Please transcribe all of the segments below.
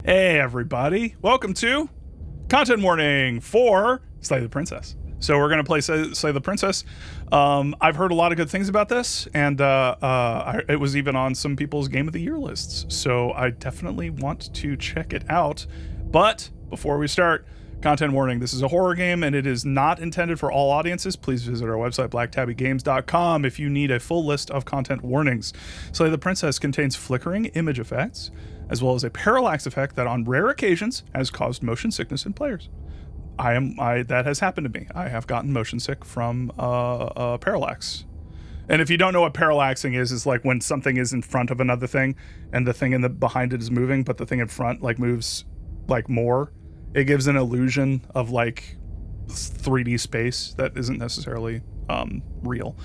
Hey everybody, welcome to content warning for Slay the Princess. So we're going to play Slay the Princess. I've heard a lot of good things about this, and it was even on some people's Game of the Year lists. So I definitely want to check it out. But before we start, content warning, this is a horror game and it is not intended for all audiences. Please visit our website, blacktabbygames.com, if you need a full list of content warnings. Slay the Princess contains flickering image effects, as well as a parallax effect that on rare occasions has caused motion sickness in players. That has happened to me. I have gotten motion sick from parallax. And if you don't know what parallaxing is, it's like when something is in front of another thing and the thing behind it is moving, but the thing in front like moves like more. It gives an illusion of like 3D space that isn't necessarily real.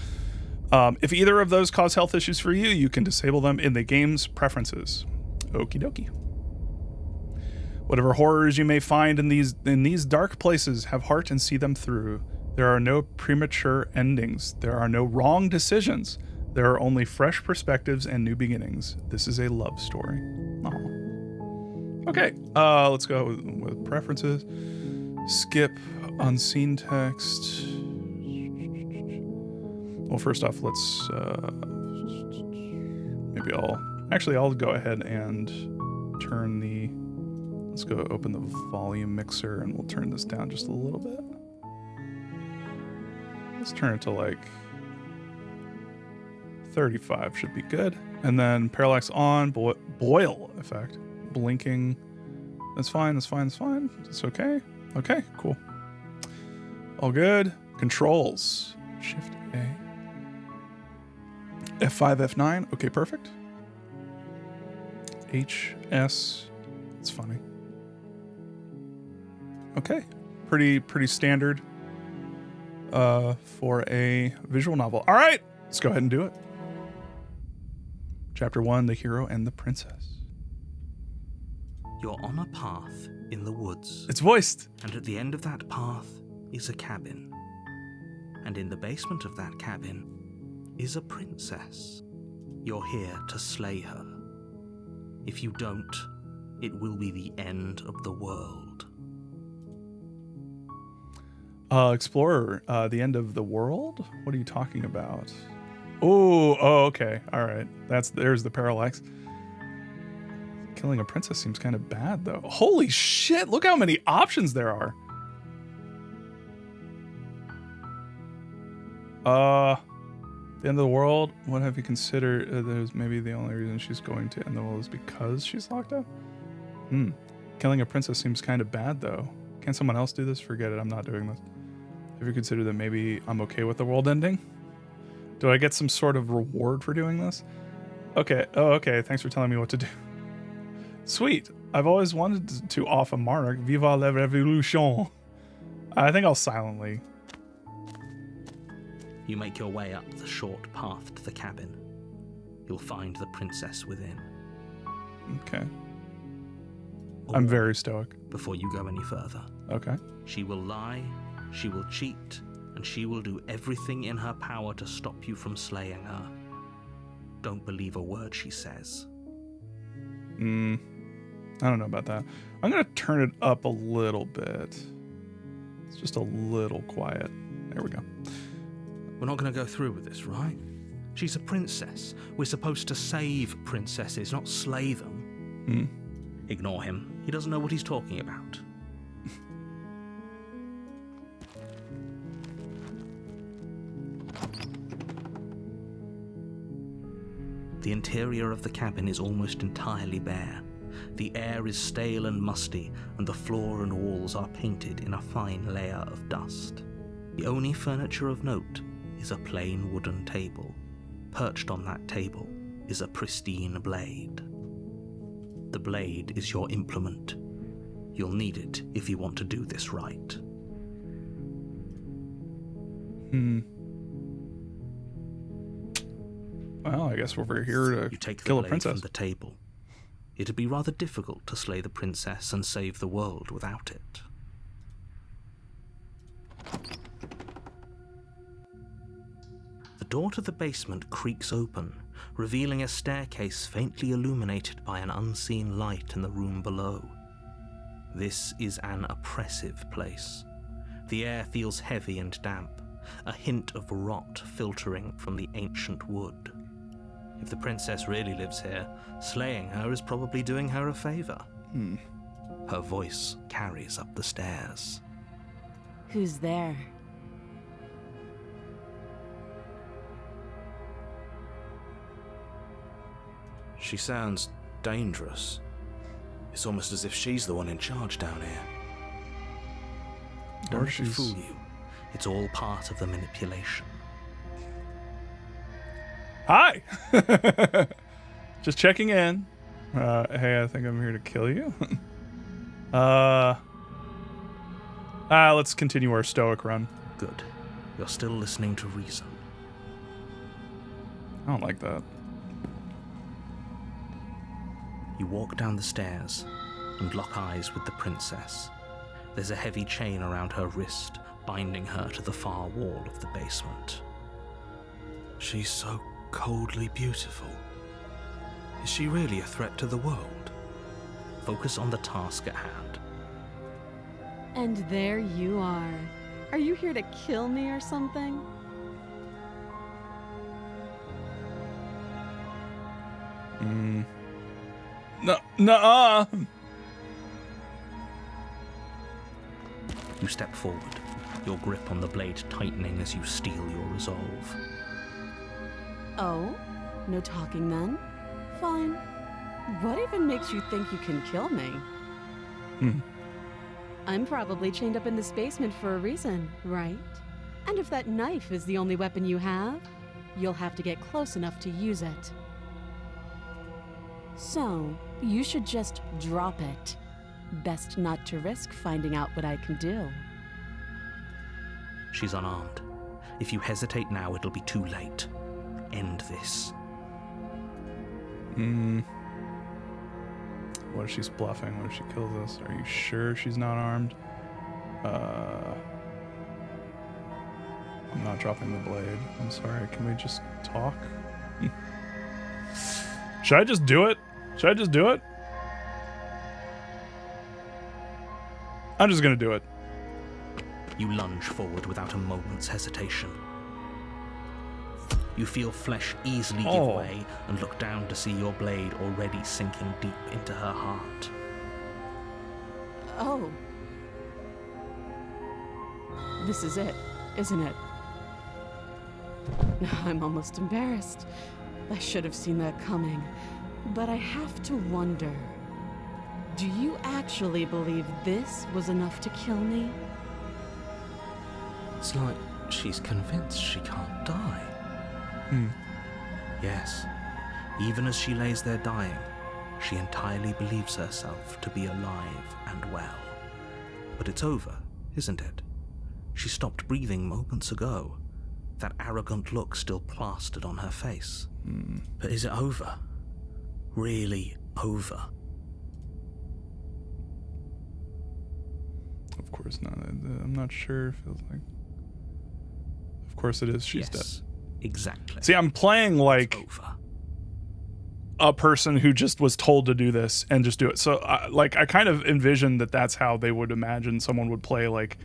If either of those cause health issues for you, you can disable them in the game's preferences. Okie dokie. Whatever horrors you may find in these dark places, have heart and see them through. There are no premature endings. There are no wrong decisions. There are only fresh perspectives and new beginnings. This is a love story. Aww. Okay, let's go with preferences. Skip unseen text. Well, first off, let's I'll go ahead and turn let's go open the volume mixer and we'll turn this down just a little bit. Let's turn it to like 35 should be good. And then parallax on, boil effect. Blinking. That's fine. It's okay. Okay, cool. All good. Controls. Shift A. F5, F9. Okay, perfect. H, S. It's funny. Okay. Pretty standard for a visual novel. All right, let's go ahead and do it. Chapter 1, The Hero and the Princess. You're on a path in the woods. It's voiced. And at the end of that path is a cabin. And in the basement of that cabin is a princess. You're here to slay her. If you don't, it will be the end of the world. Explorer, the end of the world? What are you talking about? Oh, okay. All right. There's the parallax. Killing a princess seems kind of bad, though. Holy shit, look how many options there are. The end of the world? What have you considered? There's maybe the only reason she's going to end the world is because she's locked up? Killing a princess seems kind of bad, though. Can someone else do this? Forget it, I'm not doing this. Have you considered that maybe I'm okay with the world ending? Do I get some sort of reward for doing this? Okay, okay, thanks for telling me what to do. Sweet. I've always wanted to off a monarch. Viva la revolution. I think I'll silently. You make your way up the short path to the cabin. You'll find the princess within. Okay. I'm very stoic. Before you go any further. Okay. She will lie, she will cheat, and she will do everything in her power to stop you from slaying her. Don't believe a word she says. I don't know about that. I'm going to turn it up a little bit. It's just a little quiet. There we go. We're not going to go through with this, right? She's a princess. We're supposed to save princesses, not slay them. Ignore him. He doesn't know what he's talking about. The interior of the cabin is almost entirely bare. The air is stale and musty, and the floor and walls are painted in a fine layer of dust. The only furniture of note is a plain wooden table. Perched on that table is a pristine blade. The blade is your implement. You'll need it if you want to do this right. Well, I guess we're here to kill a princess. From the table. It'd be rather difficult to slay the princess and save the world without it. The door to the basement creaks open, revealing a staircase faintly illuminated by an unseen light in the room below. This is an oppressive place. The air feels heavy and damp, a hint of rot filtering from the ancient wood. If the princess really lives here, slaying her is probably doing her a favor. Her voice carries up the stairs. Who's there? She sounds dangerous. It's almost as if she's the one in charge down here. Don't let it fool you. It's all part of the manipulation. Hi! Just checking in. Hey, I think I'm here to kill you. Let's continue our stoic run. Good. You're still listening to reason. I don't like that. You walk down the stairs and lock eyes with the princess. There's a heavy chain around her wrist, binding her to the far wall of the basement. She's so coldly beautiful. Is she really a threat to the world? Focus on the task at hand. And there you are. Are you here to kill me or something? Nuh-uh. You step forward, your grip on the blade tightening as you steel your resolve. Oh? No talking then? Fine. What even makes you think you can kill me? I'm probably chained up in this basement for a reason, right? And if that knife is the only weapon you have, you'll have to get close enough to use it. So, you should just drop it. Best not to risk finding out what I can do. She's unarmed. If you hesitate now, it'll be too late. End this. What if she's bluffing? What if she kills us? Are you sure she's not armed? I'm not dropping the blade. I'm sorry. Can we just talk? Should I just do it? Should I just do it? I'm just gonna do it. You lunge forward without a moment's hesitation. You feel flesh easily give way and look down to see your blade already sinking deep into her heart. Oh. This is it, isn't it? I'm almost embarrassed. I should have seen that coming. But I have to wonder, do you actually believe this was enough to kill me? It's like she's convinced she can't die. Yes, even as she lays there dying, she entirely believes herself to be alive and well. But it's over, isn't it? She stopped breathing moments ago, that arrogant look still plastered on her face. But is it over? Really over? Of course not. I'm not sure. It feels like. Of course it is. She's dead. Exactly. See, I'm playing like Over. a person who just was told to do this and just do it. So, I kind of envisioned that that's how they would imagine someone would play, like,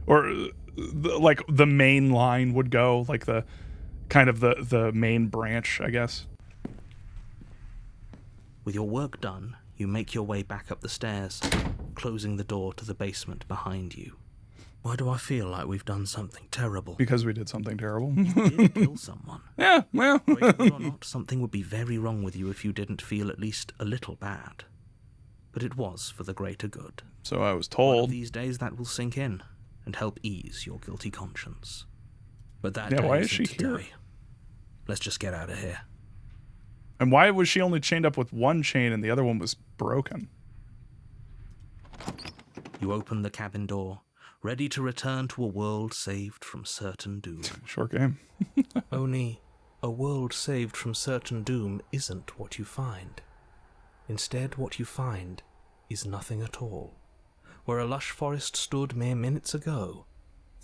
or like the main line would go, like the kind of the main branch, I guess. With your work done, you make your way back up the stairs, closing the door to the basement behind you. Why do I feel like we've done something terrible? Because we did something terrible. You did kill someone. Yeah, well. Grateful or not, something would be very wrong with you if you didn't feel at least a little bad. But it was for the greater good. So I was One told. of these days that will sink in and help ease your guilty conscience. But that Yeah, day why is isn't she here? today. Let's just get out of here. And why was she only chained up with one chain and the other one was broken? You open the cabin door, ready to return to a world saved from certain doom. Short game. Only a world saved from certain doom isn't what you find. Instead, what you find is nothing at all. Where a lush forest stood mere minutes ago,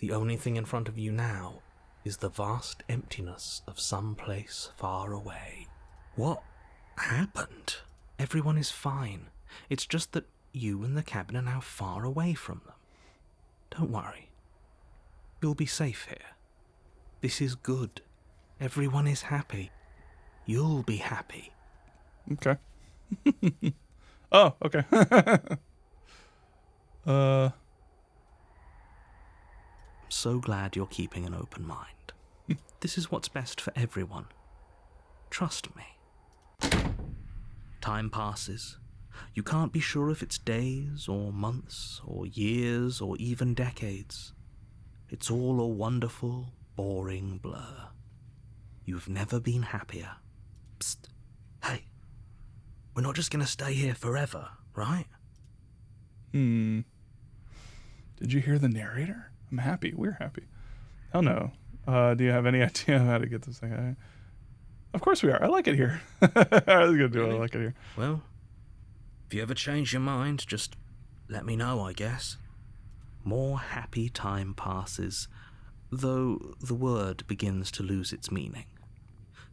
the only thing in front of you now is the vast emptiness of some place far away. What happened? Everyone is fine. It's just that you and the cabin are now far away from them. Don't worry. You'll be safe here. This is good. Everyone is happy. You'll be happy. Okay. Oh, okay. I'm so glad you're keeping an open mind. This is what's best for everyone. Trust me. Time passes. You can't be sure if it's days or months or years or even decades. It's all a wonderful, boring blur. You've never been happier. Psst. Hey. We're not just going to stay here forever, right? Did you hear the narrator? I'm happy. We're happy. Hell no. Do you have any idea how to get this thing? Of course we are. I like it here. I was going to do it. I like it here. Well, if you ever change your mind, just let me know, I guess. More happy time passes, though the word begins to lose its meaning.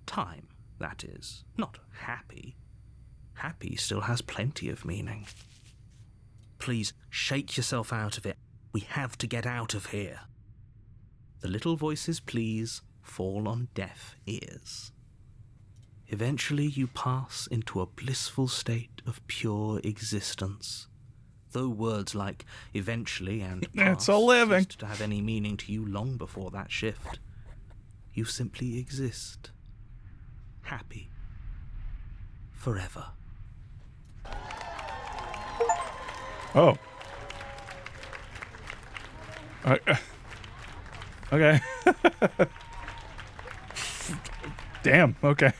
Time, that is, not happy. Happy still has plenty of meaning. Please, shake yourself out of it. We have to get out of here. The little voices, please, fall on deaf ears. Eventually you pass into a blissful state of pure existence. Though words like eventually and It's past a living. ceased to have any meaning to you long before that shift, you simply exist. Happy. Forever. Oh. Okay. Damn. Okay.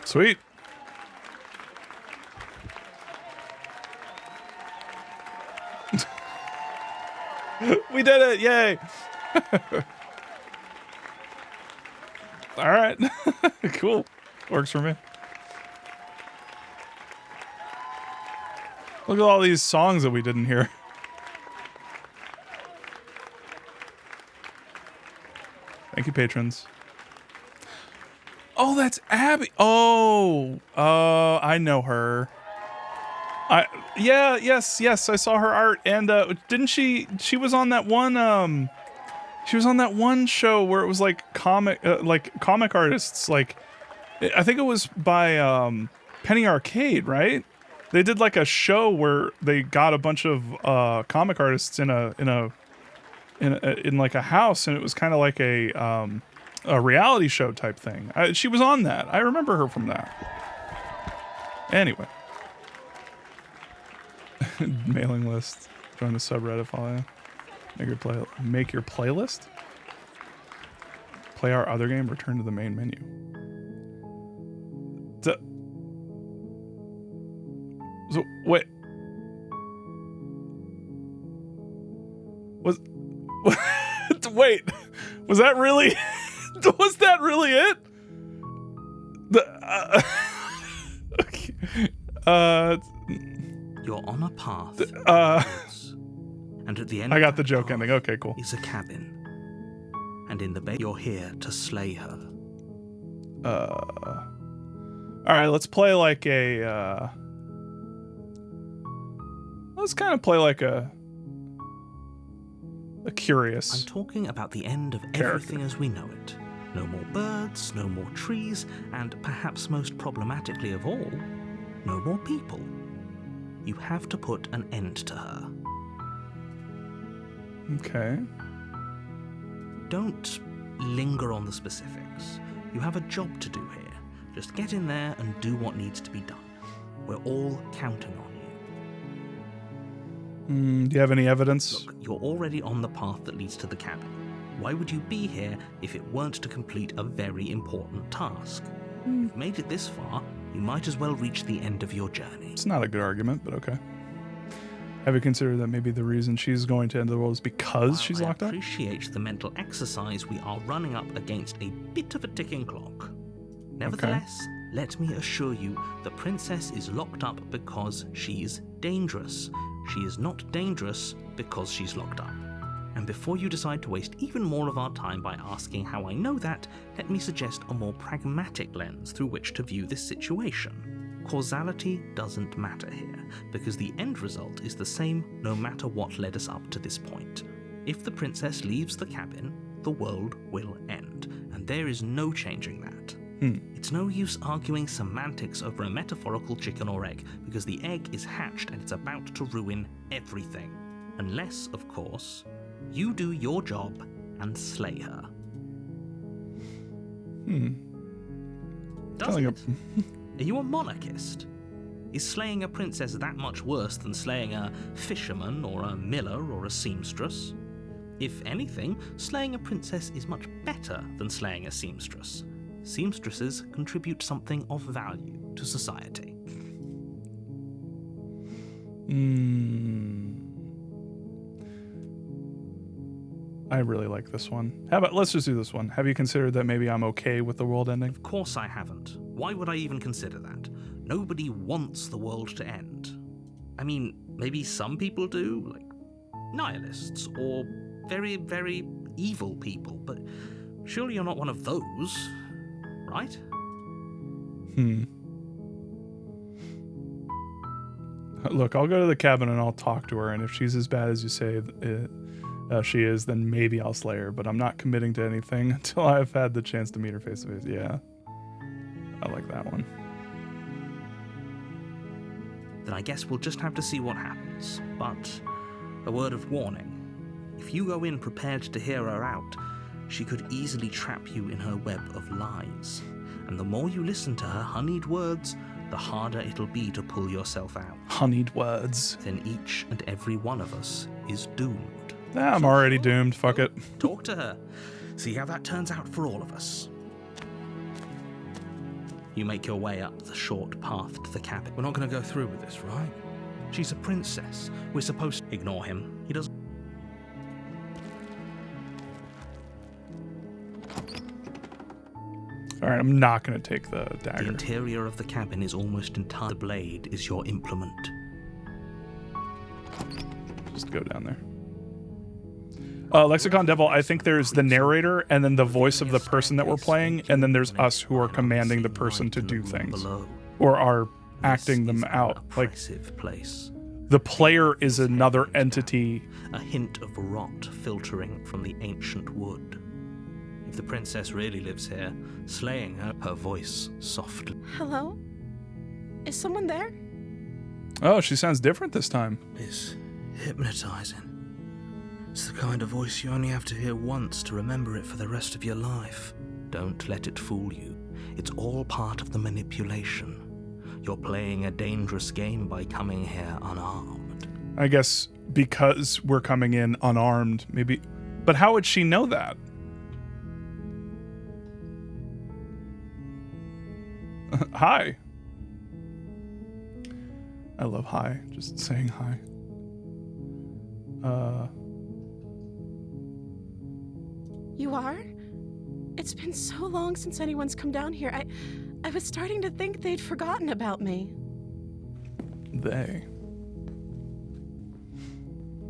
Sweet. We did it. Yay. All right. Cool. Works for me. Look at all these songs that we didn't hear. Thank you, patrons. Oh, that's Abby. Oh, I know her. Yes, I saw her art, and didn't she was on that one she was on that one show where it was like comic artists, like I think it was by Penny Arcade, right? They did like a show where they got a bunch of comic artists in like a house, and it was kind of like a reality show type thing. She was on that. I remember her from that. Anyway. Mailing list. Join the subreddit, follow you. Make your playlist. Play our other game, return to the main menu. So wait. Wait. Was that really it? Okay. You're on a path. And at the end I got of the that joke path ending. Okay, cool. is a cabin. And in the bay, you're here to slay her. All right, let's play like a let's kind of play like a curious. I'm talking about the end of everything as we know it. No more birds, no more trees, and perhaps most problematically of all, no more people. You have to put an end to her. Okay. Don't linger on the specifics. You have a job to do here. Just get in there and do what needs to be done. We're all counting on you. Do you have any evidence? Look, you're already on the path that leads to the cabin. Why would you be here if it weren't to complete a very important task? You've made it this far, you might as well reach the end of your journey. It's not a good argument, but okay. Have you considered that maybe the reason she's going to end the world is because she's locked I up? appreciate the mental exercise, we are running up against a bit of a ticking clock. Nevertheless, let me assure you, the princess is locked up because she's dangerous. She is not dangerous because she's locked up. And before you decide to waste even more of our time by asking how I know that, let me suggest a more pragmatic lens through which to view this situation. Causality doesn't matter here, because the end result is the same no matter what led us up to this point. If the princess leaves the cabin, the world will end, and there is no changing that. It's no use arguing semantics over a metaphorical chicken or egg, because the egg is hatched and it's about to ruin everything. Unless, of course, you do your job and slay her. Does it? Are you a monarchist? Is slaying a princess that much worse than slaying a fisherman or a miller or a seamstress? If anything, slaying a princess is much better than slaying a seamstress. Seamstresses contribute something of value to society. I really like this one. Let's just do this one. Have you considered that maybe I'm okay with the world ending? Of course I haven't. Why would I even consider that? Nobody wants the world to end. I mean, maybe some people do, like nihilists or very, very evil people, but surely you're not one of those, right? Look, I'll go to the cabin and I'll talk to her, and if she's as bad as you say she is, then maybe I'll slay her, but I'm not committing to anything until I've had the chance to meet her face to face. Yeah, I like that one. Then I guess we'll just have to see what happens. But a word of warning. If you go in prepared to hear her out, she could easily trap you in her web of lies. And the more you listen to her honeyed words, the harder it'll be to pull yourself out. Honeyed words. Then each and every one of us is doomed. I'm already doomed. Fuck it. Talk to her. See how that turns out for all of us. You make your way up the short path to the cabin. We're not going to go through with this, right? She's a princess. We're supposed to Ignore him. He doesn't. All right, I'm not going to take the The dagger. interior of the cabin is almost entirely. The blade is your implement. Just go down there. Lexicon Devil, I think there's the narrator and then the voice of the person that we're playing, and then there's us who are commanding the person to do things or are acting them out. Like, Place. the player is another entity. A hint of rot filtering from the ancient wood. If the princess really lives here, slaying her voice softly. Hello? Is someone there? Oh, she sounds different this time. It's hypnotizing. It's the kind of voice you only have to hear once to remember it for the rest of your life. Don't let it fool you. It's all part of the manipulation. You're playing a dangerous game by coming here unarmed. I guess because we're coming in unarmed, maybe. But how would she know that? Hi. I love hi. Just saying hi. You are? It's been so long since anyone's come down here. I was starting to think they'd forgotten about me. They.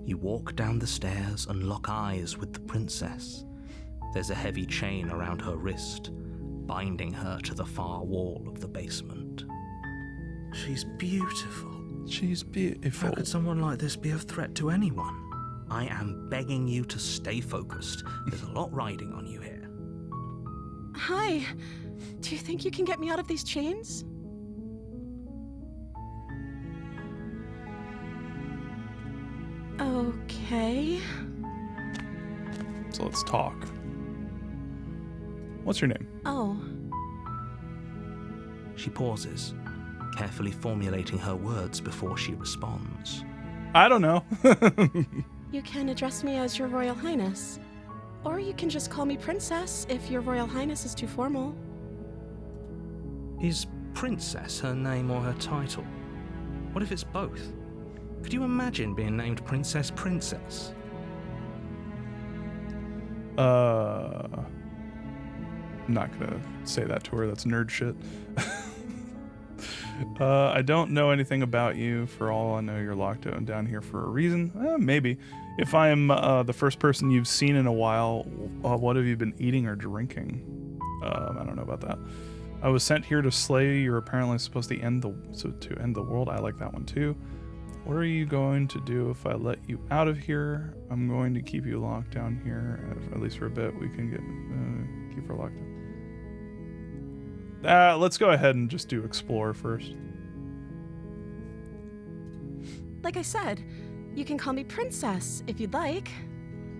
You walk down the stairs and lock eyes with the princess. There's a heavy chain around her wrist, binding her to the far wall of the basement. She's beautiful. She's beautiful. How could someone like this be a threat to anyone? I am begging you to stay focused. There's a lot riding on you here. Hi. Do you think you can get me out of these chains? Okay. So let's talk. What's your name? Oh. She pauses, carefully formulating her words before she responds. I don't know. You can address me as Your Royal Highness. Or you can just call me Princess if Your Royal Highness is too formal. Is Princess her name or her title? What if it's both? Could you imagine being named Princess Princess? I'm not gonna say that to her. That's nerd shit. I don't know anything about you. For all I know, you're locked down here for a reason. Maybe. If I am the first person you've seen in a while, what have you been eating or drinking? I don't know about that. I was sent here to slay. You're apparently supposed to end the world. I like that one too. What are you going to do if I let you out of here? I'm going to keep you locked down here, at least for a bit. We can keep her locked down. Let's go ahead and just do explore first. Like I said, you can call me Princess if you'd like.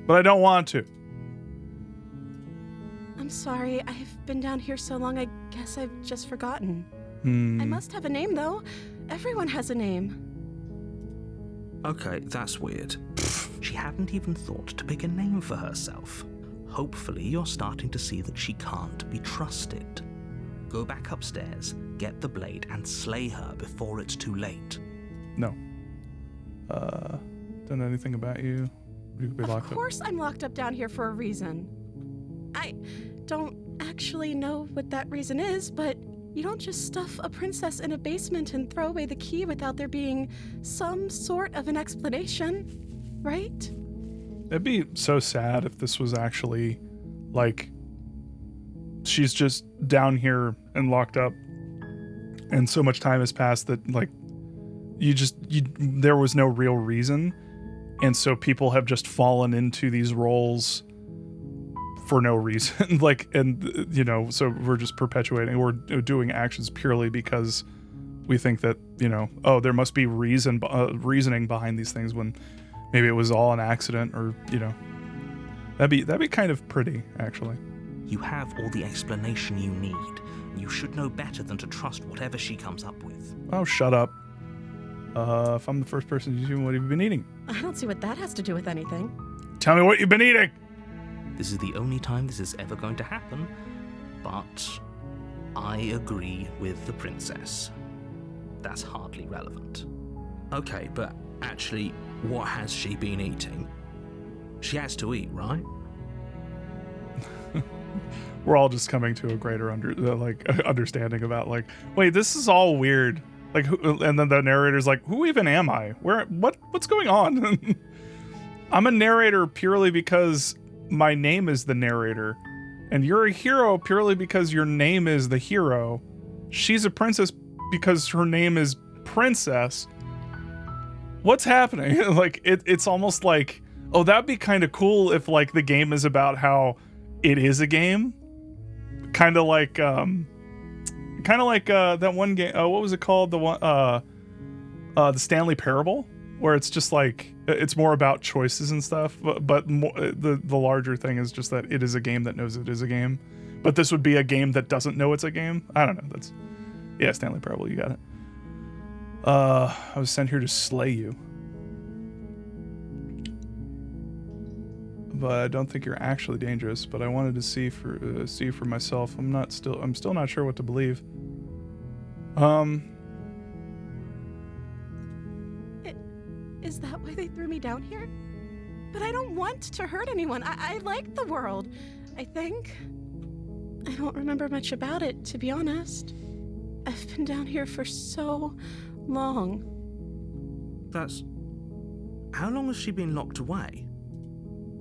But I don't want to. I'm sorry, I've been down here so long, I guess I've just forgotten. I must have a name, though. Everyone has a name. Okay, that's weird. She hadn't even thought to pick a name for herself. Hopefully you're starting to see that she can't be trusted. Go back upstairs, get the blade, and slay her before it's too late. No. Don't know anything about you. You could be locked up. Of course I'm locked up down here for a reason. I don't actually know what that reason is, but you don't just stuff a princess in a basement and throw away the key without there being some sort of an explanation, right? It'd be so sad if this was actually, like, she's just down here and locked up, and so much time has passed that, like, there was no real reason, and so people have just fallen into these roles for no reason. Like, and, you know, so we're just perpetuating, we're doing actions purely because we think that, you know, oh, there must be reasoning behind these things, when maybe it was all an accident, or, you know, that'd be kind of pretty, actually. You have all the explanation you need. You should know better than to trust whatever she comes up with. Oh, shut up. If I'm the first person to see, what have you been eating? I don't see what that has to do with anything. Tell me what you've been eating! This is the only time this is ever going to happen, but I agree with the princess. That's hardly relevant. Okay, but actually, what has she been eating? She has to eat, right? We're all just coming to a greater understanding about, like, wait, this is all weird. Like, and then the narrator's like, who even am I? What's going on? I'm a narrator purely because my name is the narrator, and you're a hero purely because your name is the hero. She's a princess because her name is Princess. What's happening? Like, it's almost like, oh, that'd be kind of cool if, like, the game is about how it is a game. Kind of like that one game. What was it called? The one, the Stanley Parable, where it's just like, it's more about choices and stuff. But more, the larger thing is just that it is a game that knows it is a game. But this would be a game that doesn't know it's a game. I don't know. Yeah, Stanley Parable. You got it. I was sent here to slay you, but I don't think you're actually dangerous. But I wanted to see for myself. I'm still not sure what to believe. Is that why they threw me down here? But I don't want to hurt anyone. I like the world, I think. I don't remember much about it, to be honest. I've been down here for so long. How long has she been locked away?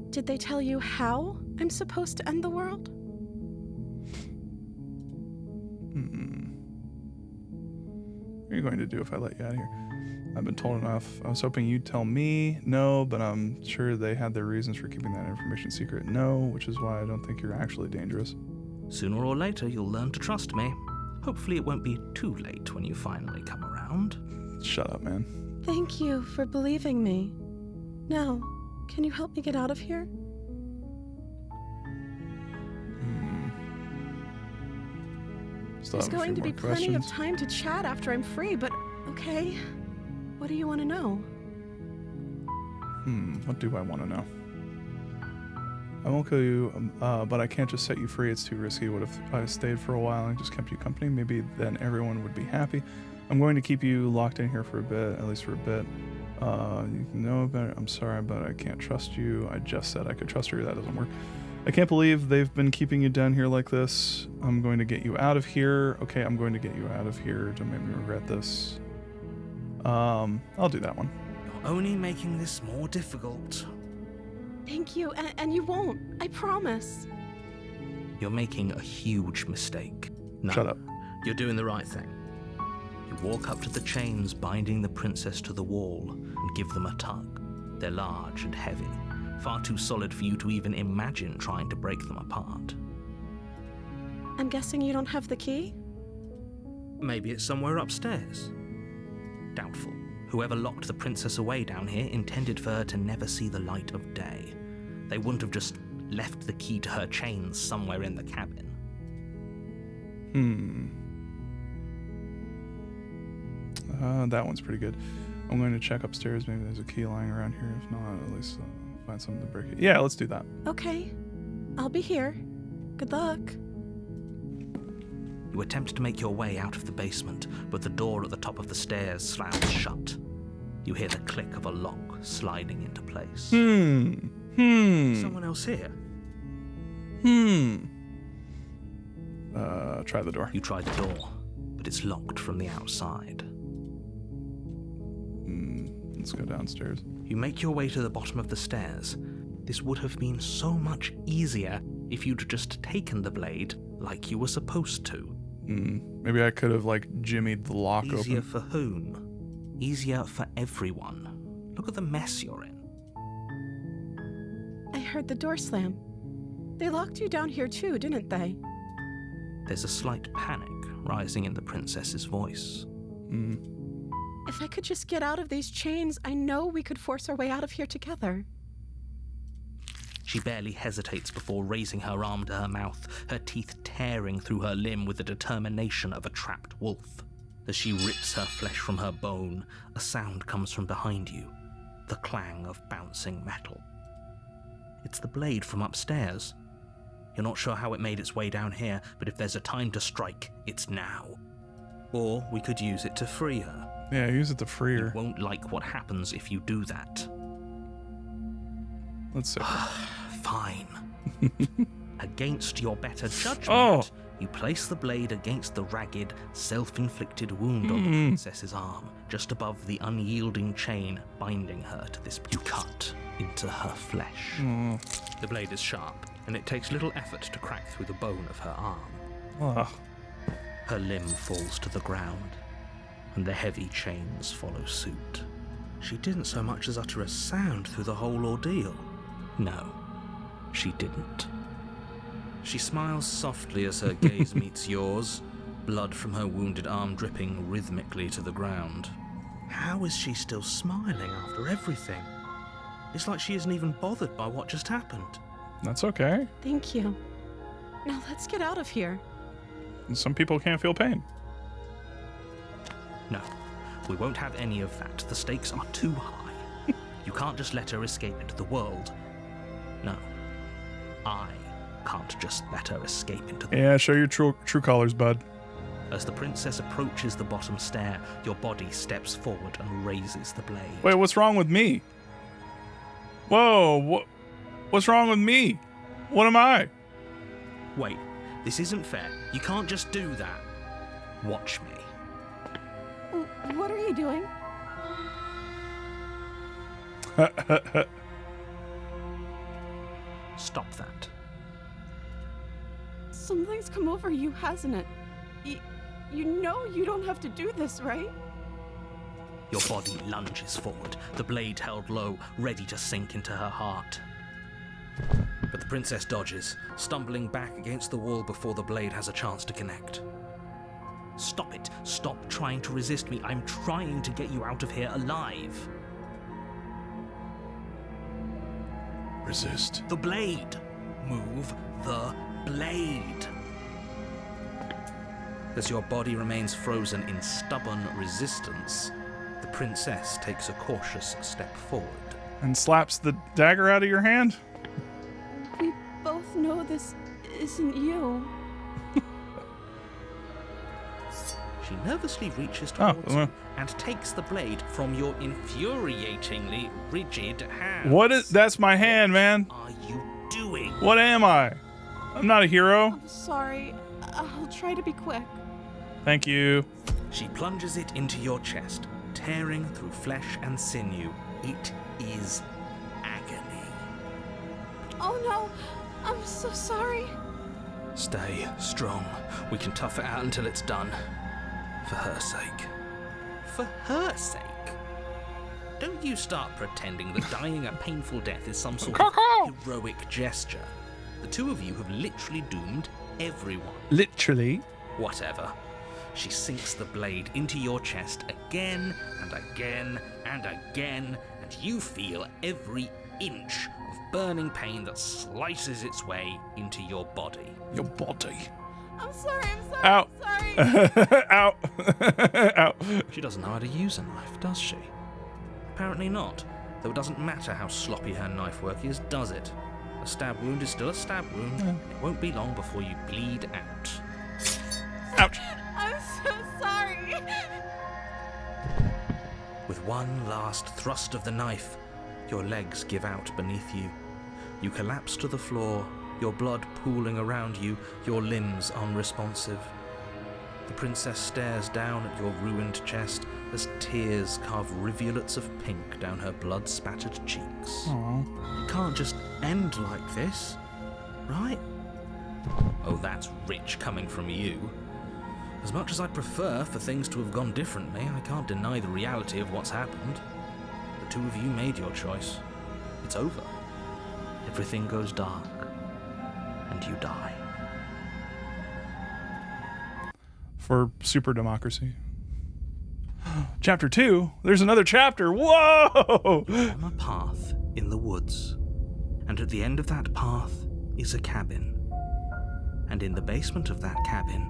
Did they tell you how I'm supposed to end the world? What are you going to do if I let you out of here? I've been told enough. I was hoping you'd tell me. No, but I'm sure they had their reasons for keeping that information secret. No, which is why I don't think you're actually dangerous. Sooner or later, you'll learn to trust me. Hopefully it won't be too late when you finally come around. Shut up, man. Thank you for believing me. Now, can you help me get out of here? There's going to be plenty of time to chat after I'm free, but okay. What do you want to know? What do I want to know? I won't kill you, but I can't just set you free. It's too risky. What if I stayed for a while and just kept you company? Maybe then everyone would be happy. I'm going to keep you locked in here for a bit, at least for a bit. You know about it. I'm sorry, but I can't trust you. I just said I could trust her. That doesn't work. I can't believe they've been keeping you down here like this. I'm going to get you out of here. Okay, I'm going to get you out of here. Don't make me regret this. I'll do that one. You're only making this more difficult. Thank you, and you won't. I promise. You're making a huge mistake. No, Shut up. You're doing the right thing. You walk up to the chains binding the princess to the wall and give them a tug. They're large and heavy, far too solid for you to even imagine trying to break them apart. I'm guessing you don't have the key? Maybe it's somewhere upstairs. Doubtful. Whoever locked the princess away down here intended for her to never see the light of day. They wouldn't have just left the key to her chains somewhere in the cabin. That one's pretty good. I'm going to check upstairs. Maybe there's a key lying around here. If not, at least find something to break it. Yeah, let's do that. Okay. I'll be here. Good luck. You attempt to make your way out of the basement, but the door at the top of the stairs slams shut. You hear the click of a lock sliding into place. Someone else here? Try the door. You try the door, but it's locked from the outside. Let's go downstairs. You make your way to the bottom of the stairs. This would have been so much easier if you'd just taken the blade like you were supposed to. Maybe I could have, like, jimmied the lock Easier open. for whom? Easier for everyone. Look at the mess you're in. I heard the door slam. They locked you down here too, didn't they? There's a slight panic rising in the princess's voice. If I could just get out of these chains, I know we could force our way out of here together. She barely hesitates before raising her arm to her mouth, her teeth tearing through her limb with the determination of a trapped wolf. As she rips her flesh from her bone, a sound comes from behind you, the clang of bouncing metal. It's the blade from upstairs. You're not sure how it made its way down here, but if there's a time to strike, it's now. Or we could use it to free her. Yeah, use it to free her. You won't like what happens if you do that. Let's see. Fine. Against your better judgment, Oh. you place the blade against the ragged, self-inflicted wound on the princess's arm, just above the unyielding chain binding her to this. You cut into her flesh. The blade is sharp, and it takes little effort to crack through the bone of her arm. Ugh. Her limb falls to the ground, and the heavy chains follow suit. She didn't so much as utter a sound through the whole ordeal. No, she didn't. She smiles softly as her gaze meets yours, blood from her wounded arm dripping rhythmically to the ground. How is she still smiling after everything? It's like she isn't even bothered by what just happened. That's okay. Thank you. Now let's get out of here. Some people can't feel pain. No, we won't have any of that. The stakes are too high. You can't just let her escape into the world. No, I can't just let her escape into the world. Yeah, show your true colors, bud. As the princess approaches the bottom stair, your body steps forward and raises the blade. Wait, what's wrong with me? Whoa, what's wrong with me? What am I? Wait, this isn't fair. You can't just do that. Watch me. What are you doing? Stop that. Something's come over you, hasn't it? You know you don't have to do this, right? Your body lunges forward, the blade held low, ready to sink into her heart. But the princess dodges, stumbling back against the wall before the blade has a chance to connect. Stop it. Stop trying to resist me. I'm trying to get you out of here alive. Resist. The blade. Move the blade. As your body remains frozen in stubborn resistance, the princess takes a cautious step forward. And slaps the dagger out of your hand? We both know this isn't you. She nervously reaches Oh, towards you and takes the blade from your infuriating rigid hand. What is... That's my hand, man. What are you doing? What am I? I'm not a hero. I'm sorry. I'll try to be quick. Thank you. She plunges it into your chest, tearing through flesh and sinew. It is agony. Oh no, I'm so sorry. Stay strong. We can tough it out until it's done. For her sake. For her sake? Don't you start pretending that dying a painful death is some sort of heroic gesture. The two of you have literally doomed everyone. Literally. Whatever. She sinks the blade into your chest again and again and again, and you feel every inch of burning pain that slices its way into your body. Your body. I'm sorry. Ow. I'm sorry. Ow. Ow. She doesn't know how to use a knife, does she? Apparently not, though it doesn't matter how sloppy her knife work is, does it? A stab wound is still a stab wound. It won't be long before you bleed out. Ouch. I'm so sorry. With one last thrust of the knife, your legs give out beneath you. You collapse to the floor, your blood pooling around you, your limbs unresponsive. The princess stares down at your ruined chest as tears carve rivulets of pink down her blood-spattered cheeks. Aww. It can't just end like this, right? Oh, that's rich coming from you. As much as I'd prefer for things to have gone differently, I can't deny the reality of what's happened. The two of you made your choice. It's over. Everything goes dark, and you die. For super democracy. Chapter 2. There's another chapter. Whoa! On a path in the woods, and at the end of that path is a cabin. And in the basement of that cabin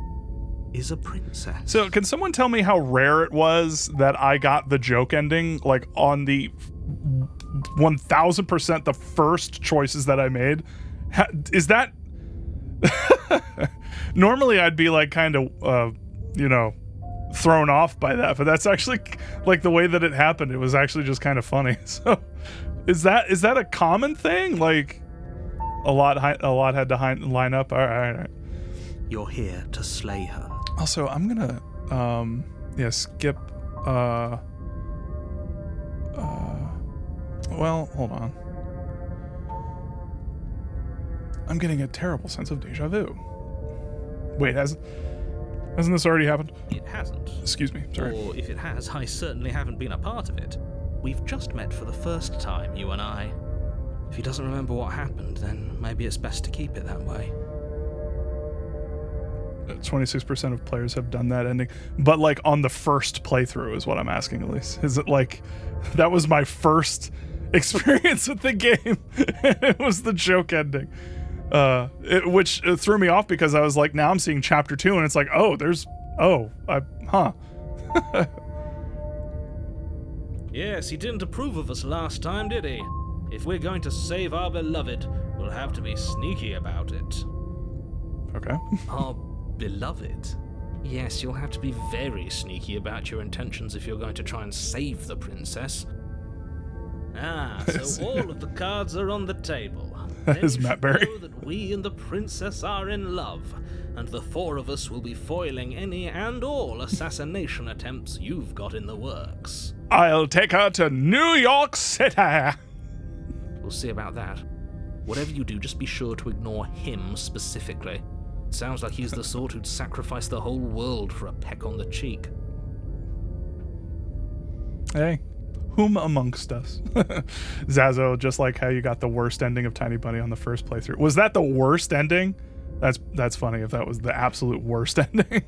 is a princess. So can someone tell me how rare it was that I got the joke ending, like on the 1000% the first choices that I made? Is that... Normally I'd be like kind of, thrown off by that, but that's actually like the way that it happened. It was actually just kind of funny. So is that a common thing? Like a lot had to line up. All right. You're here to slay her. Also, I'm gonna skip well, hold on. I'm getting a terrible sense of deja vu. Wait, hasn't this already happened? It hasn't. Excuse me, sorry. Or if it has, I certainly haven't been a part of it. We've just met for the first time, you and I. If he doesn't remember what happened, then maybe it's best to keep it that way. 26% of players have done that ending, but like on the first playthrough is what I'm asking, at least. Is it like that was my first experience with the game? It was the joke ending, which threw me off because I was like, now I'm seeing chapter 2 and it's like, Yes, he didn't approve of us last time, did he? If we're going to save our beloved, we'll have to be sneaky about it. Okay. Our beloved? Yes, you'll have to be very sneaky about your intentions if you're going to try and save the princess. So all of the cards are on the table. That is Matt Berry. Know that we and the princess are in love, and the four of us will be foiling any and all assassination attempts you've got in the works. I'll take her to New York City. We'll see about that. Whatever you do, just be sure to ignore him specifically. It sounds like he's the sort who'd sacrifice the whole world for a peck on the cheek. Hey, whom amongst us? Zazo, just like how you got the worst ending of Tiny Bunny on the first playthrough. Was that the worst ending? That's funny if that was the absolute worst ending.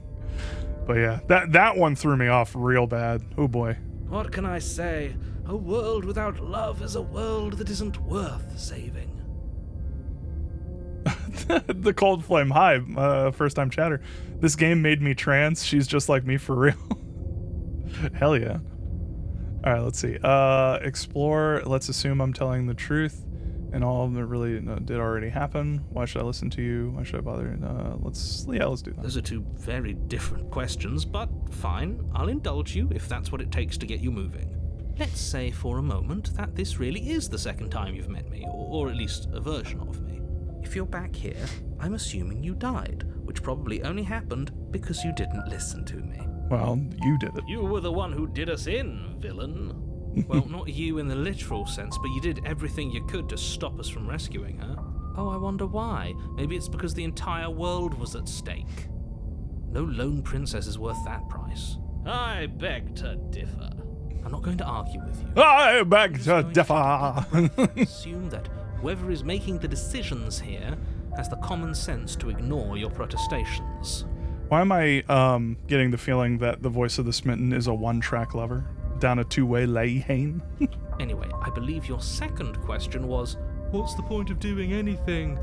But yeah, that one threw me off real bad. Oh boy. What can I say? A world without love is a world that isn't worth saving. The Cold Flame. Hi, first time chatter. This game made me trans. She's just like me for real. Hell yeah. All right, let's see. Explore. Let's assume I'm telling the truth, and all of them really did already happen. Why should I listen to you? Why should I bother? Let's do that. Those are two very different questions, but fine. I'll indulge you if that's what it takes to get you moving. Let's say for a moment that this really is the second time you've met me, or at least a version of me. If you're back here, I'm assuming you died, which probably only happened because you didn't listen to me. Well, you did it. You were the one who did us in, villain. Well, not you in the literal sense, but you did everything you could to stop us from rescuing her. Oh, I wonder why. Maybe it's because the entire world was at stake. No lone princess is worth that price. I beg to differ. I'm not going to argue with you. I beg to differ. Assume that whoever is making the decisions here has the common sense to ignore your protestations. Why am I getting the feeling that the voice of the smitten is a one-track lover down a two-way lane? Anyway, I believe your second question was, what's the point of doing anything?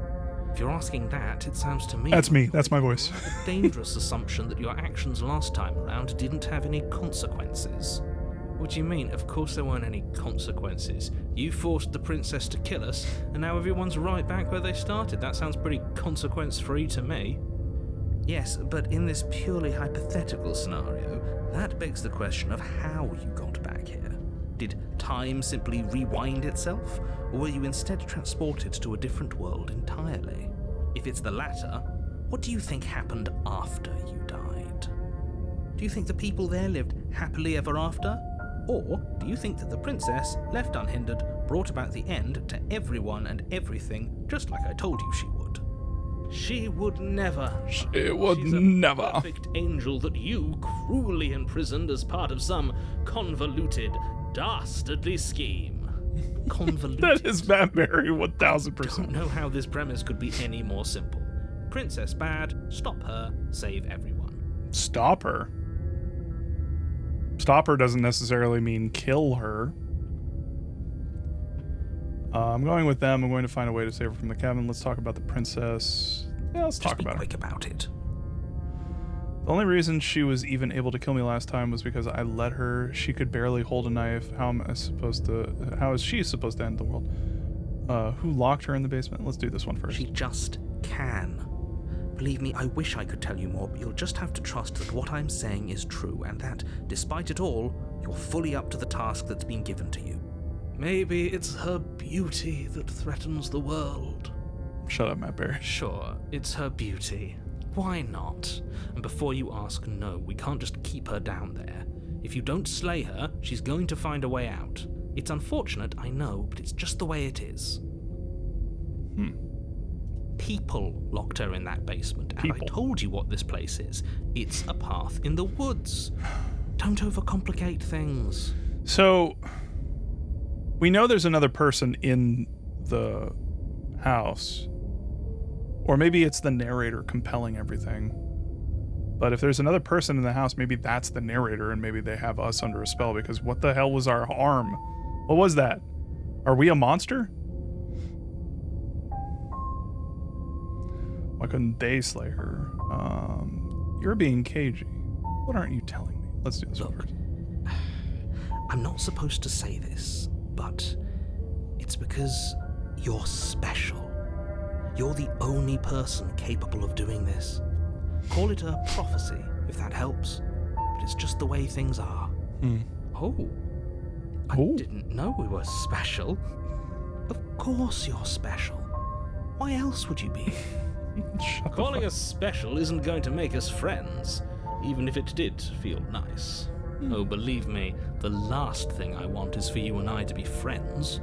If you're asking that, it sounds to me... That's me. That's my voice. A dangerous assumption that your actions last time around didn't have any consequences. What do you mean? Of course there weren't any consequences. You forced the princess to kill us, and now everyone's right back where they started. That sounds pretty consequence-free to me. Yes, but in this purely hypothetical scenario, that begs the question of how you got back here. Did time simply rewind itself, or were you instead transported to a different world entirely? If it's the latter, what do you think happened after you died? Do you think the people there lived happily ever after? Or do you think that the princess, left unhindered, brought about the end to everyone and everything, just like I told you she would? She would never. She would She's a never. perfect angel that you cruelly imprisoned as part of some convoluted, dastardly scheme. Convoluted. That is Matt Berry, Don't 1000%. know how this premise could be any more simple. Princess bad, stop her, save everyone. Stop her. Stop her doesn't necessarily mean kill her. I'm going with them. I'm going to find a way to save her from the cabin. Let's talk about the princess. Yeah, let's talk about her. Just be quick about it. The only reason she was even able to kill me last time was because I let her. She could barely hold a knife. How is she supposed to end the world? Who locked her in the basement? Let's do this one first. She just can. Believe me, I wish I could tell you more, but you'll just have to trust that what I'm saying is true, and that, despite it all, you're fully up to the task that's been given to you. Maybe it's her beauty that threatens the world. Shut up, Matt Berry. Sure, it's her beauty. Why not? And before you ask, no, we can't just keep her down there. If you don't slay her, she's going to find a way out. It's unfortunate, I know, but it's just the way it is. People locked her in that basement, and I told you what this place is. It's a path in the woods. Don't overcomplicate things. So, we know there's another person in the house. Or maybe it's the narrator compelling everything. But if there's another person in the house, maybe that's the narrator, and maybe they have us under a spell, because what the hell was our harm? What was that? Are we a monster? Why couldn't they slay her? You're being cagey. What aren't you telling me? Let's do this one first. I'm not supposed to say this, but it's because you're special. You're the only person capable of doing this. Call it a prophecy, if that helps, but it's just the way things are. Oh. I didn't know we were special. Of course you're special. Why else would you be? Calling us special isn't going to make us friends, even if it did feel nice. Oh, believe me, the last thing I want is for you and I to be friends.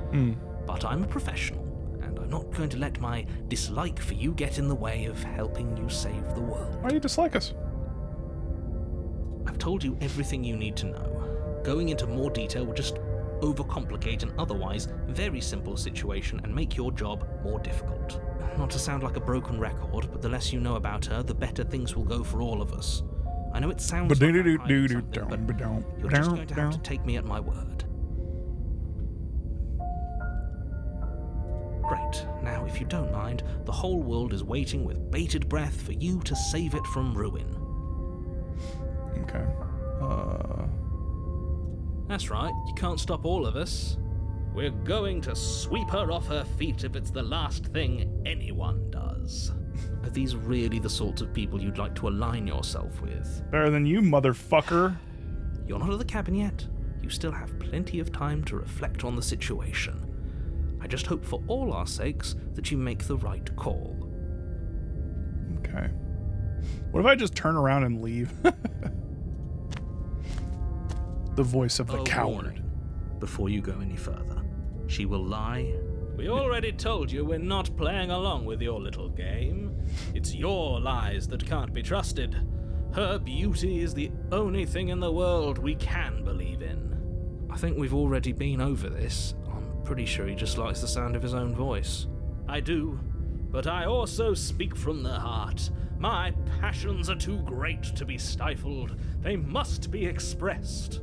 But I'm a professional, and I'm not going to let my dislike for you get in the way of helping you save the world. Why do you dislike us? I've told you everything you need to know. Going into more detail would just overcomplicate an otherwise very simple situation and make your job more difficult. Not to sound like a broken record, but the less you know about her, the better things will go for all of us. I know it sounds like I'm hiding something, but you're just going to have to take me at my word. Great. Now, if you don't mind, the whole world is waiting with bated breath for you to save it from ruin. Okay. That's right, you can't stop all of us. We're going to sweep her off her feet if it's the last thing anyone does. Are these really the sorts of people you'd like to align yourself with? Better than you, motherfucker. You're not at the cabin yet. You still have plenty of time to reflect on the situation. I just hope for all our sakes that you make the right call. Okay. What if I just turn around and leave? The voice of the coward. Warning. Before you go any further, she will lie. We already told you we're not playing along with your little game. It's your lies that can't be trusted. Her beauty is the only thing in the world we can believe in. I think we've already been over this. I'm pretty sure he just likes the sound of his own voice. I do, but I also speak from the heart. My passions are too great to be stifled. They must be expressed.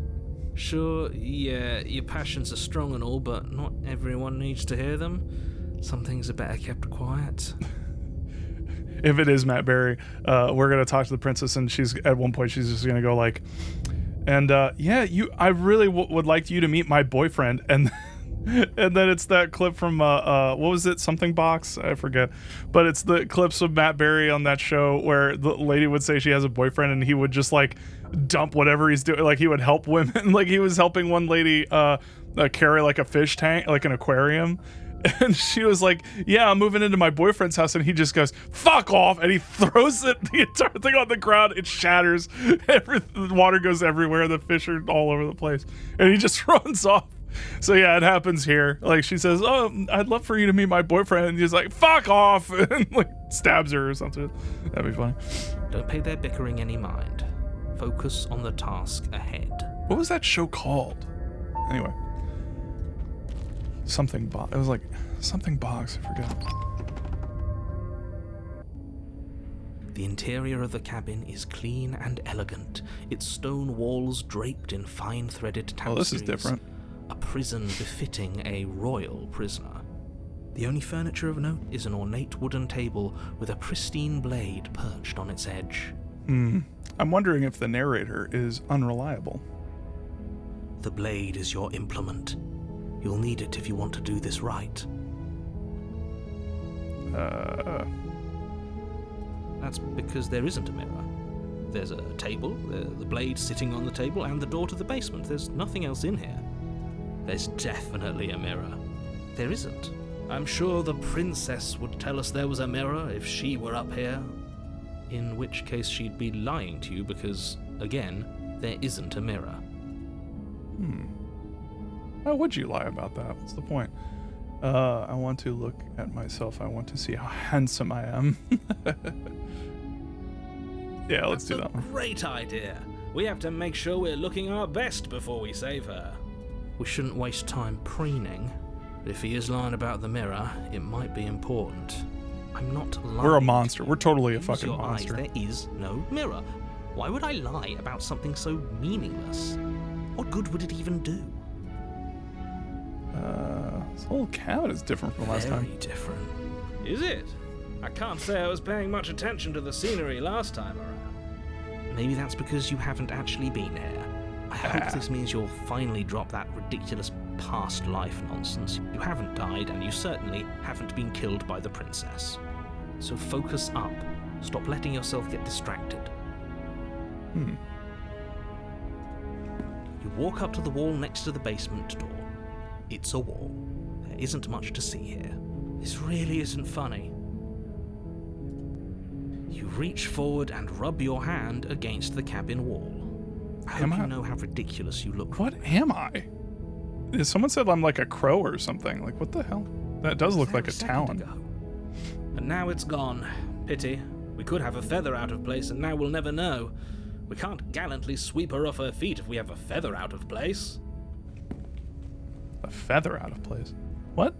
Sure, yeah, your passions are strong and all, but not everyone needs to hear them. Some things are better kept quiet. If it is Matt Berry, we're gonna talk to the princess, and she's at one point she's just gonna go like, and I really would like you to meet my boyfriend, and and then it's that clip from what was it, something box, I forget, but it's the clips of Matt Berry on that show where the lady would say she has a boyfriend and he would just like dump whatever he's doing, like he would help women. Like he was helping one lady carry like a fish tank, like an aquarium, and she was like, yeah, I'm moving into my boyfriend's house, and he just goes, fuck off, and he throws the entire thing on the ground. It shatters, the water goes everywhere, the fish are all over the place, and he just runs off. So yeah, it happens here. Like she says, oh, I'd love for you to meet my boyfriend, and he's like, fuck off, and like stabs her or something. That'd be funny. Don't pay their bickering any mind. Focus on the task ahead. What was that show called? Anyway. Something box. It was like something box. I forgot. The interior of the cabin is clean and elegant, its stone walls draped in fine threaded tapestries. Oh, this is different. A prison befitting a royal prisoner. The only furniture of note is an ornate wooden table with a pristine blade perched on its edge. I'm wondering if the narrator is unreliable. The blade is your implement. You'll need it if you want to do this right. That's because there isn't a mirror. There's a table, the blade sitting on the table, and the door to the basement. There's nothing else in here. There's definitely a mirror. There isn't. I'm sure the princess would tell us there was a mirror if she were up here. In which case she'd be lying to you because, again, there isn't a mirror. Why would you lie about that? What's the point? I want to look at myself. I want to see how handsome I am. Yeah, let's do that one. Great idea. We have to make sure we're looking our best before we save her. We shouldn't waste time preening. But if he is lying about the mirror, it might be important. I'm not lying. We're a monster. We're totally a Use fucking your monster. eyes. There is no mirror. Why would I lie about something so meaningless? What good would it even do? This whole cabin is different from last time. Very different. Is it? I can't say I was paying much attention to the scenery last time around. Maybe that's because you haven't actually been here. I hope this means you'll finally drop that ridiculous past life nonsense. You haven't died, and you certainly haven't been killed by the princess. So focus up. Stop letting yourself get distracted. You walk up to the wall next to the basement door. It's a wall. There isn't much to see here. This really isn't funny. You reach forward and rub your hand against the cabin wall. I hope you know how ridiculous you look. What am I? Someone said I'm like a crow or something. Like, what the hell? That does look like a talon. And now it's gone. Pity. We could have a feather out of place, and now we'll never know. We can't gallantly sweep her off her feet if we have a feather out of place. A feather out of place? What?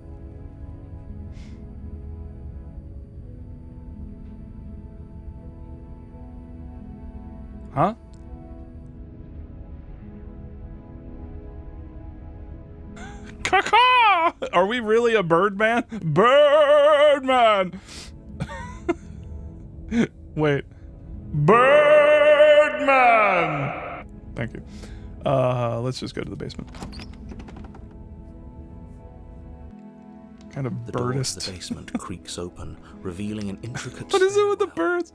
Huh? Caw! Are we really a Birdman? Birdman! Wait. Birdman! Thank you. Let's just go to the basement. Kind of The door of birdist. the basement creaks open, revealing an intricate What is it with the birds?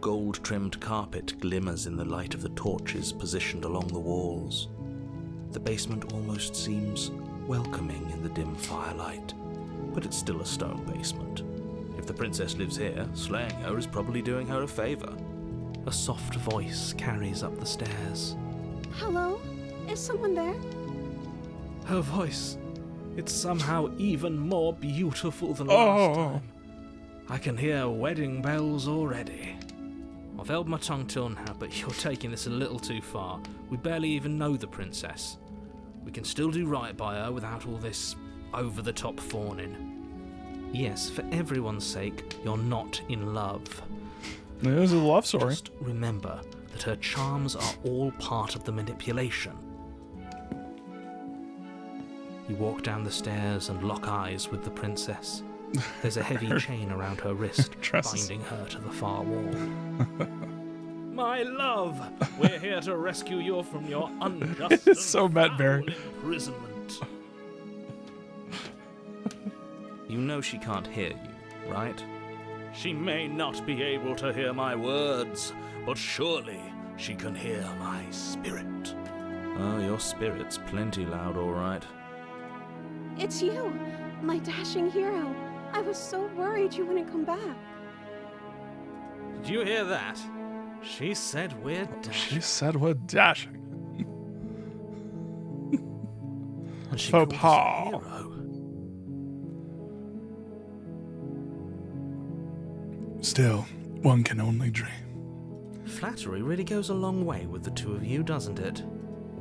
gold-trimmed carpet glimmers in the light of the torches positioned along the walls. The basement almost seems welcoming in the dim firelight. but it's still a stone basement. If the princess lives here, slaying her is probably doing her a favor. A soft voice carries up the stairs. Hello? Is someone there? Her voice, it's somehow even more beautiful than last time. I can hear wedding bells already. I've held my tongue till now, but you're taking this a little too far. We barely even know the princess. We can still do right by her without all this over-the-top fawning. Yes, for everyone's sake, you're not in love. It is a love story. Just remember that her charms are all part of the manipulation. You walk down the stairs and lock eyes with the princess. There's a heavy chain around her wrist, binding her to the far wall. My love, we're here to rescue you from your unjust It's and so Matt Berry. foul imprisonment. You know she can't hear you, right? She may not be able to hear my words, but surely she can hear my spirit. Oh, your spirit's plenty loud, all right. It's you, my dashing hero. I was so worried you wouldn't come back. Did you hear that? She said we're dashing. She said we're dashing. And she Faux calls us a pas. hero. Still, one can only dream. Flattery really goes a long way with the two of you, doesn't it?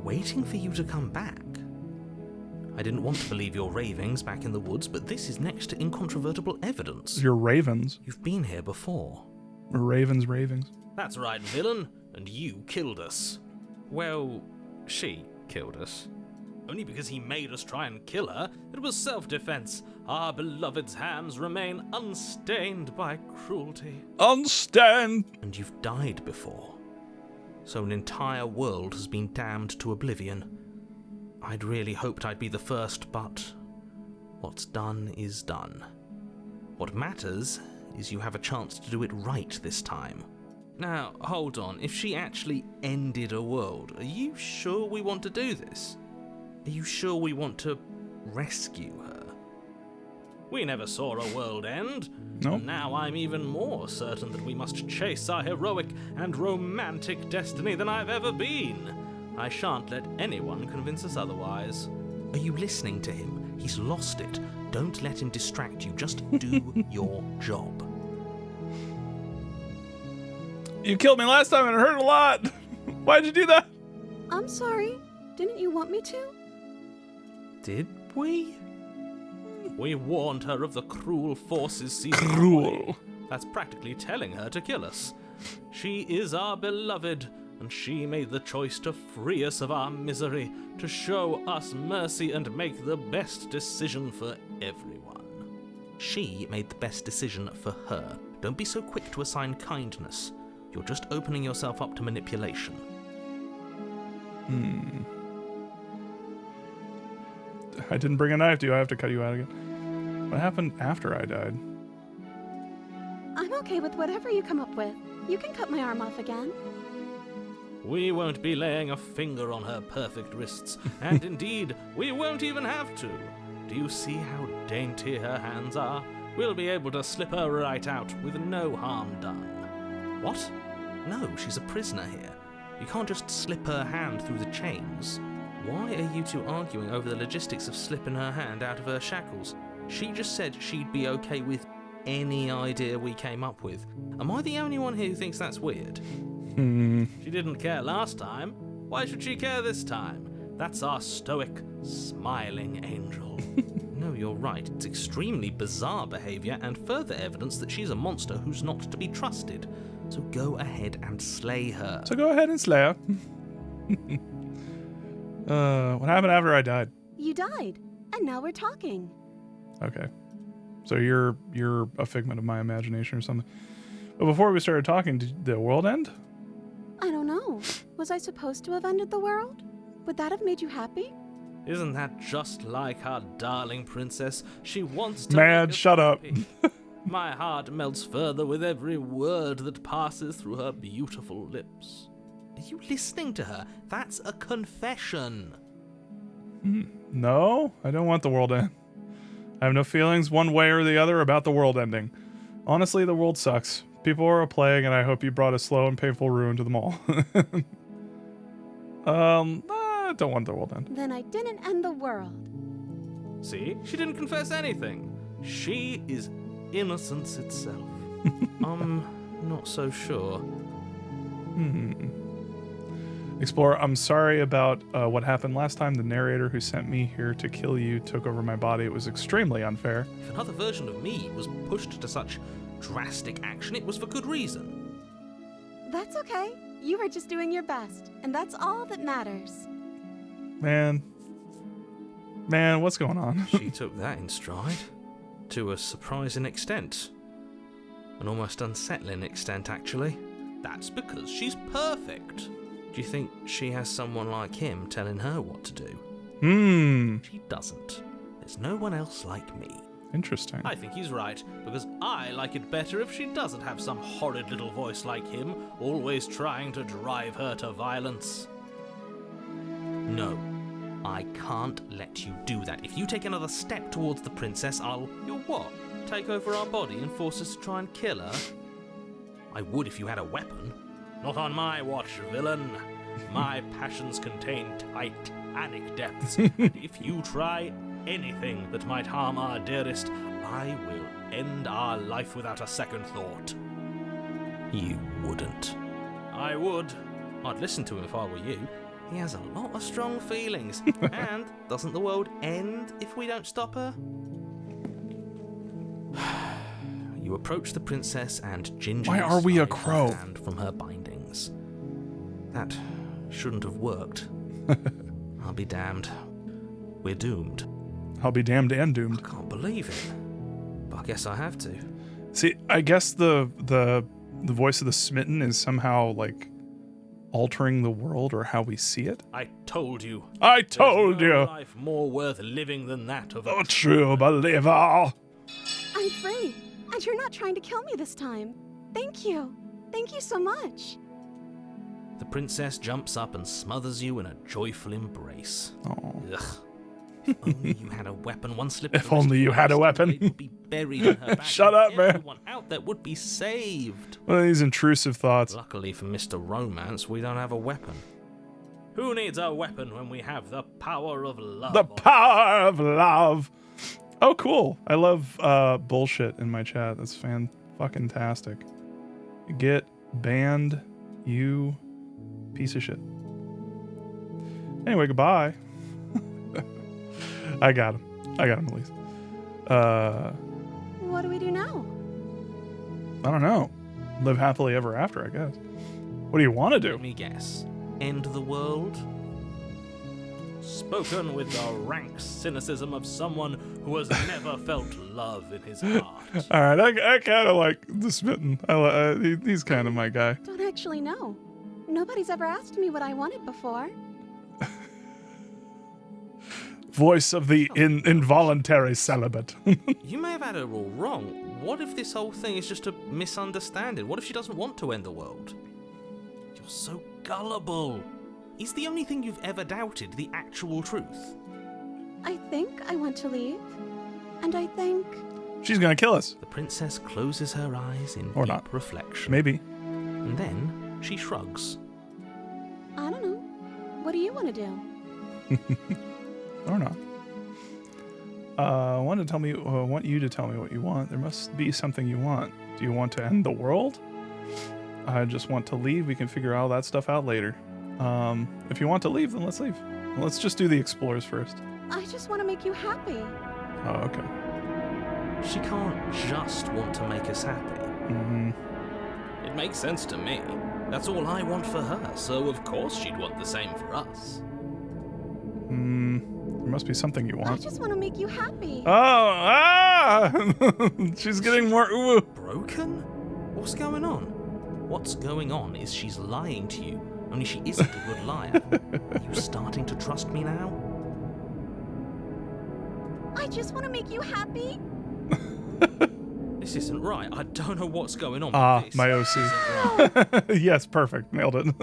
Waiting for you to come back. I didn't want to believe your ravings back in the woods, but this is next to incontrovertible evidence. You're ravens. You've been here before. We're ravens, ravings. That's right, villain, and you killed us. Well, she killed us. Only because he made us try and kill her. It was self-defense. Our beloved's hands remain unstained by cruelty. Unstand. And you've died before. So an entire world has been damned to oblivion. I'd really hoped I'd be the first, but what's done is done. What matters is you have a chance to do it right this time. Now, hold on. If she actually ended a world, are you sure we want to do this? Are you sure we want to rescue her? We never saw a world end. No. And now I'm even more certain that we must chase our heroic and romantic destiny than I've ever been. I shan't let anyone convince us otherwise. Are you listening to him? He's lost it. Don't let him distract you. Just do your job. You killed me last time and it hurt a lot. Why'd you do that? I'm sorry. Didn't you want me to? Did we? We warned her of the cruel forces seizing Cruel. away. That's practically telling her to kill us. She is our beloved, and she made the choice to free us of our misery, to show us mercy and make the best decision for everyone. She made the best decision for her. Don't be so quick to assign kindness. You're just opening yourself up to manipulation. I didn't bring a knife. Do I have to cut you out again? What happened after I died? I'm okay with whatever you come up with. You can cut my arm off again. We won't be laying a finger on her perfect wrists, and indeed, we won't even have to. Do you see how dainty her hands are? We'll be able to slip her right out with no harm done. What? No, she's a prisoner here. You can't just slip her hand through the chains. Why are you two arguing over the logistics of slipping her hand out of her shackles? She just said she'd be okay with any idea we came up with. Am I the only one here who thinks that's weird? She didn't care last time. Why should she care this time? That's our stoic, smiling angel. No, you're right. It's extremely bizarre behavior and further evidence that she's a monster who's not to be trusted. So go ahead and slay her. So go ahead and slay her. What happened after I died? You died, and now we're talking. Okay. So you're a figment of my imagination or something. But before we started talking, did the world end? I don't know. Was I supposed to have ended the world? Would that have made you happy? Isn't that just like our darling princess? She wants to Man, make us shut up. happy. My heart melts further with every word that passes through her beautiful lips. Are you listening to her? That's a confession. No, I don't want the world to end. I have no feelings one way or the other about the world ending. Honestly, the world sucks. People are a plague, and I hope you brought a slow and painful ruin to them all. I don't want the world to end. Then I didn't end the world. See? She didn't confess anything. She is innocence itself. I'm not so sure. Explorer, I'm sorry about what happened last time. The narrator who sent me here to kill you took over my body. It was extremely unfair. If another version of me was pushed to such drastic action, it was for good reason. That's okay. You were just doing your best, and that's all that matters. Man, what's going on? She took that in stride. To a surprising extent. An almost unsettling extent, actually. That's because she's perfect. Do you think she has someone like him telling her what to do? She doesn't. There's no one else like me. Interesting. I think he's right, because I like it better if she doesn't have some horrid little voice like him, always trying to drive her to violence. No, I can't let you do that. If you take another step towards the princess, You'll what? Take over our body and force us to try and kill her? I would if you had a weapon. Not on my watch, villain. My passions contain titanic depths, and if you try anything that might harm our dearest, I will end our life without a second thought. You wouldn't. I would. I'd listen to him if I were you. He has a lot of strong feelings. And doesn't the world end if we don't stop her? You approach the princess and gingerly Why are we a slide her crow? hand from her bindings. That shouldn't have worked. I'll be damned. We're doomed. I'll be damned and I doomed. can't believe it. But I guess I have to. See, I guess the voice of the smitten is somehow like altering the world or how we see it. I told you. I told There's no you. life more worth living than that of a Oh, true believer. I'm free, and you're not trying to kill me this time. Thank you. Thank you so much. The princess jumps up and smothers you in a joyful embrace. Oh. Ugh. If only you had a weapon, one slip. If only you had a weapon. It would be buried in her back. Shut up, man. Everyone out there would be saved. One of these intrusive thoughts. Luckily for Mr. Romance, we don't have a weapon. Who needs a weapon when we have the power of love? The power of love. Oh, cool. I love bullshit in my chat. That's fan-fucking-tastic. Get banned, you piece of shit. Anyway, goodbye. I got him at least. What do we do now? I don't know. Live happily ever after, I guess. What do you want to do? Let me guess. End the world? Spoken with the rank cynicism of someone who has never felt love in his heart. All right, I kind of like the smitten. He's kind of my guy. Don't actually know. Nobody's ever asked me what I wanted before. Voice of the involuntary celibate. You may have had her all wrong. What if this whole thing is just a misunderstanding? What if she doesn't want to end the world? You're so gullible. Is the only thing you've ever doubted the actual truth? I think I want to leave. And I think... She's gonna kill us. The princess closes her eyes in Or deep not. reflection. Maybe. And then she shrugs. I don't know. What do you want to do? Or not. I want you to tell me what you want. There must be something you want. Do you want to end the world? I just want to leave. We can figure all that stuff out later. If you want to leave, then let's leave. Let's just do the explorers first. I just want to make you happy. Oh, okay. She can't just want to make us happy. Mm-hmm. It makes sense to me. That's all I want for her, so of course she'd want the same for us. There must be something you I want. just want to make you happy. She's getting more ooh. Broken? What's going on? What's going on is she's lying to you, only she isn't a good liar. Are you starting to trust me now? I just want to make you happy. This isn't right. I don't know what's going on. Ah, with this. my OC. Yes, perfect. Nailed it.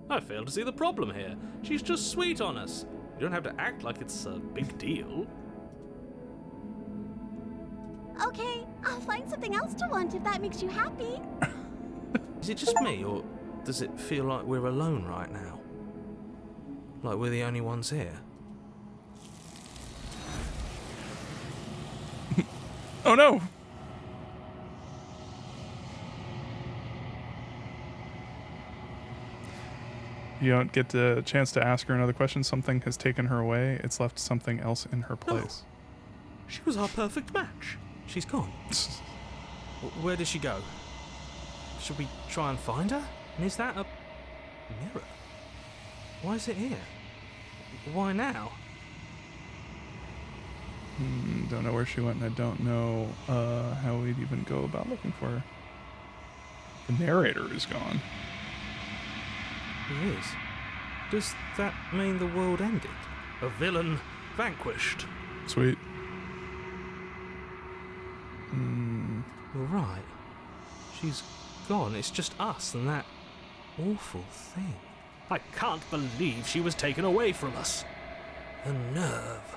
I fail to see the problem here. She's just sweet on us. You don't have to act like it's a big deal. Okay, I'll find something else to want if that makes you happy. Is it just me, or does it feel like we're alone right now? Like we're the only ones here? Oh no! You don't get the chance to ask her another question. Something has taken her away. It's left something else in her place. She was our perfect match. She's gone. Where did she go? Should we try and find her? And is that a mirror? Why is it here? Why now? Don't know where she went, and I don't know how we'd even go about looking for her. The narrator is gone. He is. Does that mean the world ended? A villain vanquished. Sweet. You're right. She's gone. It's just us and that awful thing. I can't believe she was taken away from us. The nerve.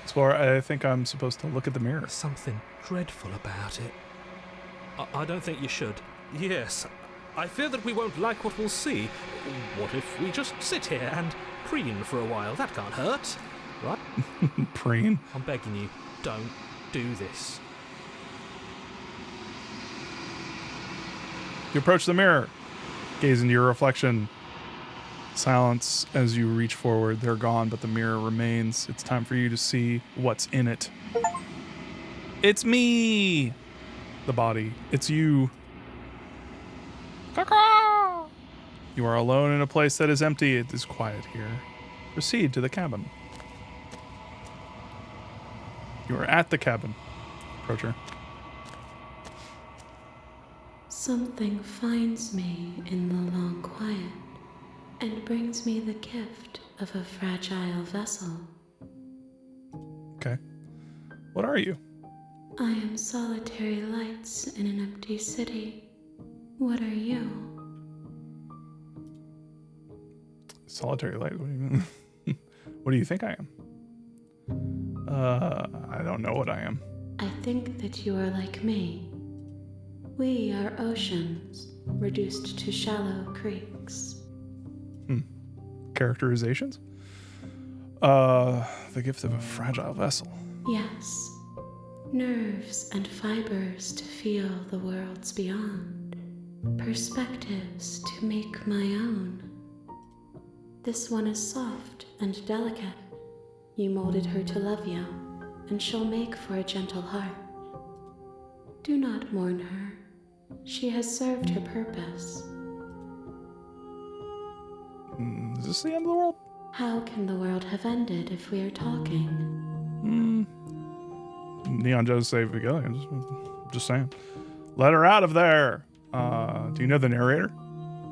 Explorer, I think I'm supposed to look at the mirror. There's something dreadful about it. I don't think you should. Yes, I fear that we won't like what we'll see. What if we just sit here and preen for a while? That can't hurt, right? Preen. I'm begging you, don't do this. You approach the mirror, gaze into your reflection. Silence as you reach forward. They're gone, but the mirror remains. It's time for you to see what's in it. It's me! The body. It's you. Caw-caw! You are alone in a place that is empty. It is quiet here. Proceed to the cabin. You are at the cabin. Approach her. Something finds me in the long quiet and brings me the gift of a fragile vessel. Okay. What are you? I am solitary lights in an empty city. What are you? Solitary light. What do you mean? What do you think I am? I don't know what I am. I think that you are like me. We are oceans, reduced to shallow creeks. Characterizations? The gift of a fragile vessel. Yes, nerves and fibers to feel the worlds beyond, perspectives to make my own. This one is soft and delicate. You molded her to love you, and she'll make for a gentle heart. Do not mourn her. She has served her purpose. Is this the end of the world? How can the world have ended if we are talking? Neon Joe's say Vigilian. Just saying. Let her out of there. Do you know the narrator?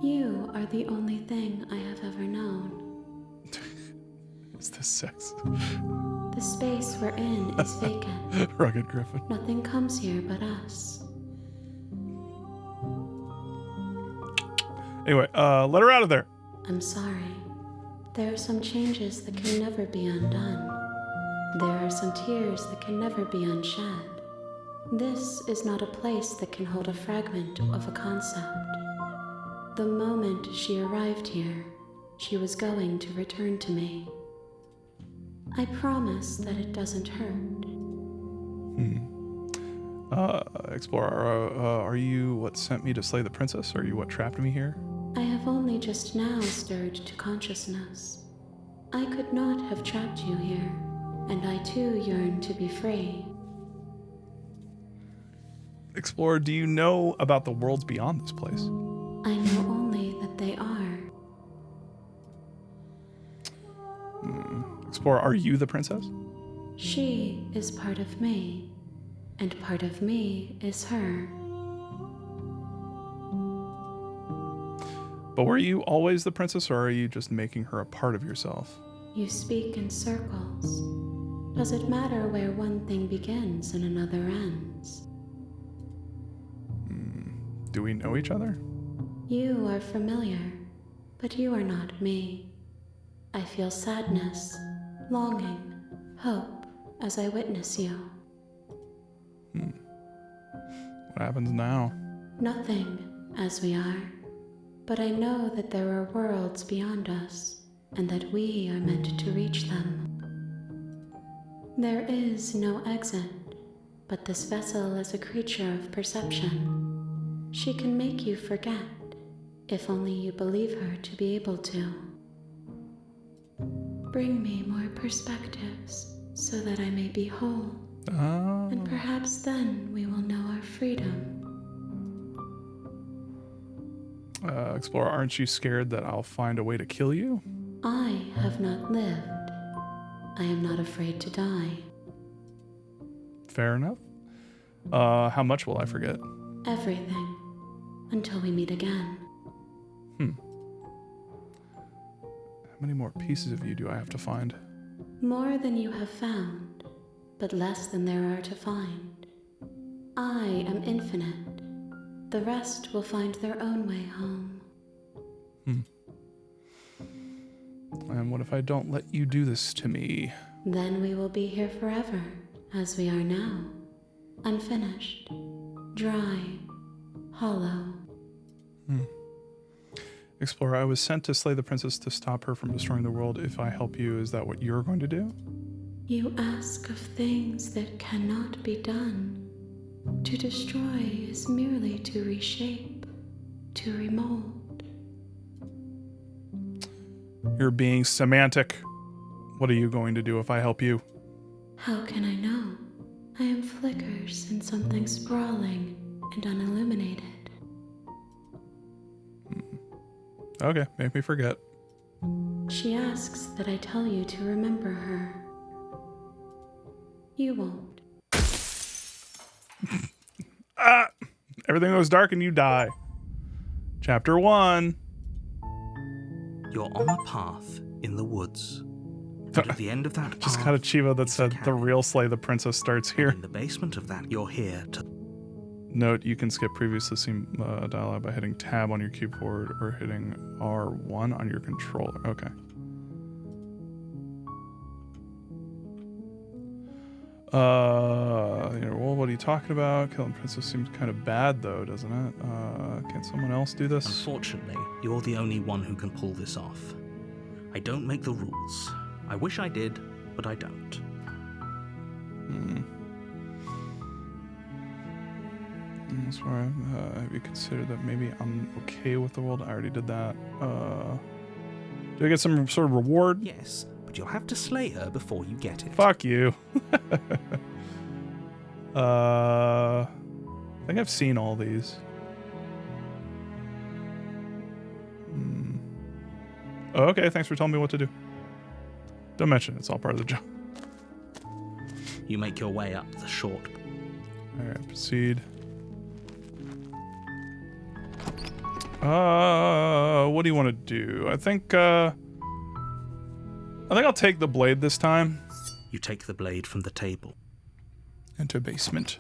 You are the only thing I have ever known. Is this sex? The space we're in is vacant. Rugged Griffin. Nothing comes here but us. Anyway, let her out of there. I'm sorry. There are some changes that can never be undone. There are some tears that can never be unshed. This is not a place that can hold a fragment of a concept. The moment she arrived here, she was going to return to me. I promise that it doesn't hurt. Explorer, are you what sent me to slay the princess? Are you what trapped me here? I have only just now stirred to consciousness. I could not have trapped you here, and I too yearn to be free. Explorer, do you know about the worlds beyond this place? I know only that they are. Explorer, are you the princess? She is part of me, and part of me is her. But were you always the princess, or are you just making her a part of yourself? You speak in circles. Does it matter where one thing begins and another ends? Do we know each other? You are familiar, but you are not me. I feel sadness, longing, hope as I witness you. What happens now? Nothing, as we are. But I know that there are worlds beyond us, and that we are meant to reach them. There is no exit, but this vessel is a creature of perception. She can make you forget, if only you believe her to be able to. Bring me more perspectives, so that I may be whole. Oh. And perhaps then we will know our freedom. Explorer, aren't you scared that I'll find a way to kill you? I have not lived. I am not afraid to die. Fair enough. How much will I forget? Everything. Until we meet again. How many more pieces of you do I have to find? More than you have found, but less than there are to find. I am infinite. The rest will find their own way home. And what if I don't let you do this to me? Then we will be here forever, as we are now. Unfinished, dry, hollow. Explorer, I was sent to slay the princess to stop her from destroying the world. If I help you, is that what you're going to do? You ask of things that cannot be done. To destroy is merely to reshape, to remold. You're being semantic. What are you going to do if I help you? How can I know? I am flickers in something sprawling and unilluminated. Okay, make me forget. She asks that I tell you to remember her. You won't. Everything goes dark and you die. Chapter 1. You're on a path in the woods. And at the end of that Just path, got a chivo that is a said the cabin. real Slay the Princess starts here. In the basement of that, you're here to... Note, you can skip previously seen dialogue by hitting tab on your keyboard or hitting R1 on your controller. Okay. Well, what are you talking about? Killing Princess seems kind of bad, though, doesn't it? Can someone else do this? Unfortunately, you're the only one who can pull this off. I don't make the rules. I wish I did, but I don't. That's right. Have you considered that maybe I'm okay with the world? I already did that. Do I get some sort of reward? Yes, but you'll have to slay her before you get it. Fuck you. I think I've seen all these. Oh, okay, thanks for telling me what to do. Don't mention it, it's all part of the job. You make your way up the short... Alright, proceed. What do you want to do? I think I'll take the blade this time. You take the blade from the table. Into basement.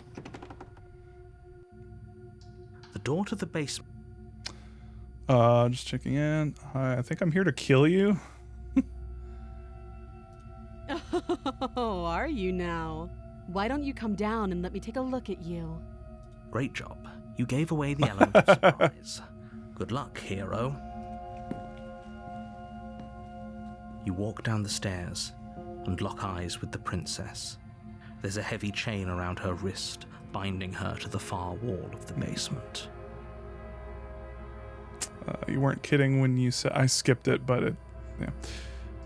The door to the basement... Just checking in. Hi, I think I'm here to kill you. Oh, are you now? Why don't you come down and let me take a look at you? Great job. You gave away the element of surprise. Good luck, hero. You walk down the stairs and lock eyes with the princess. There's a heavy chain around her wrist, binding her to the far wall of the basement. You weren't kidding when you said... I skipped it, but it... Yeah.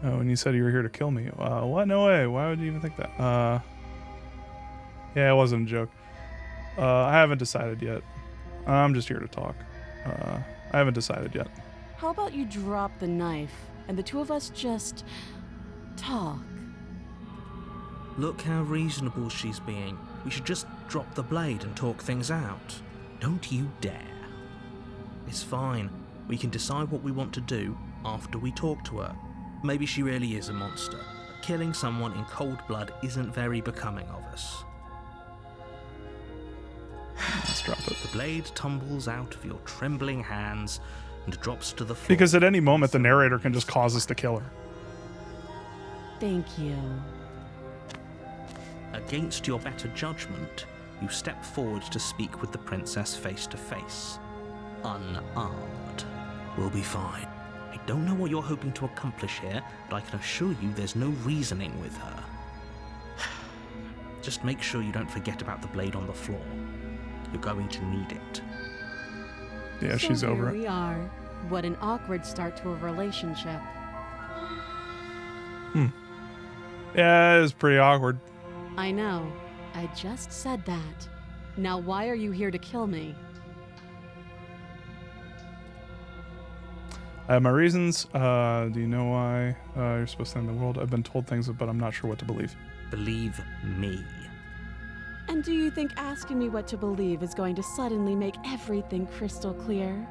When you said you were here to kill me. What? No way. Why would you even think that? Yeah, it wasn't a joke. I haven't decided yet. I'm just here to talk. I haven't decided yet. How about you drop the knife and the two of us just talk? Look how reasonable she's being. We should just drop the blade and talk things out. Don't you dare. It's fine. We can decide what we want to do after we talk to her. Maybe she really is a monster. But killing someone in cold blood isn't very becoming of us. Let's drop it. The blade tumbles out of your trembling hands and drops to the floor. Because at any moment, the narrator can just cause us to kill her. Thank you. Against your better judgment, you step forward to speak with the princess face to face, unarmed. We'll be fine. I don't know what you're hoping to accomplish here, but I can assure you there's no reasoning with her. Just make sure you don't forget about the blade on the floor. You're going to need it. Yeah, So she's over here it. we are. What an awkward start to a relationship. Yeah, it's pretty awkward. I know. I just said that. Now why are you here to kill me? I have my reasons. Do you know why you're supposed to end the world? I've been told things, but I'm not sure what to believe. Believe me. And do you think asking me what to believe is going to suddenly make everything crystal clear?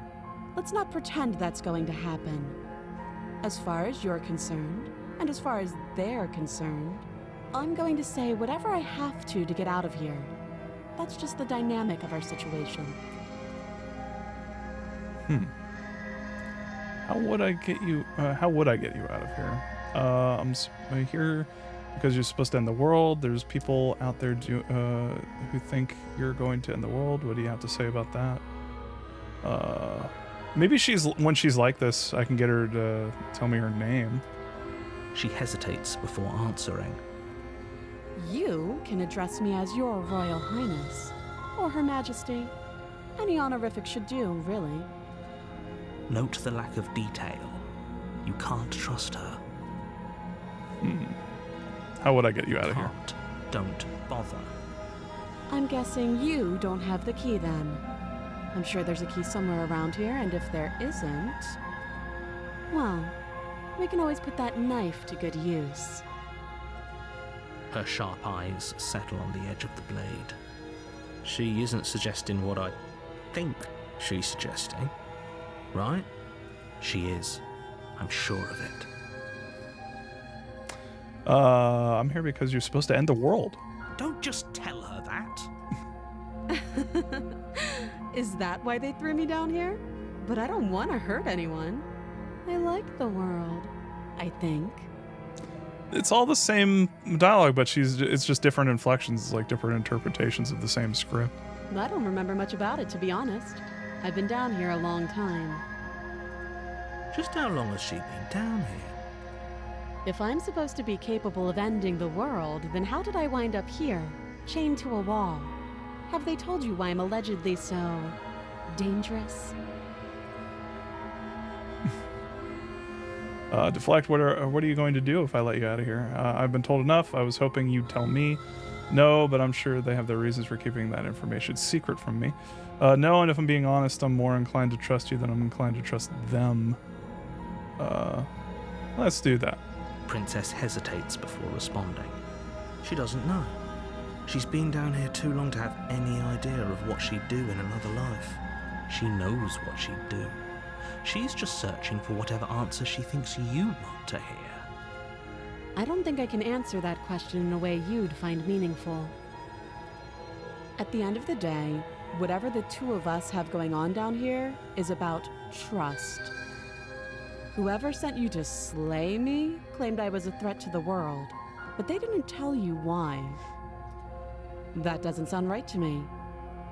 Let's not pretend that's going to happen. As far as you're concerned, and as far as they're concerned, I'm going to say whatever I have to get out of here. That's just the dynamic of our situation. How would I get you? How would I get you out of here? I'm here because you're supposed to end the world. There's people out there who think you're going to end the world. What do you have to say about that? Maybe when she's like this, I can get her to tell me her name. She hesitates before answering. You can address me as Your Royal Highness, or Her Majesty. Any honorific should do, really. Note the lack of detail. You can't trust her. How would I get you out of here? Can't. Don't bother. I'm guessing you don't have the key then. I'm sure there's a key somewhere around here, and if there isn't, well, we can always put that knife to good use. Her sharp eyes settle on the edge of the blade. She isn't suggesting what I think she's suggesting, right? She is. I'm sure of it. I'm here because you're supposed to end the world. Don't just tell her that. Is that why they threw me down here? But I don't want to hurt anyone. I like the world, I think. It's all the same dialogue, but it's just different inflections. It's like different interpretations of the same script. I don't remember much about it, to be honest. I've been down here a long time. Just how long has she been down here? If I'm supposed to be capable of ending the world, then how did I wind up here, chained to a wall? Have they told you why I'm allegedly so dangerous? Deflect, what are you going to do if I let you out of here? I've been told enough. I was hoping you'd tell me. No, but I'm sure they have their reasons for keeping that information secret from me. No, and if I'm being honest, I'm more inclined to trust you than I'm inclined to trust them. Let's do that. Princess hesitates before responding. She doesn't know. She's been down here too long to have any idea of what she'd do in another life. She knows what she'd do. She's just searching for whatever answer she thinks you want to hear. I don't think I can answer that question in a way you'd find meaningful. At the end of the day, whatever the two of us have going on down here is about trust. Whoever sent you to slay me claimed I was a threat to the world, but they didn't tell you why. That doesn't sound right to me.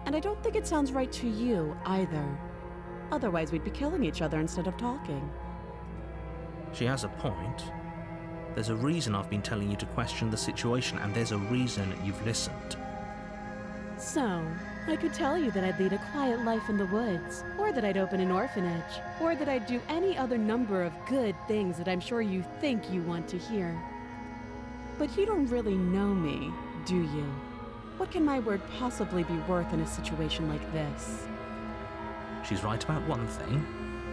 And I don't think it sounds right to you either. Otherwise, we'd be killing each other instead of talking. She has a point. There's a reason I've been telling you to question the situation, and there's a reason you've listened. So, I could tell you that I'd lead a quiet life in the woods, or that I'd open an orphanage, or that I'd do any other number of good things that I'm sure you think you want to hear. But you don't really know me, do you? What can my word possibly be worth in a situation like this? She's right about one thing.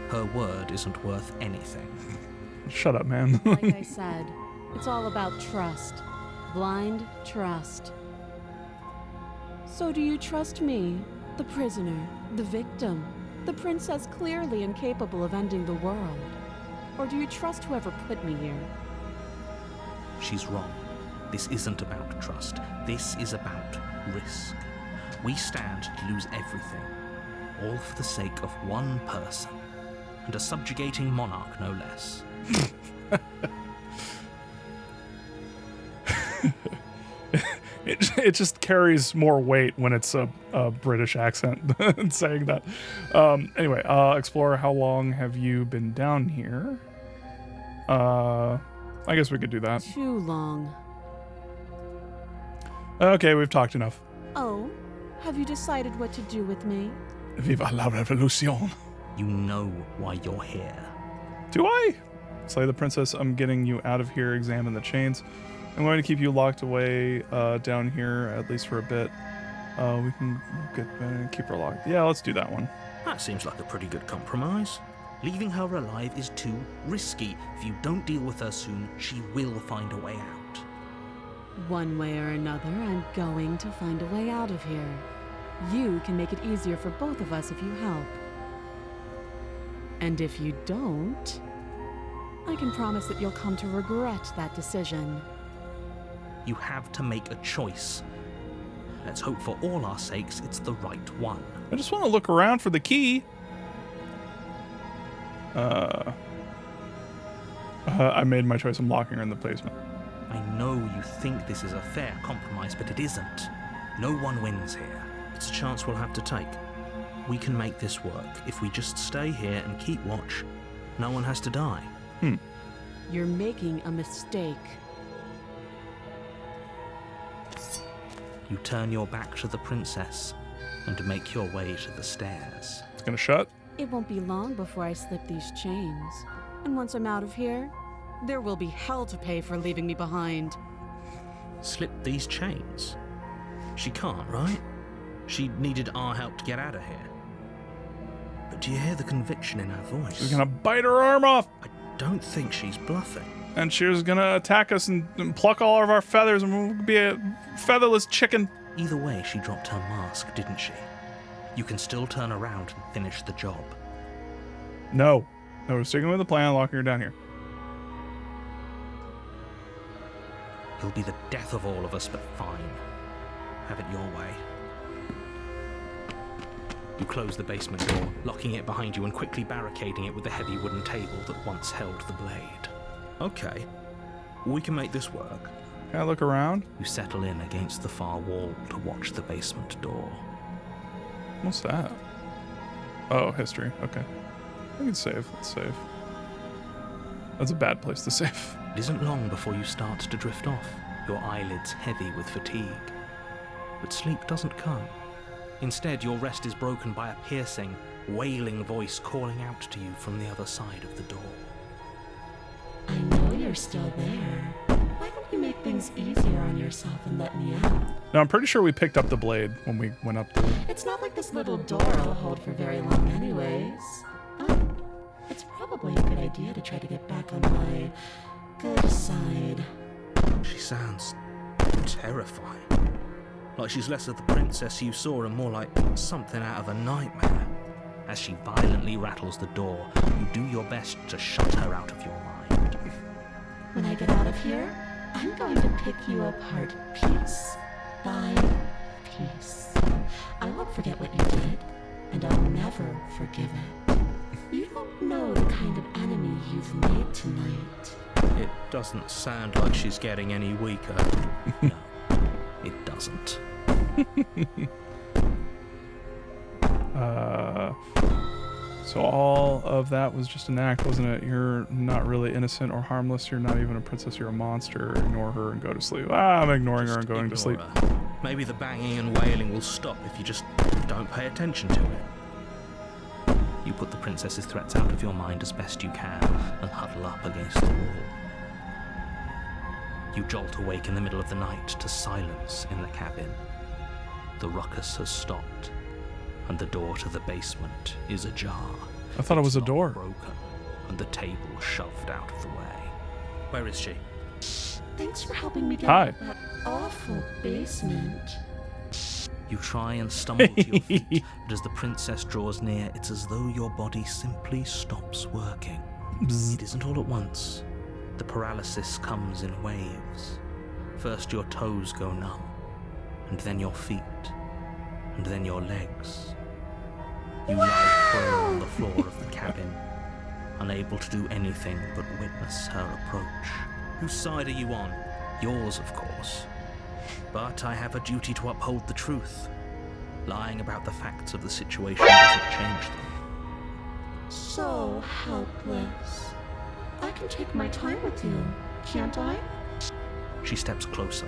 Her word isn't worth anything. Shut up, man. Like I said, it's all about trust. Blind trust. So do you trust me, the prisoner, the victim, the princess clearly incapable of ending the world? Or do you trust whoever put me here? She's wrong. This isn't about trust. This is about risk. We stand to lose everything, all for the sake of one person, and a subjugating monarch, no less. it just carries more weight when it's a British accent saying that. Anyway, Explorer, how long have you been down here? I guess we could do that. Too long. Okay, we've talked enough. Oh, have you decided what to do with me? Viva la revolution. You know why you're here. Do I? Slay the princess, I'm getting you out of here. Examine the chains. I'm going to keep you locked away down here, at least for a bit. We can keep her locked. Yeah, let's do that one. That seems like a pretty good compromise. Leaving her alive is too risky. If you don't deal with her soon, she will find a way out. One way or another, I'm going to find a way out of here. You can make it easier for both of us if you help. And if you don't, I can promise that you'll come to regret that decision. You have to make a choice. Let's hope for all our sakes it's the right one. I just want to look around for the key. I made my choice. I'm locking her in the basement. I know you think this is a fair compromise, but it isn't. No one wins here. It's a chance we'll have to take. We can make this work. If we just stay here and keep watch, no one has to die. You're making a mistake. You turn your back to the princess and make your way to the stairs. It's gonna shut. It won't be long before I slip these chains. And once I'm out of here, there will be hell to pay for leaving me behind. Slip these chains? She can't, right? She needed our help to get out of here. But do you hear the conviction in her voice? She's gonna bite her arm off. I don't think she's bluffing. And she was gonna attack us and pluck all of our feathers and we'll be a featherless chicken. Either way, she dropped her mask, didn't she? You can still turn around and finish the job. No, we're sticking with the plan, locking her down here. You'll be the death of all of us, but fine. Have it your way. You close the basement door, locking it behind you and quickly barricading it with the heavy wooden table that once held the blade. Okay, we can make this work. Can I look around? You settle in against the far wall to watch the basement door. What's that? Oh, history. Okay. I can save. Let's save. That's a bad place to save. It isn't long before you start to drift off, your eyelids heavy with fatigue. But sleep doesn't come. Instead, your rest is broken by a piercing, wailing voice calling out to you from the other side of the door. I know you're still there. Why don't you make things easier on yourself and let me out? Now, I'm pretty sure we picked up the blade when we went up there. It's not like this little door will hold for very long anyways. It's probably a good idea to try to get back on my good side. She sounds terrifying. Like she's less of the princess you saw and more like something out of a nightmare. As she violently rattles the door, you do your best to shut her out of your mind. When I get out of here, I'm going to pick you apart piece by piece. I won't forget what you did, and I'll never forgive it. You don't know the kind of enemy you've made tonight. It doesn't sound like she's getting any weaker. No, it doesn't. So all of that was just an act, wasn't it? You're not really innocent or harmless. You're not even a princess. You're a monster. Ignore her and go to sleep. I'm ignoring her and going to sleep. Her. Maybe the banging and wailing will stop if you just don't pay attention to it. You put the princess's threats out of your mind as best you can and huddle up against the wall. You jolt awake in the middle of the night to silence in the cabin. The ruckus has stopped, and the door to the basement is ajar. I thought it was a door. Broken, and the table shoved out of the way. Where is she? Thanks for helping me get Hi. out of that awful basement. You try and stumble to your feet, but as the princess draws near, it's as though your body simply stops working. Bzz. It isn't all at once. The paralysis comes in waves. First your toes go numb, and then your feet, and then your legs. You lie prone on the floor of the cabin, unable to do anything but witness her approach. Whose side are you on? Yours, of course. But I have a duty to uphold the truth. Lying about the facts of the situation doesn't change them. So helpless. I can take my time with you, can't I? She steps closer,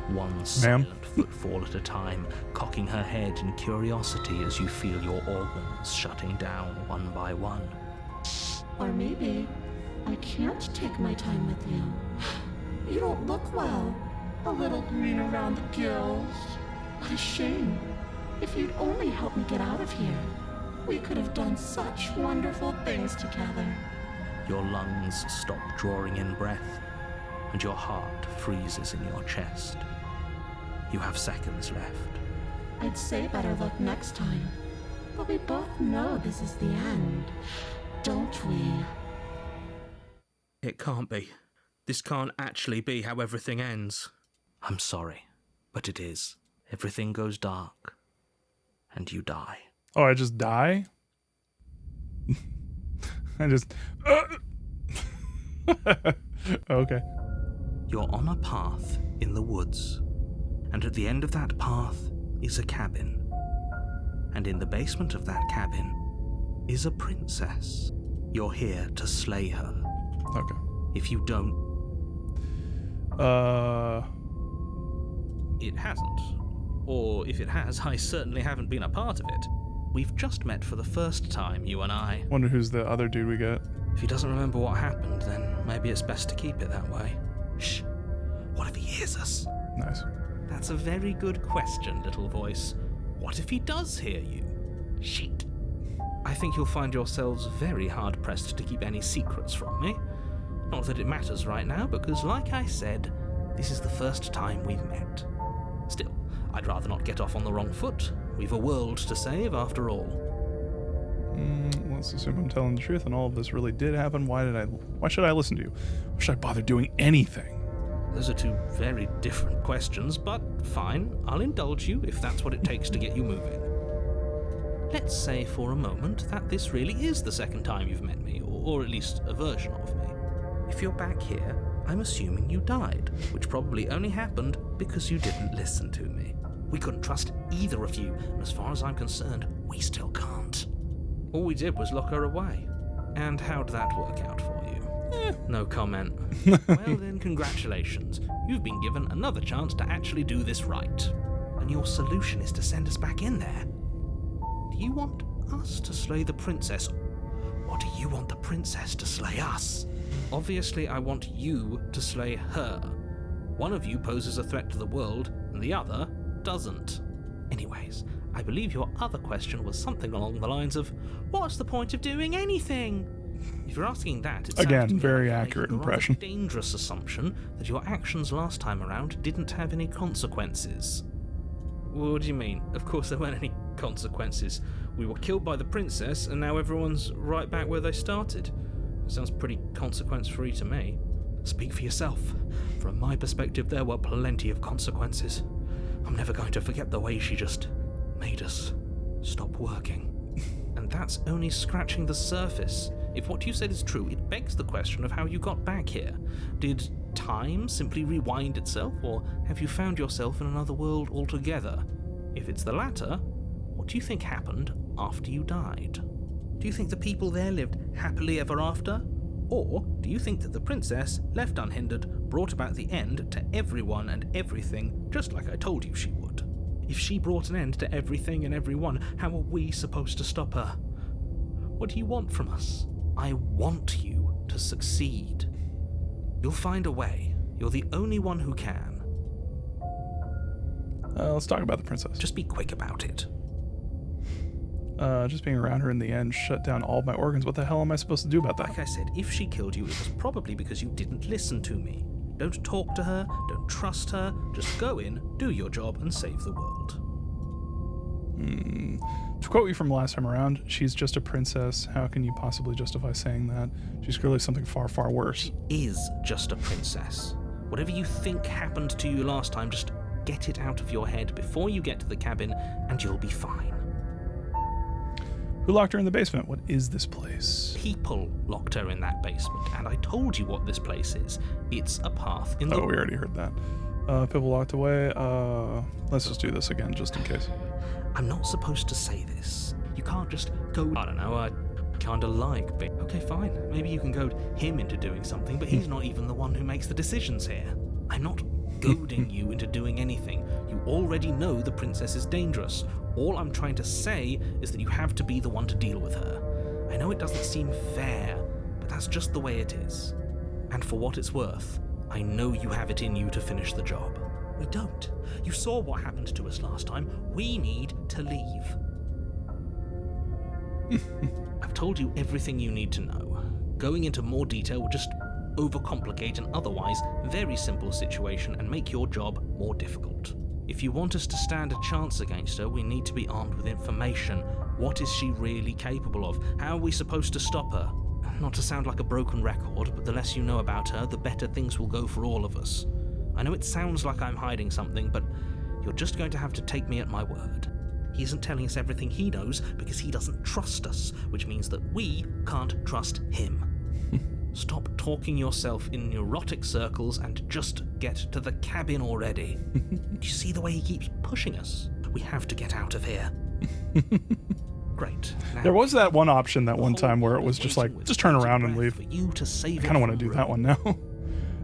one silent footfall at a time, cocking her head in curiosity as you feel your organs shutting down one by one. Or maybe I can't take my time with you. You don't look well. A little green around the gills. What a shame. If you'd only help me get out of here, we could have done such wonderful things together. Your lungs stop drawing in breath, and your heart freezes in your chest. You have seconds left. I'd say better luck next time, but we both know this is the end, don't we? It can't be. This can't actually be how everything ends. I'm sorry, but it is. Everything goes dark, and you die. Oh, I just die? I just... Okay. You're on a path in the woods, and at the end of that path is a cabin. And in the basement of that cabin is a princess. You're here to slay her. Okay. If you don't... It hasn't. Or if it has, I certainly haven't been a part of it. We've just met for the first time, you and I. Wonder who's the other dude we get. If he doesn't remember what happened, then maybe it's best to keep it that way. Shh. What if he hears us? Nice. That's a very good question, little voice. What if he does hear you? Shit. I think you'll find yourselves very hard-pressed to keep any secrets from me. Not that it matters right now, because like I said, this is the first time we've met. Still, I'd rather not get off on the wrong foot. We've a world to save, after all. Let's assume I'm telling the truth and all of this really did happen. Why should I listen to you? Why should I bother doing anything? Those are two very different questions, but fine, I'll indulge you if that's what it takes to get you moving. Let's say for a moment that this really is the second time you've met me, or at least a version of me. If you're back here, I'm assuming you died, which probably only happened because you didn't listen to me. We couldn't trust either of you, and as far as I'm concerned, we still can't. All we did was lock her away. And how'd that work out for you? No comment. Well then, congratulations. You've been given another chance to actually do this right. And your solution is to send us back in there. Do you want us to slay the princess, or do you want the princess to slay us? Obviously, I want you to slay her. One of you poses a threat to the world, and the other doesn't. Anyways, I believe your other question was something along the lines of, what's the point of doing anything? If you're asking that, it sounds Again, to me very like accurate making a rather impression. dangerous assumption that your actions last time around didn't have any consequences. What do you mean? Of course there weren't any consequences. We were killed by the princess, and now everyone's right back where they started. Sounds pretty consequence-free to me. Speak for yourself. From my perspective, there were plenty of consequences. I'm never going to forget the way she just made us stop working. And that's only scratching the surface. If what you said is true, it begs the question of how you got back here. Did time simply rewind itself, or have you found yourself in another world altogether? If it's the latter, what do you think happened after you died? Do you think the people there lived happily ever after? Or do you think that the princess, left unhindered, brought about the end to everyone and everything, just like I told you she would? If she brought an end to everything and everyone, how are we supposed to stop her? What do you want from us? I want you to succeed. You'll find a way. You're the only one who can. Let's talk about the princess. Just be quick about it. Just being around her in the end shut down all my organs. What the hell am I supposed to do about that? Like I said, if she killed you, it was probably because you didn't listen to me. Don't talk to her, don't trust her, just go in, do your job, and save the world. To quote you from last time around, she's just a princess. How can you possibly justify saying that? She's clearly something far, far worse. Is just a princess. Whatever you think happened to you last time, just get it out of your head before you get to the cabin, and you'll be fine. Who locked her in the basement? What is this place? People locked her in that basement, and I told you what this place is. It's a path in the... Oh, we already heard that. People locked away. Let's just do this again, just in case. I'm not supposed to say this. You can't just go. I don't know, I kinda like being. Okay, fine. Maybe you can goad him into doing something, but he's not even the one who makes the decisions here. I'm not goading you into doing anything. You already know the princess is dangerous. All I'm trying to say is that you have to be the one to deal with her. I know it doesn't seem fair, but that's just the way it is. And for what it's worth, I know you have it in you to finish the job. We don't. You saw what happened to us last time. We need to leave. I've told you everything you need to know. Going into more detail would just overcomplicate an otherwise very simple situation and make your job more difficult. If you want us to stand a chance against her, we need to be armed with information. What is she really capable of? How are we supposed to stop her? Not to sound like a broken record, but the less you know about her, the better things will go for all of us. I know it sounds like I'm hiding something, but you're just going to have to take me at my word. He isn't telling us everything he knows because he doesn't trust us, which means that we can't trust him. Stop talking yourself in neurotic circles and just get to the cabin already. Do you see the way he keeps pushing us? We have to get out of here. Great. Now, There was that one option that one time where it was just like, just turn around and leave. for you to save I kind of want to do that one now.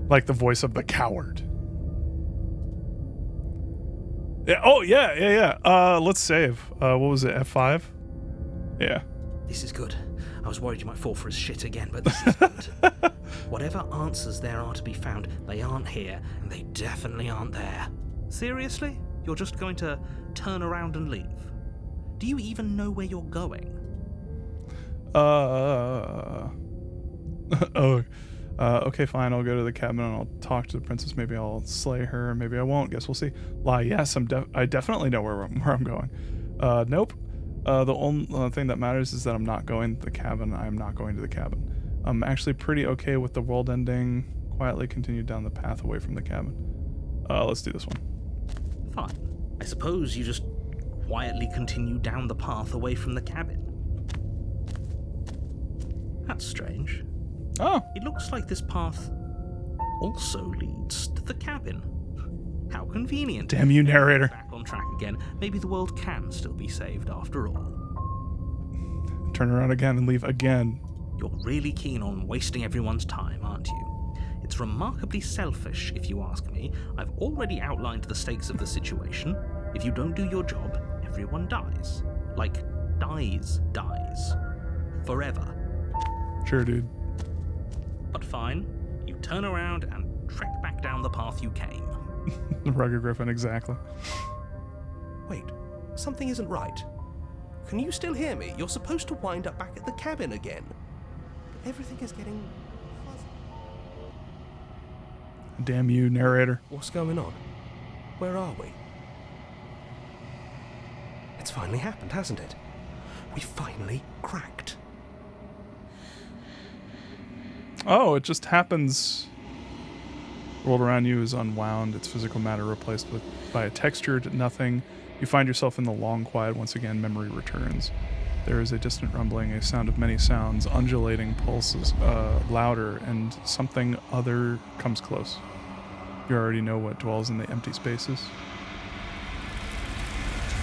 Like the voice of the coward. Yeah. Oh, yeah. Let's save. What was it, F5? Yeah. This is good. I was worried you might fall for his shit again, but this is good. Whatever answers there are to be found, they aren't here, and they definitely aren't there. Seriously? You're just going to turn around and leave? Do you even know where you're going? Okay, fine. I'll go to the cabin and I'll talk to the princess. Maybe I'll slay her. Maybe I won't. Guess we'll see. Lie. Yes, I definitely know where I'm going. Nope. The only thing that matters is that I'm not going to the cabin. I'm not going to the cabin. I'm actually pretty okay with the world ending. Quietly continue down the path away from the cabin. Let's do this one. Fine. I suppose you just quietly continue down the path away from the cabin. That's strange. Oh. It looks like this path also leads to the cabin. How convenient. Damn you, narrator. Back on track again. Maybe the world can still be saved after all. Turn around again and leave again. You're really keen on wasting everyone's time, aren't you? It's remarkably selfish, if you ask me. I've already outlined the stakes of the situation. If you don't do your job, everyone dies. Like, dies. Forever. Sure, dude. But fine, you turn around and trek back down the path you came. The rugged griffin, exactly. Wait, something isn't right. Can you still hear me? You're supposed to wind up back at the cabin again. But everything is getting fuzzy. Damn you, narrator. What's going on? Where are we? It's finally happened, hasn't it? We finally cracked. Oh, it just happens. The world around you is unwound, its physical matter replaced by a textured nothing. You find yourself in the long quiet. Once again, memory returns. There is a distant rumbling, a sound of many sounds, undulating pulses, louder, and something other comes close. You already know what dwells in the empty spaces.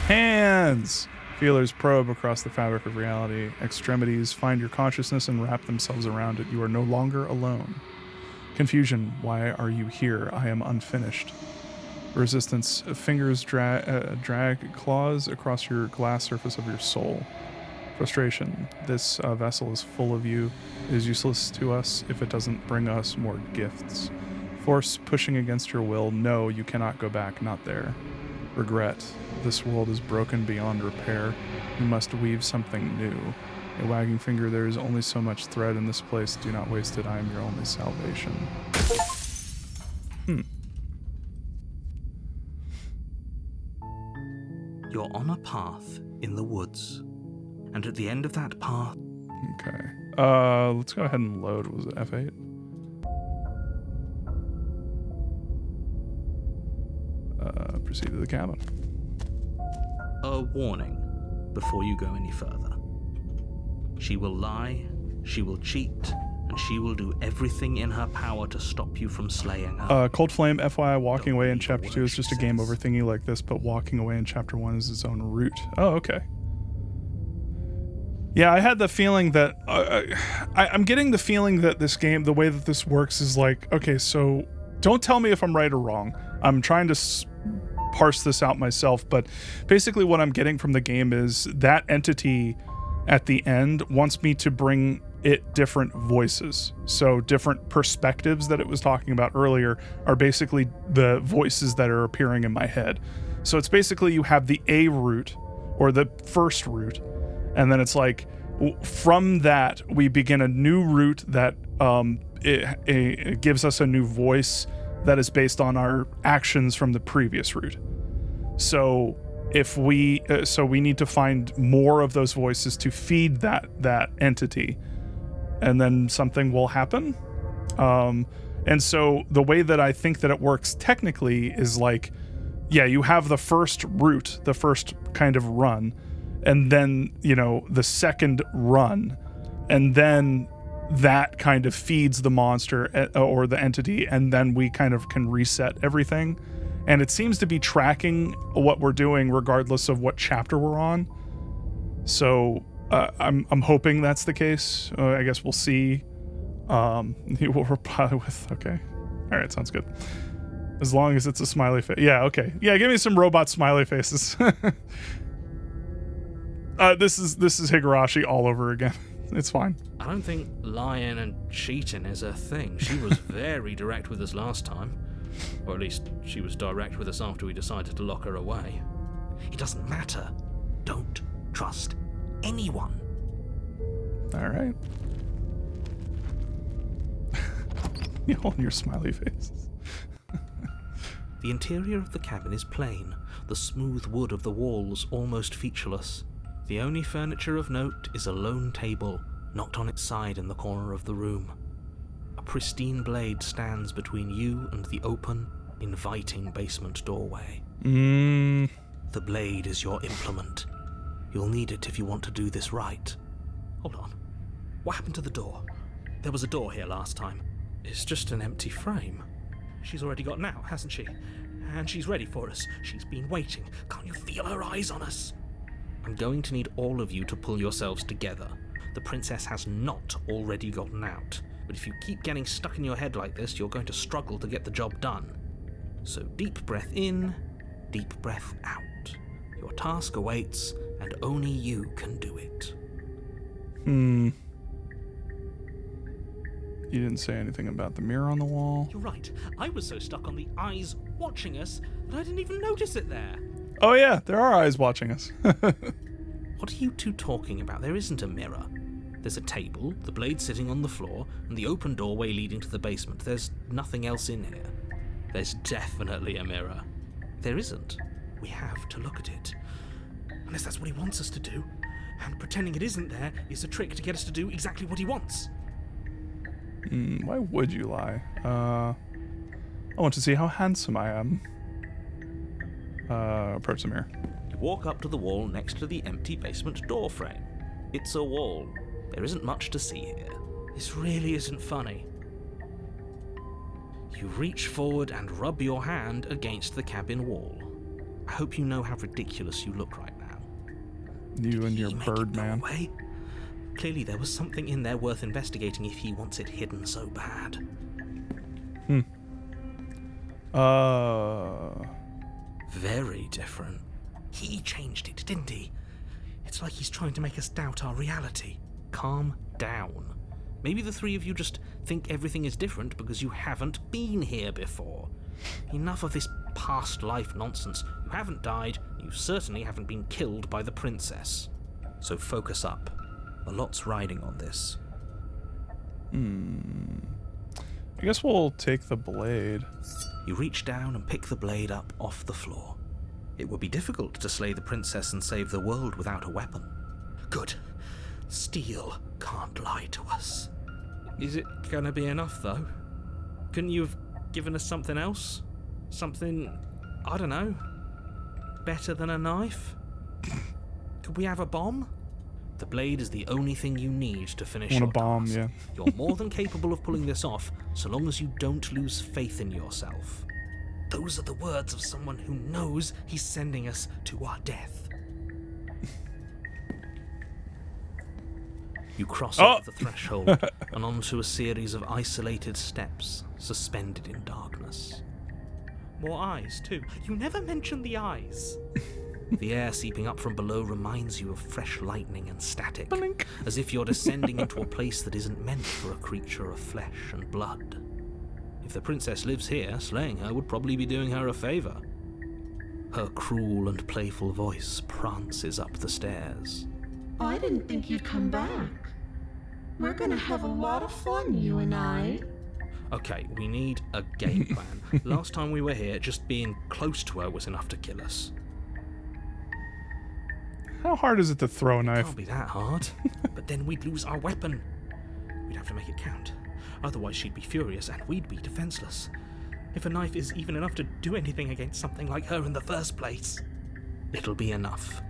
Hands! Feelers probe across the fabric of reality. Extremities find your consciousness and wrap themselves around it. You are no longer alone. Confusion. Why are you here? I am unfinished. Resistance. Fingers drag claws across your glass surface of your soul. Frustration. This vessel is full of you. It is useless to us if it doesn't bring us more gifts. Force pushing against your will. No, you cannot go back. Not there. Regret. This world is broken beyond repair. You must weave something new. A wagging finger. There is only so much thread in this place. Do not waste it. I am your only salvation. You're on a path in the woods. And at the end of that path... Okay. Let's go ahead and load. Was it F8? Proceed to the cabin. A warning before you go any further. She will lie, she will cheat, and and she will do everything in her power to stop you from slaying her. Cold Flame, FYI, walking away in Chapter 2 is just a game over thingy like this, but walking away in Chapter 1 is its own route. Oh, okay. Yeah, I had the feeling that... I'm getting the feeling that this game, the way that this works is like, okay, so don't tell me if I'm right or wrong. I'm trying to parse this out myself, but basically what I'm getting from the game is that entity at the end wants me to bring it different voices. So different perspectives that it was talking about earlier are basically the voices that are appearing in my head. So it's basically you have the A route, or the first route, and then it's like from that we begin a new route that it gives us a new voice that is based on our actions from the previous route. So if we need to find more of those voices to feed that entity, and then something will happen. And so the way that I think that it works technically is like, yeah, you have the first route, the first kind of run, and then, the second run, and then that kind of feeds the monster or the entity, and then we kind of can reset everything. And it seems to be tracking what we're doing regardless of what chapter we're on. So I'm hoping that's the case. I guess we'll see. He will reply with, okay. All right, sounds good. As long as it's a smiley face. Yeah, okay. Yeah, give me some robot smiley faces. This is Higurashi all over again. It's fine. I don't think lying and cheating is a thing. She was very direct with us last time. Or at least she was direct with us after we decided to lock her away. It doesn't matter. Don't trust anyone. All right. You hold your smiley faces. The interior of the cabin is plain, the smooth wood of the walls almost featureless. The only furniture of note is a lone table, knocked on its side in the corner of the room. A pristine blade stands between you and the open, inviting basement doorway. The blade is your implement. You'll need it if you want to do this right. Hold on. What happened to the door? There was a door here last time. It's just an empty frame. She's already gotten out, hasn't she? And she's ready for us. She's been waiting. Can't you feel her eyes on us? I'm going to need all of you to pull yourselves together. The princess has not already gotten out. But if you keep getting stuck in your head like this, you're going to struggle to get the job done. So deep breath in, deep breath out. Your task awaits, and only you can do it. You didn't say anything about the mirror on the wall. You're right. I was so stuck on the eyes watching us that I didn't even notice it there. Oh yeah, there are eyes watching us. What are you two talking about? There isn't a mirror. There's a table, the blade sitting on the floor, and the open doorway leading to the basement. There's nothing else in here. There's definitely a mirror. There isn't. We have to look at it. Unless that's what he wants us to do. And pretending it isn't there is a trick to get us to do exactly what he wants. Why would you lie? I want to see how handsome I am. Approach the mirror. You walk up to the wall next to the empty basement door frame. It's a wall. There isn't much to see here. This really isn't funny. You reach forward and rub your hand against the cabin wall. I hope you know how ridiculous you look right now. You and your bird man. Away? Clearly there was something in there worth investigating if he wants it hidden so bad. Very different. He changed it, didn't he? It's like he's trying to make us doubt our reality. Calm down. Maybe the three of you just think everything is different because you haven't been here before. Enough of this past life nonsense. You haven't died. You certainly haven't been killed by the princess. So focus up. A lot's riding on this. I guess we'll take the blade. You reach down and pick the blade up off the floor. It would be difficult to slay the princess and save the world without a weapon. Good. Steel can't lie to us. Is it gonna be enough, though? Couldn't you have given us something else? Something, I don't know, better than a knife? Could we have a bomb? The blade is the only thing you need to finish I want your a bomb, task. yeah. You're more than capable of pulling this off, so long as you don't lose faith in yourself. Those are the words of someone who knows he's sending us to our death. You cross over the threshold and onto a series of isolated steps, suspended in darkness. More eyes, too. You never mentioned the eyes. The air seeping up from below reminds you of fresh lightning and static, Blink. as if you're descending into a place that isn't meant for a creature of flesh and blood. If the princess lives here, slaying her would probably be doing her a favor. Her cruel and playful voice prances up the stairs. I didn't think you'd come back. We're gonna have a lot of fun, you and I. Okay, we need a game plan. Last time we were here, just being close to her was enough to kill us. How hard is it to throw a knife? Can't be that hard. But then we'd lose our weapon. We'd have to make it count. Otherwise she'd be furious and we'd be defenseless. If a knife is even enough to do anything against something like her in the first place, it'll be enough.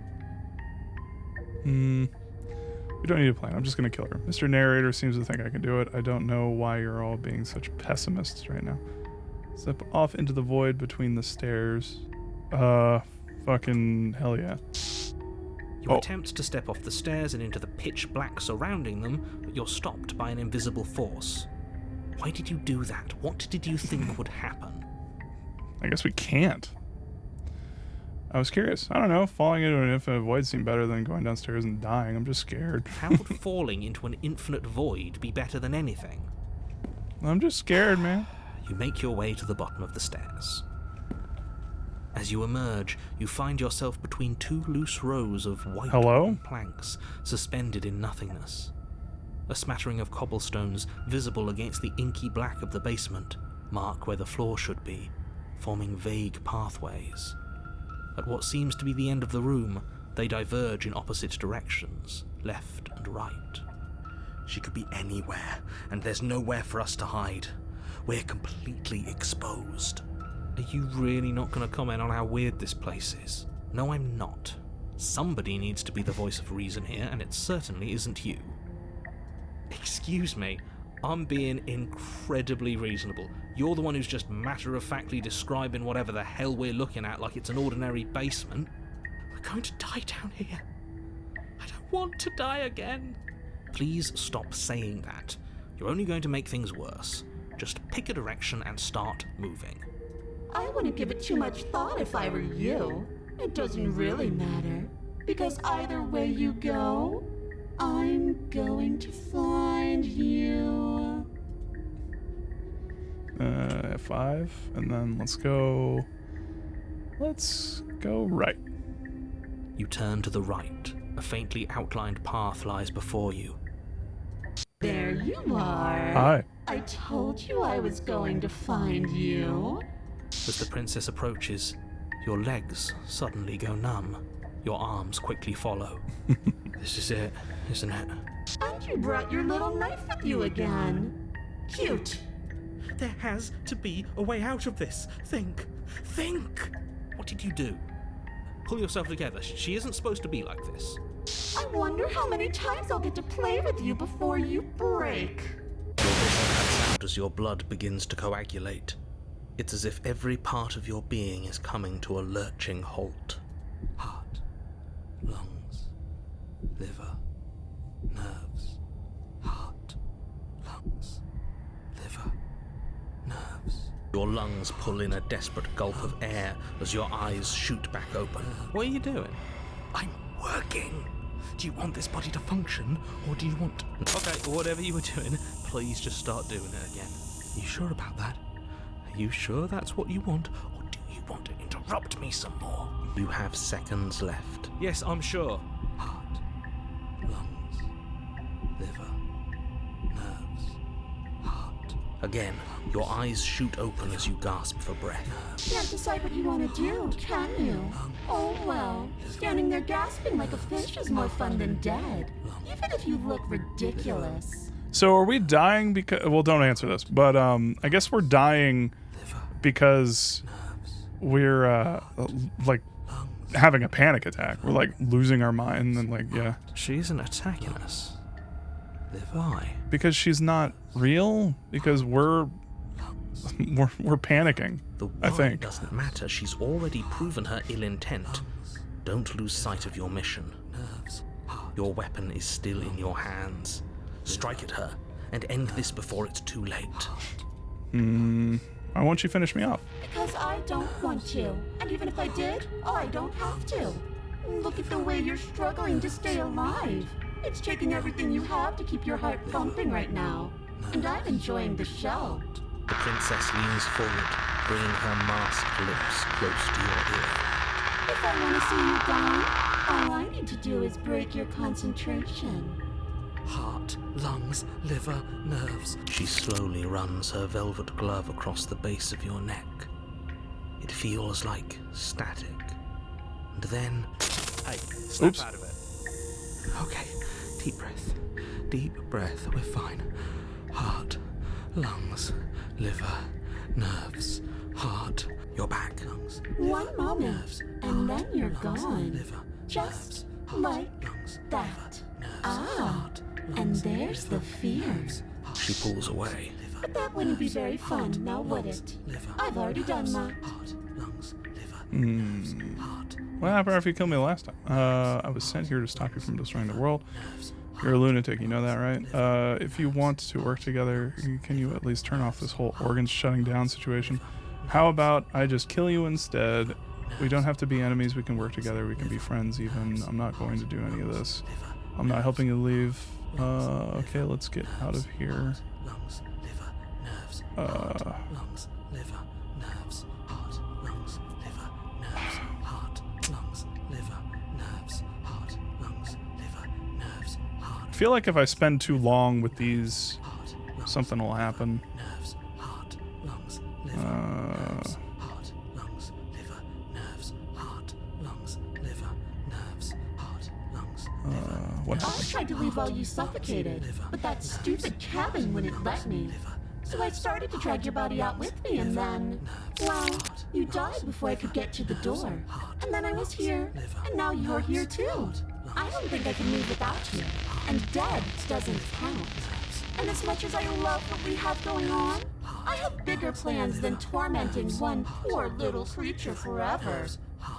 We don't need a plan. I'm just going to kill her. Mr. Narrator seems to think I can do it. I don't know why you're all being such pessimists right now. Step off into the void between the stairs. Fucking hell yeah. You attempt to step off the stairs and into the pitch black surrounding them, but you're stopped by an invisible force. Why did you do that? What did you think would happen? I guess we can't. I was curious. I don't know. Falling into an infinite void seemed better than going downstairs and dying. I'm just scared. How would falling into an infinite void be better than anything? I'm just scared, man. You make your way to the bottom of the stairs. As you emerge, you find yourself between two loose rows of white wooden planks suspended in nothingness. A smattering of cobblestones visible against the inky black of the basement mark where the floor should be, forming vague pathways. At what seems to be the end of the room, they diverge in opposite directions, left and right. She could be anywhere, and there's nowhere for us to hide. We're completely exposed. Are you really not going to comment on how weird this place is? No, I'm not. Somebody needs to be the voice of reason here, and it certainly isn't you. Excuse me, I'm being incredibly reasonable. You're the one who's just matter-of-factly describing whatever the hell we're looking at like it's an ordinary basement. We're going to die down here. I don't want to die again. Please stop saying that. You're only going to make things worse. Just pick a direction and start moving. I wouldn't give it too much thought if I were you. It doesn't really matter, because either way you go, I'm going to find you. F5, and then let's go right. You turn to the right. A faintly outlined path lies before you. There you are. Hi. I told you I was going to find you. As the princess approaches, your legs suddenly go numb. Your arms quickly follow. This is it, isn't it? And you brought your little knife with you again. Cute. There has to be a way out of this. Think. What did you do? Pull yourself together. She isn't supposed to be like this. I wonder how many times I'll get to play with you before you break. Your vision cuts out as your blood begins to coagulate. It's as if every part of your being is coming to a lurching halt. Heart, lungs, liver, nerves. Heart, lungs, liver, nerves. Your lungs pull in a desperate gulp of air as your eyes shoot back open. What are you doing? I'm working. Do you want this body to function, or do you want... Okay, whatever you were doing, please just start doing it again. You sure about that? Are you sure that's what you want, or do you want to interrupt me some more? You have seconds left. Yes, I'm sure. Heart, lungs, liver, nerves, heart. Again, your eyes shoot open as you gasp for breath. Can't decide what you want to do, can you? Oh well, standing there gasping like a fish is more fun than dead, even if you look ridiculous. So are we dying because... Well, don't answer this, but I guess we're dying because we're, like, having a panic attack. We're like losing our mind and like, yeah. She isn't attacking us. Why? Because she's not real. Because we're panicking. The I why think. doesn't matter. She's already proven her ill intent. Don't lose sight of your mission. Your weapon is still in your hands. Strike at her and end this before it's too late. Why won't you finish me off? Because I don't want to. And even if I did, I don't have to. Look at the way you're struggling to stay alive. It's taking everything you have to keep your heart pumping right now. And I'm enjoying the show. The princess leans forward, bringing her masked lips close to your ear. If I want to see you gone, all I need to do is break your concentration. Heart, lungs, liver, nerves. She slowly runs her velvet glove across the base of your neck. It feels like static. And then... Hey, snap Oops. out of it. Okay, deep breath. Deep breath, we're fine. Heart, lungs, liver, nerves, heart. you're back. Lungs, One moment, and then you're gone. liver, Just like lungs, that. Ah, and there's the fear. She pulls away. But that wouldn't be very fun, now would it? I've already done that. Lungs, liver, heart. What happened after you killed me last time? I was sent here to stop you from destroying the world. You're a lunatic, you know that, right? If you want to work together, can you at least turn off this whole organs shutting down situation? How about I just kill you instead? We don't have to be enemies, we can work together, we can be friends even. I'm not going to do any of this. I'm not helping you leave. Okay, let's get out of here. Lungs, liver, nerves, lungs, liver, nerves, heart, lungs, liver, nerves, heart, lungs, liver, nerves, heart, lungs, liver, nerves, heart, I feel like if I spend too long with these, something will happen. nerves, heart, lungs, liver, heart, lungs, liver, nerves, heart, lungs, liver, nerves, heart, lungs, What I happened? tried to leave while you suffocated, but that stupid cabin wouldn't let me. So I started to drag your body out with me, and then, well, you died before I could get to the door. And then I was here, and now you're here too. I don't think I can leave without you. And dead doesn't count. And as much as I love what we have going on, I have bigger plans than tormenting one poor little creature forever.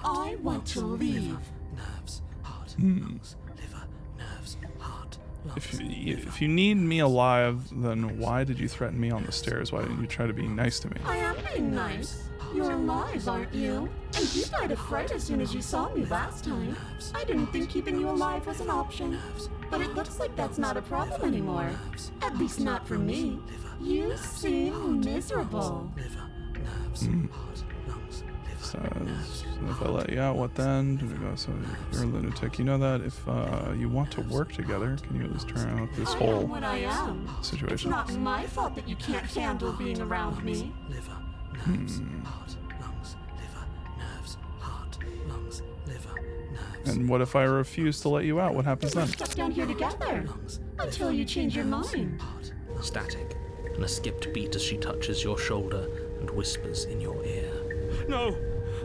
I want to leave. nerves, heart, lungs, liver, nerves, heart, lungs, If you need me alive, then why did you threaten me on the stairs? Why didn't you try to be nice to me? I am being nice. You're alive, aren't you? And you died of fright as soon as you saw me last time. I didn't think keeping you alive was an option. But it looks like that's not a problem anymore. At least not for me. You seem miserable. liver, nerves, heart, lungs, liver, So if I let you out, what then? So you're a lunatic. You know that if you want to work together, can you at least turn out this I am whole what I am. It's situation? not my fault that you can't handle being around me. liver, nerves, heart, lungs, liver, nerves, heart, lungs, liver, nerves, And what if I refuse to let you out? What happens We're then? stuck down here together until you change your mind. static, and a skipped beat as she touches your shoulder and whispers in your ear. No!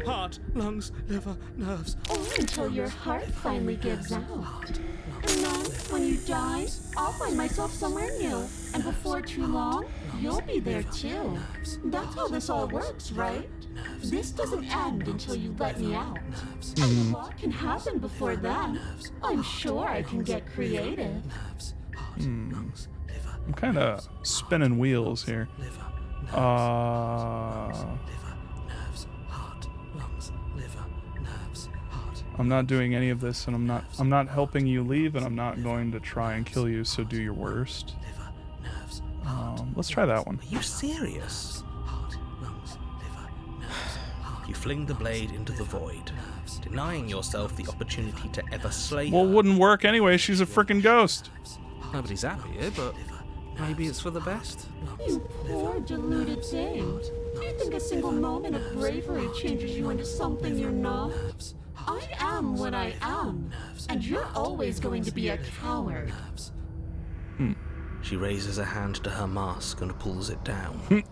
Heart, lungs, liver, nerves. Or until your heart finally gives out. And then, when you die, I'll find myself somewhere new. And before too long, you'll be there too. That's how this all works, right? This doesn't end until you let me out. And a lot can happen before then. I'm sure I can get creative. I'm kind of spinning wheels here. I'm not doing any of this, and I'm not helping you leave, and I'm not going to try and kill you. So do your worst. Let's try that one. Are you serious? You fling the blade into the void, denying yourself the opportunity to ever slay Well, it her. wouldn't work anyway. She's a freaking ghost. Nobody's happy here, but maybe it's for the best. You poor deluded thing. Do you think a single moment of bravery changes you into something you're not? I am what I am, and you're always going to be a coward. She raises a hand to her mask and pulls it down.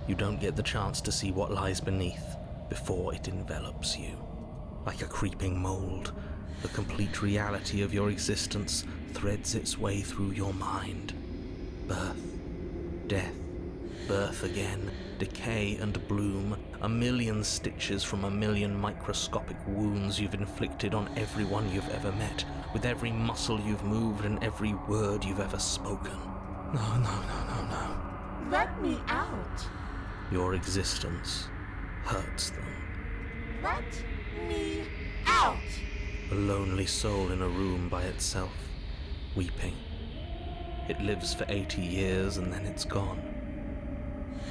You don't get the chance to see what lies beneath before it envelops you. Like a creeping mold, the complete reality of your existence threads its way through your mind. Birth, death, birth again, decay and bloom, a million stitches from a million microscopic wounds you've inflicted on everyone you've ever met, with every muscle you've moved and every word you've ever spoken. No. Let me out. Your existence hurts them. Let me out. A lonely soul in a room by itself, weeping. It lives for 80 years and then it's gone.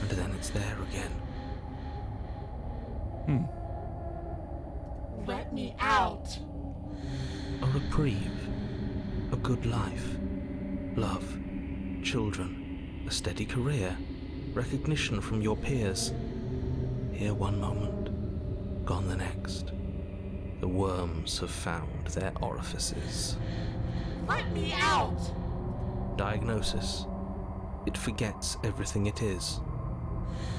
And then it's there again. Let me out. A reprieve. A good life. Love. Children. A steady career. Recognition from your peers. Here one moment, gone the next. The worms have found their orifices. Let me out. Diagnosis. It forgets everything it is.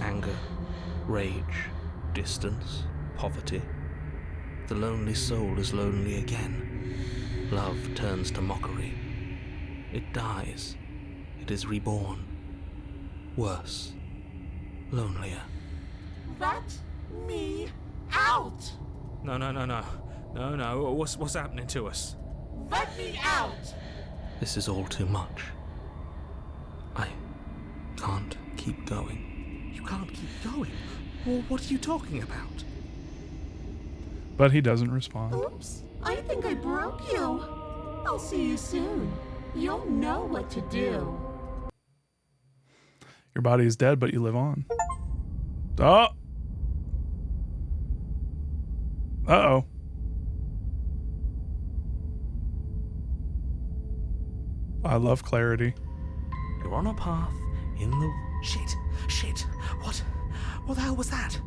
Anger, rage, distance, poverty. The lonely soul is lonely again. Love turns to mockery. It dies. It is reborn. Worse. Lonelier. Let me out. No. What's happening to us? Let me out. This is all too much. I can't keep going. You can't keep going? Well, what are you talking about? But he doesn't respond. Oops, I think I broke you. I'll see you soon. You'll know what to do. Your body is dead, but you live on. Oh! Uh-oh. I love clarity. You're on a path in the... Shit. What the hell was that?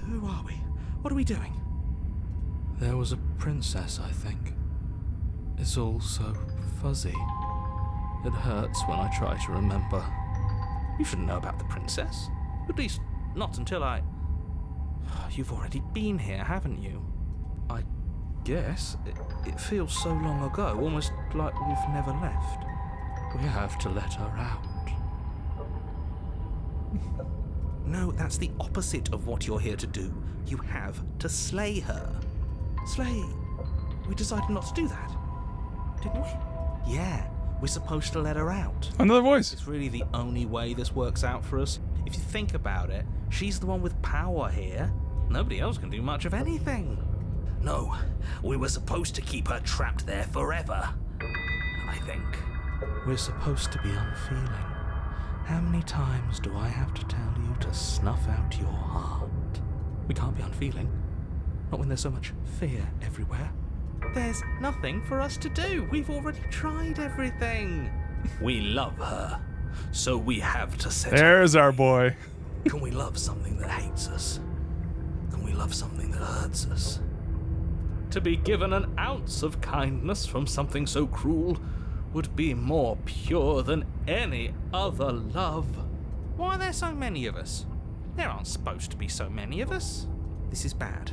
Who are we? What are we doing? There was a princess, I think. It's all so fuzzy. It hurts when I try to remember. You shouldn't know about the princess. At least, not until I... You've already been here, haven't you? I guess. It feels so long ago, almost like we've never left. We have to let her out. No, that's the opposite of what you're here to do. You have to slay her. Slay? We decided not to do that, didn't we? Yeah, we're supposed to let her out. Another voice. It's really the only way this works out for us. If you think about it, She's the one with power here. nobody else can do much of anything. No, we were supposed to keep her trapped there forever. I think. We're supposed to be unfeeling. How many times do I have to tell you to snuff out your heart? We can't be unfeeling. Not when there's so much fear everywhere. There's nothing for us to do. We've already tried everything. We love her, so we have to set her. There's our boy. Can we love something that hates us? Can we love something that hurts us? To be given an ounce of kindness from something so cruel would be more pure than any other love. Why are there so many of us? There aren't supposed to be so many of us. This is bad.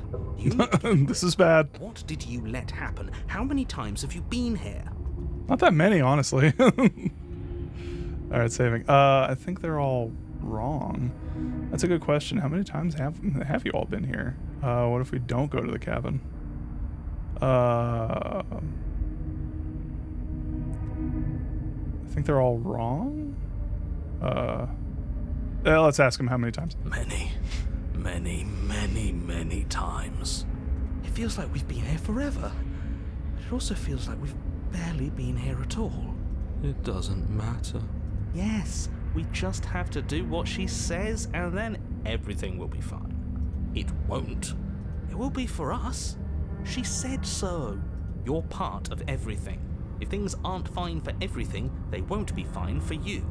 This is bad. What did you let happen? How many times have you been here? Not that many, honestly. All right, saving. I think they're all wrong. That's a good question. How many times have you all been here? What if we don't go to the cabin? I think they're all wrong. Let's ask them how many times. Many times. It feels like we've been here forever. But it also feels like we've barely been here at all. It doesn't matter. Yes, we just have to do what she says and then everything will be fine. It won't. It will be for us. She said so. You're part of everything. If things aren't fine for everything, they won't be fine for you.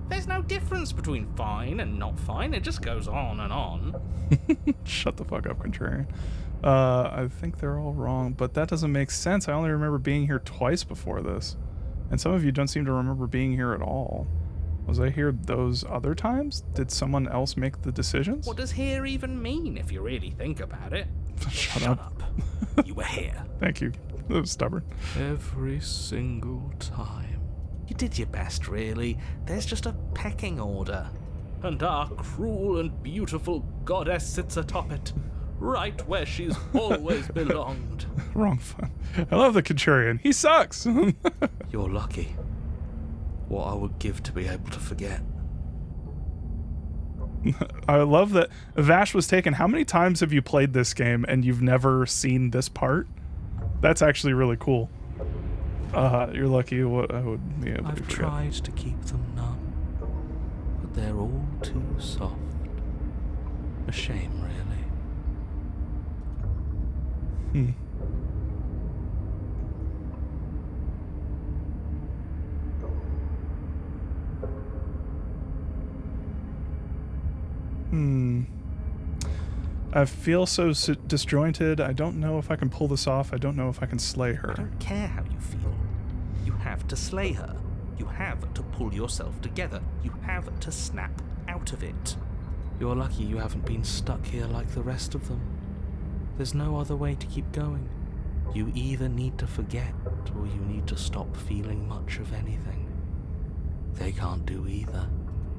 There's no difference between fine and not fine. It just goes on and on. Shut the fuck up, contrarian. I think they're all wrong, but that doesn't make sense. I only remember being here twice before this. And some of you don't seem to remember being here at all. Was I here those other times? Did someone else make the decisions? What does here even mean if you really think about it? Shut up. You were here. Thank you. That was stubborn. Every single time. You did your best, really. There's just a pecking order. And our cruel and beautiful goddess sits atop it, right where she's always belonged. Wrong fun. I love the Centurion. He sucks. You're lucky. What I would give to be able to forget. I love that Vash was taken. How many times have you played this game and you've never seen this part? That's actually really cool. You're lucky what I would be able to I've forget. tried to keep them numb, but they're all too soft. A shame, really. I feel so disjointed. I don't know if I can pull this off. I don't know if I can slay her. I don't care how you feel. You have to slay her. You have to pull yourself together. You have to snap out of it. You're lucky you haven't been stuck here like the rest of them. There's no other way to keep going. You either need to forget, or you need to stop feeling much of anything. They can't do either.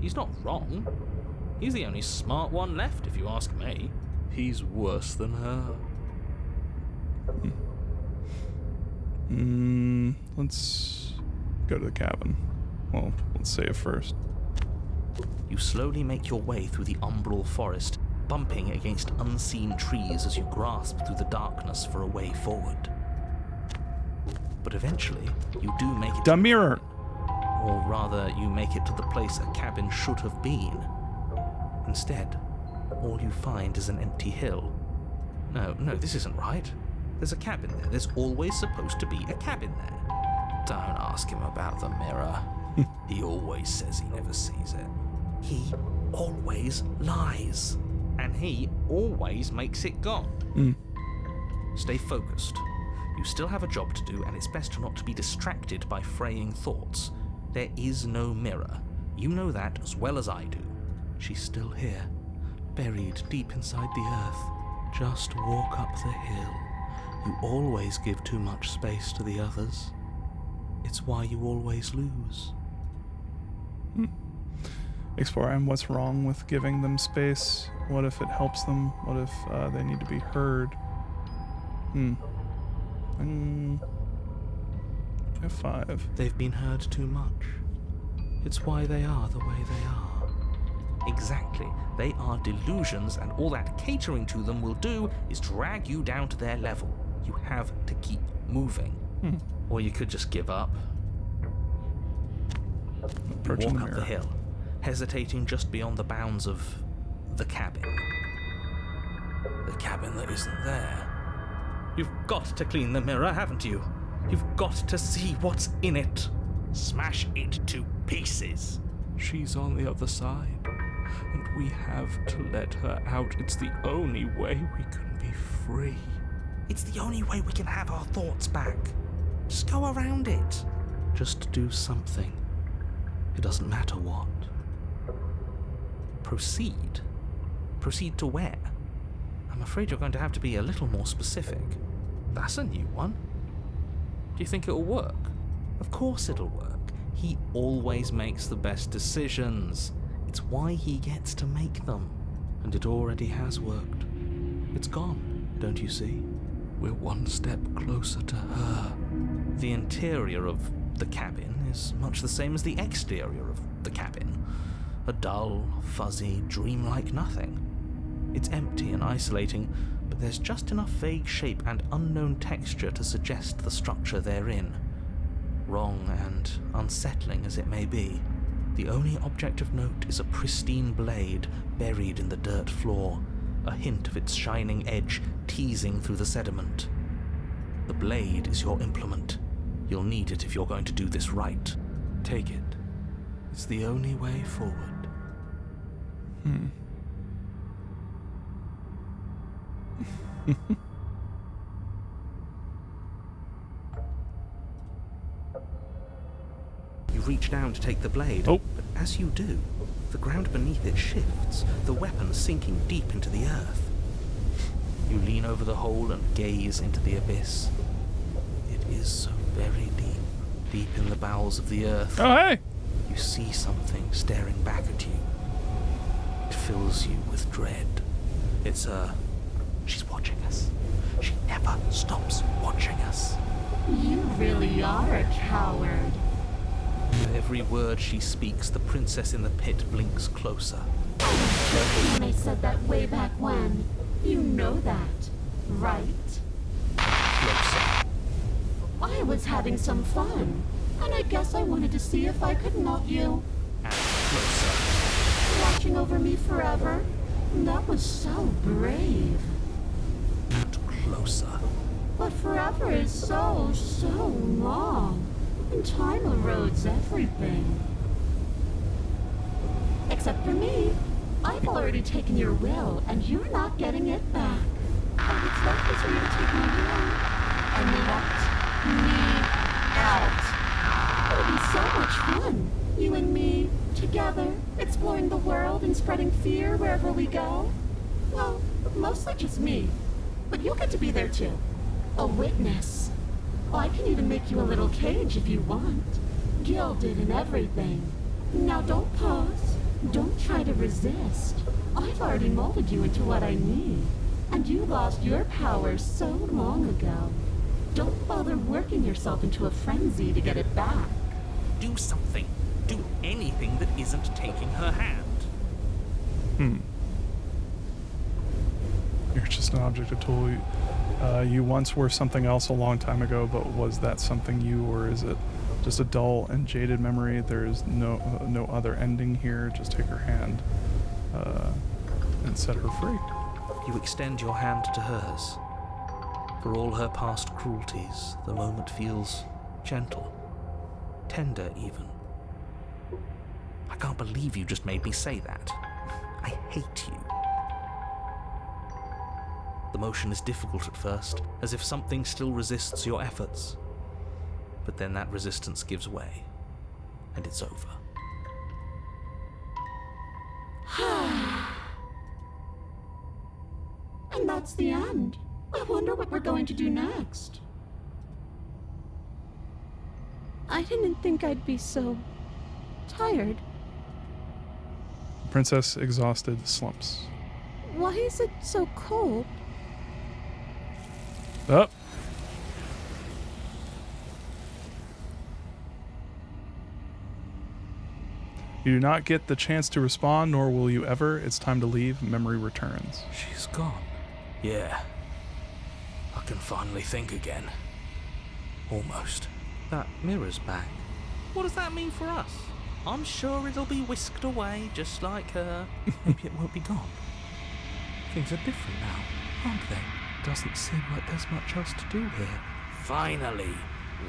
He's not wrong. He's the only smart one left, if you ask me. He's worse than her. Let's go to the cabin. Well, let's save first. You slowly make your way through the umbral forest, bumping against unseen trees as you grasp through the darkness for a way forward. But eventually, you do make it The mirror! Or rather, you make it to the place a cabin should have been. Instead, all you find is an empty hill. No, this isn't right. There's a cabin there. There's always supposed to be a cabin there. Don't ask him about the mirror. He always says he never sees it. He always lies. And he always makes it gone. Stay focused. You still have a job to do, and it's best not to be distracted by fraying thoughts. There is no mirror. You know that as well as I do. She's still here, buried deep inside the earth. Just walk up the hill. You always give too much space to the others. It's why you always lose. Exploring what's wrong with giving them space. What if it helps them? What if they need to be heard? F5. They've been heard too much. It's why they are the way they are. Exactly. They are delusions, and all that catering to them will do is drag you down to their level. You have to keep moving. Or you could just give up. You Approaching walk the up the mirror. hill, hesitating just beyond the bounds of the cabin. The cabin that isn't there. You've got to clean the mirror, haven't you? You've got to see what's in it. Smash it to pieces. She's on the other side, and we have to let her out. It's the only way we can be free. It's the only way we can have our thoughts back. Just go around it. Just do something. It doesn't matter what. Proceed. Proceed to where? I'm afraid you're going to have to be a little more specific. That's a new one. Do you think it'll work? Of course it'll work. He always makes the best decisions. It's why he gets to make them. And it already has worked. It's gone, don't you see? We're one step closer to her. The interior of the cabin is much the same as the exterior of the cabin. A dull, fuzzy, dreamlike nothing. It's empty and isolating, but there's just enough vague shape and unknown texture to suggest the structure they're in. Wrong and unsettling as it may be, the only object of note is a pristine blade buried in the dirt floor, a hint of its shining edge teasing through the sediment. The blade is your implement. You'll need it if you're going to do this right. Take it. It's the only way forward. You reach down to take the blade. Oh. But as you do, the ground beneath it shifts, the weapon sinking deep into the earth. You lean over the hole and gaze into the abyss. It is so very deep, deep in the bowels of the earth. Oh, hey! You see something staring back at you. It fills you with dread. It's her. She's watching us. She never stops watching us. You really are a coward. With every word she speaks, the princess in the pit blinks closer. I was joking when I said that way back when. You know that, right? Closer. I was having some fun, and I guess I wanted to see if I could melt you. And closer. Watching over me forever? That was so brave. And closer. But forever is so long. And time erodes everything. Except for me. I've already taken your will, and you're not getting it back. All that's left is for you to take my will and let me out. It'll be so much fun. You and me, together, exploring the world and spreading fear wherever we go. Well, mostly just me. But you'll get to be there too. A witness. I can even make you a little cage if you want. Gilded and everything. Now don't pause. Don't try to resist. I've already molded you into what I need. And you lost your power so long ago. Don't bother working yourself into a frenzy to get it back. Do something. Do anything that isn't taking her hand. You're just an object of tool. You once were something else a long time ago, but was that something you, or is it just a dull and jaded memory? There is no other ending here. Just take her hand and set her free. You extend your hand to hers. For all her past cruelties, the moment feels gentle, tender even. I can't believe you just made me say that. I hate you. The motion is difficult at first, as if something still resists your efforts. But then that resistance gives way, and it's over. And that's the end. I wonder what we're going to do next. I didn't think I'd be so tired. The princess, exhausted, slumps. Why is it so cold? Up. You do not get the chance to respond, nor will you ever. It's time to leave. Memory returns. She's gone. Yeah. I can finally think again. Almost. That mirror's back. What does that mean for us? I'm sure it'll be whisked away just like her. Maybe it won't be gone. Things are different now, aren't they? Doesn't seem like there's much else to do here. Finally,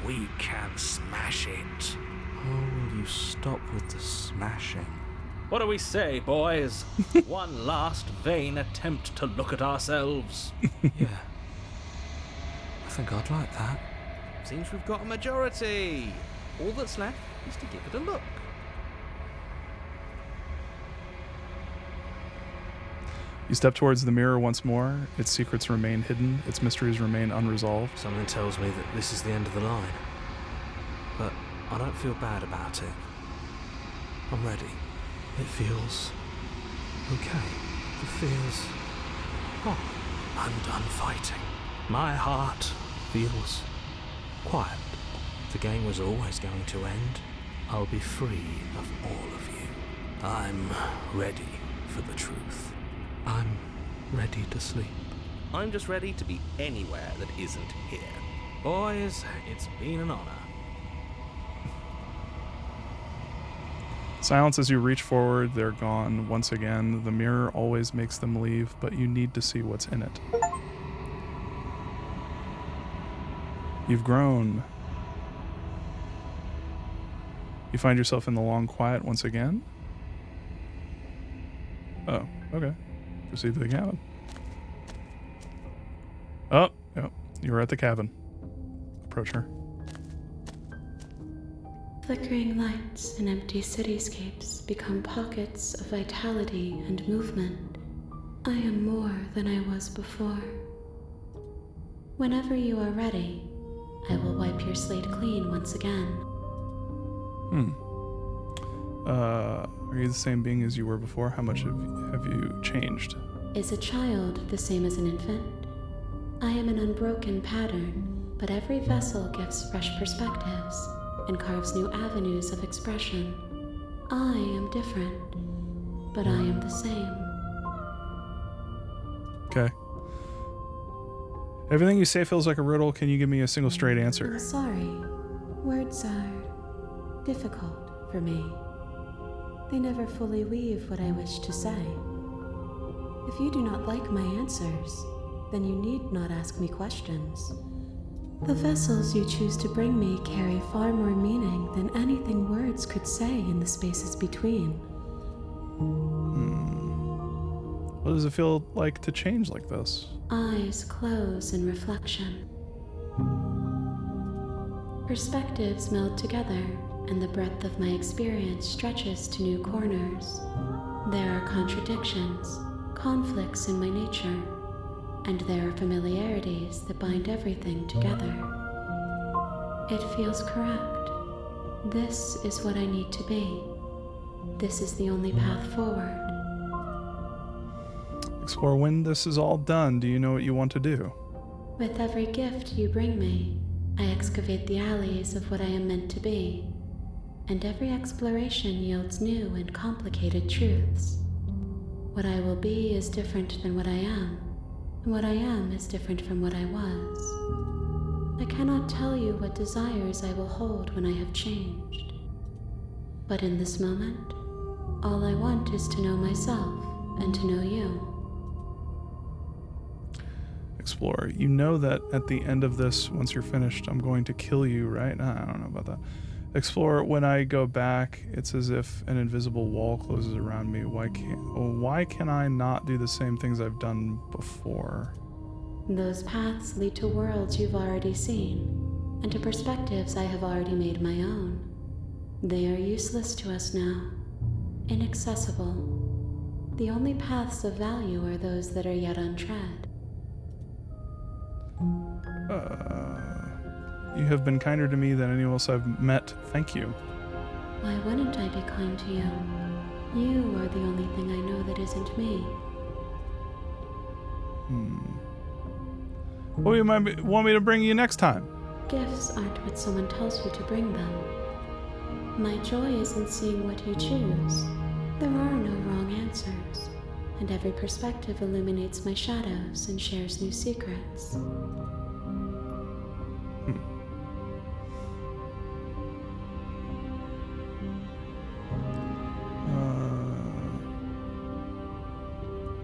we can smash it. Oh, will you stop with the smashing? What do we say, boys? One last vain attempt to look at ourselves. Yeah. I think I'd like that. Seems we've got a majority. All that's left is to give it a look. You step towards the mirror once more. Its secrets remain hidden. Its mysteries remain unresolved. Something tells me that this is the end of the line. But I don't feel bad about it. I'm ready. It feels okay. It feels... Oh, I'm done fighting. My heart feels quiet. The game was always going to end. I'll be free of all of you. I'm ready for the truth. I'm ready to sleep. I'm just ready to be anywhere that isn't here. Boys, it's been an honor. Silence as you reach forward. They're gone once again. The mirror always makes them leave, but you need to see what's in it. You've grown. You find yourself in the long quiet once again. Oh, okay. Proceed to the cabin. Oh, yep. You were at the cabin. Approach her. Flickering lights and empty cityscapes become pockets of vitality and movement. I am more than I was before. Whenever you are ready, I will wipe your slate clean once again. Are you the same being as you were before? How much have you changed? Is a child the same as an infant? I am an unbroken pattern, but every vessel gives fresh perspectives and carves new avenues of expression. I am different, but I am the same. Okay. Everything you say feels like a riddle. Can you give me a single straight answer? I'm sorry. Words are difficult for me. They never fully weave what I wish to say. If you do not like my answers, then you need not ask me questions. The vessels you choose to bring me carry far more meaning than anything words could say in the spaces between. What does it feel like to change like this? Eyes close in reflection. Perspectives meld together, and the breadth of my experience stretches to new corners. There are contradictions, conflicts in my nature, and there are familiarities that bind everything together. It feels correct. This is what I need to be. This is the only path forward. Explore when this is all done. Do you know what you want to do? With every gift you bring me, I excavate the alleys of what I am meant to be, and every exploration yields new and complicated truths. What I will be is different than what I am, and what I am is different from what I was. I cannot tell you what desires I will hold when I have changed. But in this moment, all I want is to know myself and to know you. Explorer, you know that at the end of this, once you're finished, I'm going to kill you, right? I don't know about that. Explorer, when I go back, it's as if an invisible wall closes around me. Why can I not do the same things I've done before? Those paths lead to worlds you've already seen, and to perspectives I have already made my own. They are useless to us now, inaccessible. The only paths of value are those that are yet untread. You have been kinder to me than anyone else I've met. Thank you. Why wouldn't I be kind to you? You are the only thing I know that isn't me. What do you want me to bring you next time? Gifts aren't what someone tells you to bring them. My joy is in seeing what you choose. There are no wrong answers, and every perspective illuminates my shadows and shares new secrets.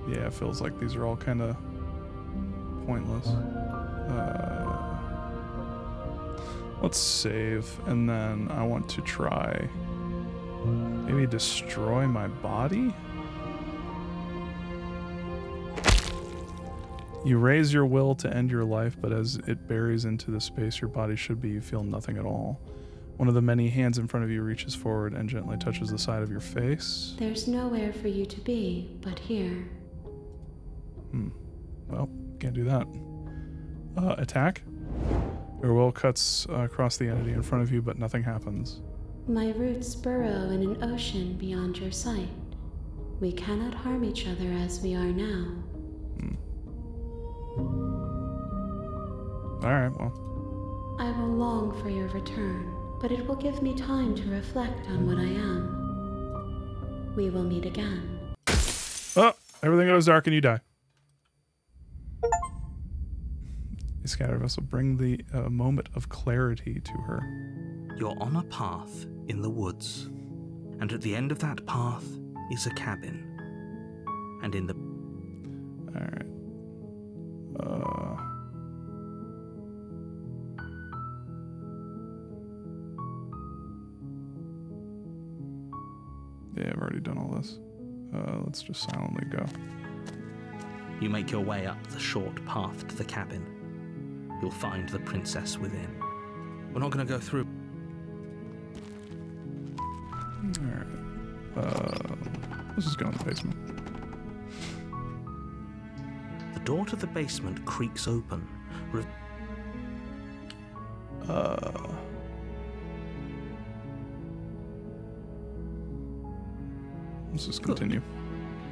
Yeah, it feels like these are all kind of pointless. Let's save, and then I want to try maybe destroy my body? You raise your will to end your life, but as it buries into the space your body should be, you feel nothing at all. One of the many hands in front of you reaches forward and gently touches the side of your face. There's nowhere for you to be but here. Well, can't do that. Attack? Your will cuts across the entity in front of you, but nothing happens. My roots burrow in an ocean beyond your sight. We cannot harm each other as we are now. Alright, well. I will long for your return, but it will give me time to reflect on what I am. We will meet again. Oh! Everything goes dark and you die. The scatter vessel, bring the moment of clarity to her. You're on a path in the woods, and at the end of that path is a cabin. And in the... Alright. Yeah, I've already done all this. Let's just silently go. You make your way up the short path to the cabin. You'll find the princess within. We're not going to go through... Alright. Let's just go in the basement. The door to the basement creaks open. Let's just continue.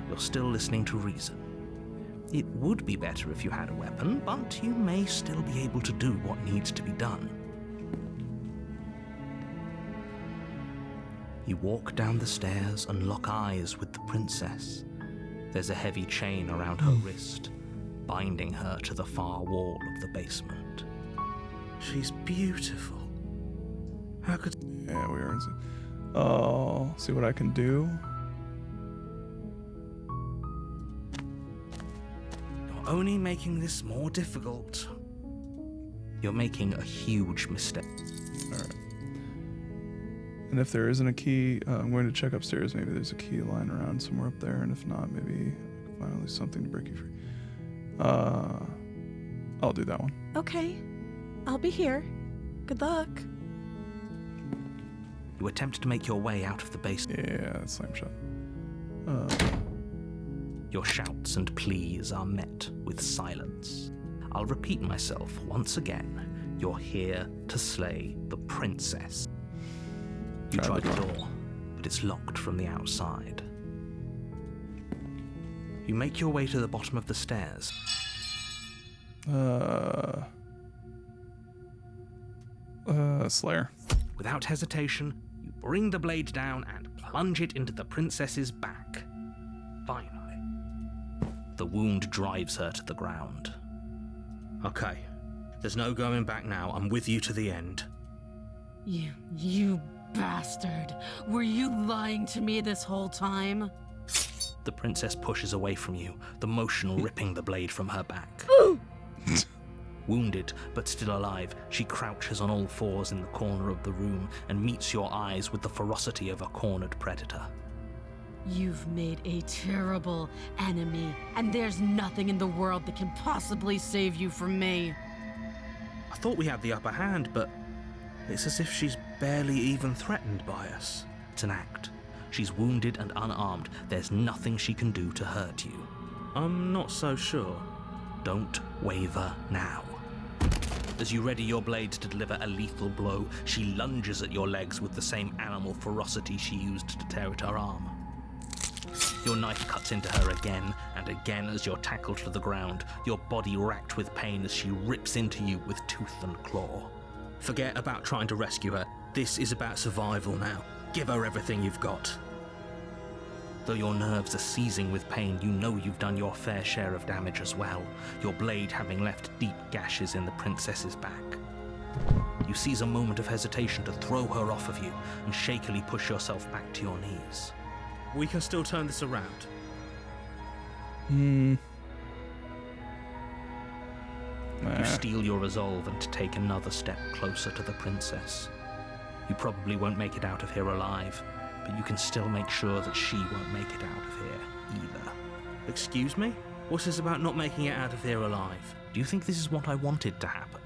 You're still listening to reason. It would be better if you had a weapon, but you may still be able to do what needs to be done. You walk down the stairs and lock eyes with the princess. There's a heavy chain around her wrist, binding her to the far wall of the basement. She's beautiful. How could... Yeah, we are. Oh, see what I can do. You're only making this more difficult. You're making a huge mistake. Alright. And if there isn't a key, I'm going to check upstairs. Maybe there's a key lying around somewhere up there. And if not, maybe I can find at least something to break you free. I'll do that one. Okay. I'll be here. Good luck. You attempt to make your way out of the basement. Yeah, slam shot. Your shouts and pleas are met with silence. I'll repeat myself once again. You're here to slay the princess. You try the door, but it's locked from the outside. You make your way to the bottom of the stairs. Slayer. Without hesitation, you bring the blade down and plunge it into the princess's back. Finally, the wound drives her to the ground. Okay, there's no going back now. I'm with you to the end. You bastard. Were you lying to me this whole time? The princess pushes away from you, the motion ripping the blade from her back. Wounded, but still alive, she crouches on all fours in the corner of the room and meets your eyes with the ferocity of a cornered predator. You've made a terrible enemy, and there's nothing in the world that can possibly save you from me. I thought we had the upper hand, but it's as if she's barely even threatened by us. It's an act. She's wounded and unarmed. There's nothing she can do to hurt you. I'm not so sure. Don't waver now. As you ready your blade to deliver a lethal blow, she lunges at your legs with the same animal ferocity she used to tear at her arm. Your knife cuts into her again and again as you're tackled to the ground, your body racked with pain as she rips into you with tooth and claw. Forget about trying to rescue her. This is about survival now. Give her everything you've got. Though your nerves are seizing with pain, you know you've done your fair share of damage as well, your blade having left deep gashes in the princess's back. You seize a moment of hesitation to throw her off of you and shakily push yourself back to your knees. We can still turn this around. Nah. You steel your resolve and take another step closer to the princess. You probably won't make it out of here alive, but you can still make sure that she won't make it out of here either. Excuse me? What is about not making it out of here alive? Do you think this is what I wanted to happen?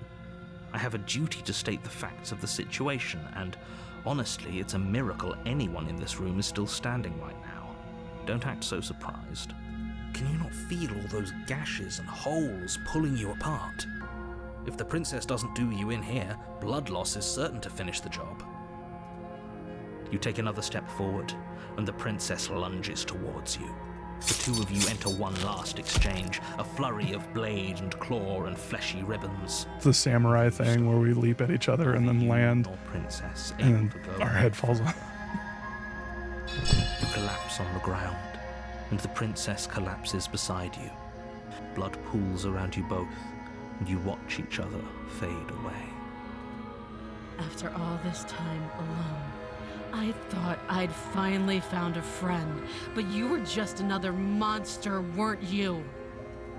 I have a duty to state the facts of the situation, and honestly, it's a miracle anyone in this room is still standing right now. Don't act so surprised. Can you not feel all those gashes and holes pulling you apart? If the princess doesn't do you in here, blood loss is certain to finish the job. You take another step forward, and the princess lunges towards you. The two of you enter one last exchange, a flurry of blade and claw and fleshy ribbons. It's the samurai thing where we leap at each other and then land, Your princess and able to go. our head falls off. You collapse on the ground, and the princess collapses beside you. Blood pools around you both, and you watch each other fade away. After all this time alone, I thought I'd finally found a friend, but you were just another monster, weren't you?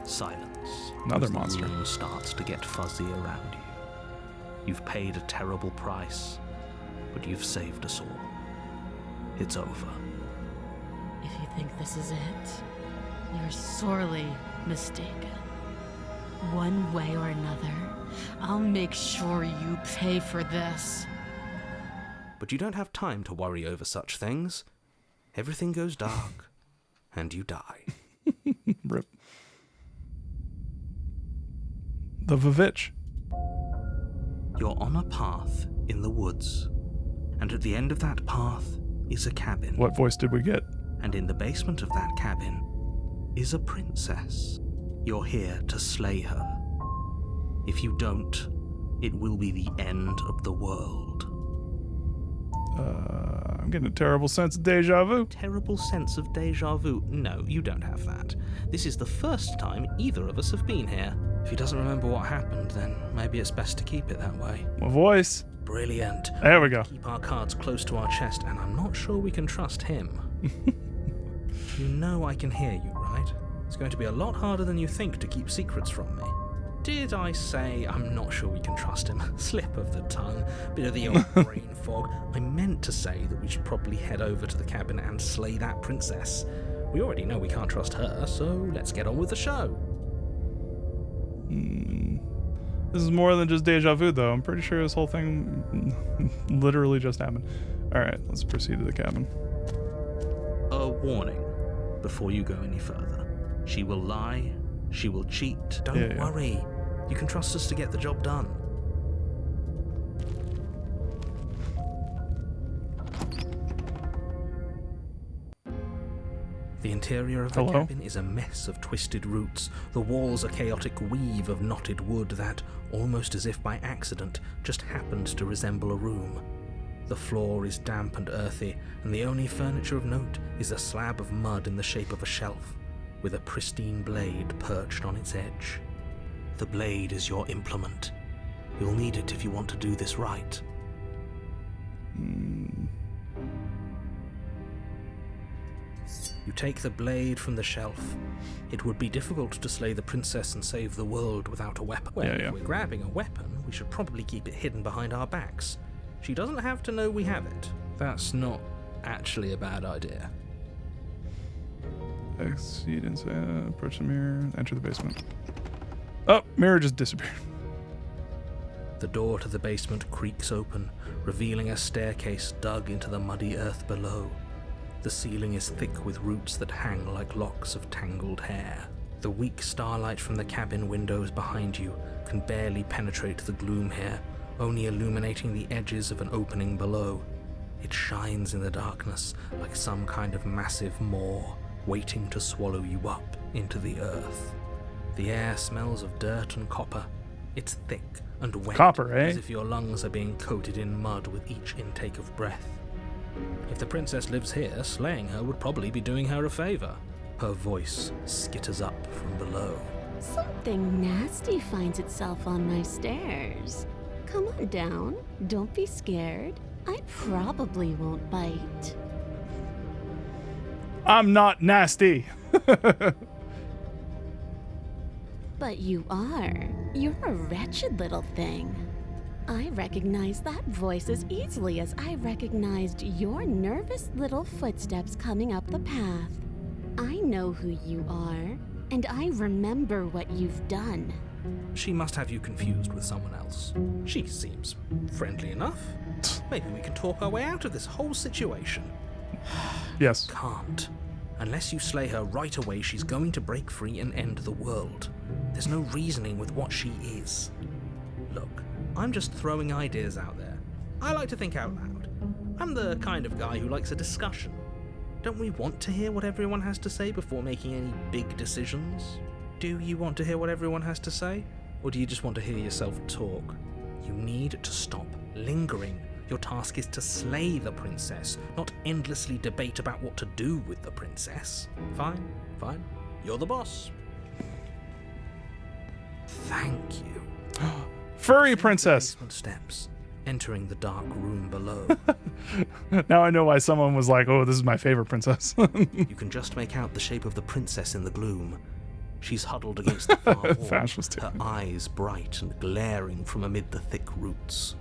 Silence. Another as the monster. room starts to get fuzzy around you. You've paid a terrible price, but you've saved us all. It's over. If you think this is it, you're sorely mistaken. One way or another, I'll make sure you pay for this. But you don't have time to worry over such things. Everything goes dark, and you die. Rip. The Vavitch. You're on a path in the woods, and at the end of that path is a cabin. What voice did we get? And in the basement of that cabin is a princess. You're here to slay her. If you don't, it will be the end of the world. I'm getting a terrible sense of deja vu. Terrible sense of deja vu? No, you don't have that. This is the first time either of us have been here. If he doesn't remember what happened, then maybe it's best to keep it that way. My voice. Brilliant. There we go. Keep our cards close to our chest, and I'm not sure we can trust him. You know I can hear you, right? It's going to be a lot harder than you think to keep secrets from me. Did I say I'm not sure we can trust him? Slip of the tongue, bit of the old brain fog. I meant to say that we should probably head over to the cabin and slay that princess. We already know we can't trust her, so let's get on with the show. This is more than just deja vu, though. I'm pretty sure this whole thing literally just happened. All right, let's proceed to the cabin. A warning before you go any further. She will lie. She will cheat. Don't worry. You can trust us to get the job done. The interior of the cabin is a mess of twisted roots. The walls a chaotic weave of knotted wood that, almost as if by accident, just happened to resemble a room. The floor is damp and earthy, and the only furniture of note is a slab of mud in the shape of a shelf, with a pristine blade perched on its edge. The blade is your implement. You'll need it if you want to do this right. You take the blade from the shelf. It would be difficult to slay the princess and save the world without a weapon. Well, if we're grabbing a weapon, we should probably keep it hidden behind our backs. She doesn't have to know we have it. That's not actually a bad idea. Exceed inside, approach the mirror, enter the basement. Oh, mirror just disappeared. The door to the basement creaks open, revealing a staircase dug into the muddy earth below. The ceiling is thick with roots that hang like locks of tangled hair. The weak starlight from the cabin windows behind you can barely penetrate the gloom here, only illuminating the edges of an opening below. It shines in the darkness like some kind of massive maw, waiting to swallow you up into the earth. The air smells of dirt and copper. It's thick and wet, copper, as if your lungs are being coated in mud with each intake of breath. If the princess lives here, slaying her would probably be doing her a favor. Her voice skitters up from below. Something nasty finds itself on my stairs. Come on down. Don't be scared. I probably won't bite. I'm not nasty. But you are. You're a wretched little thing. I recognize that voice as easily as I recognized your nervous little footsteps coming up the path. I know who you are, and I remember what you've done. She must have you confused with someone else. She seems friendly enough. Maybe we can talk our way out of this whole situation. Yes. Can't. Unless you slay her right away, she's going to break free and end the world. There's no reasoning with what she is. Look, I'm just throwing ideas out there. I like to think out loud. I'm the kind of guy who likes a discussion. Don't we want to hear what everyone has to say before making any big decisions? Do you want to hear what everyone has to say? Or do you just want to hear yourself talk? You need to stop lingering. Your task is to slay the princess, not endlessly debate about what to do with the princess. Fine, fine. You're the boss. Thank you. Furry princess. Basement steps, entering the dark room below. Now I know why someone was like, oh, this is my favorite princess. You can just make out the shape of the princess in the gloom. She's huddled against the far wall, her eyes bright and glaring from amid the thick roots.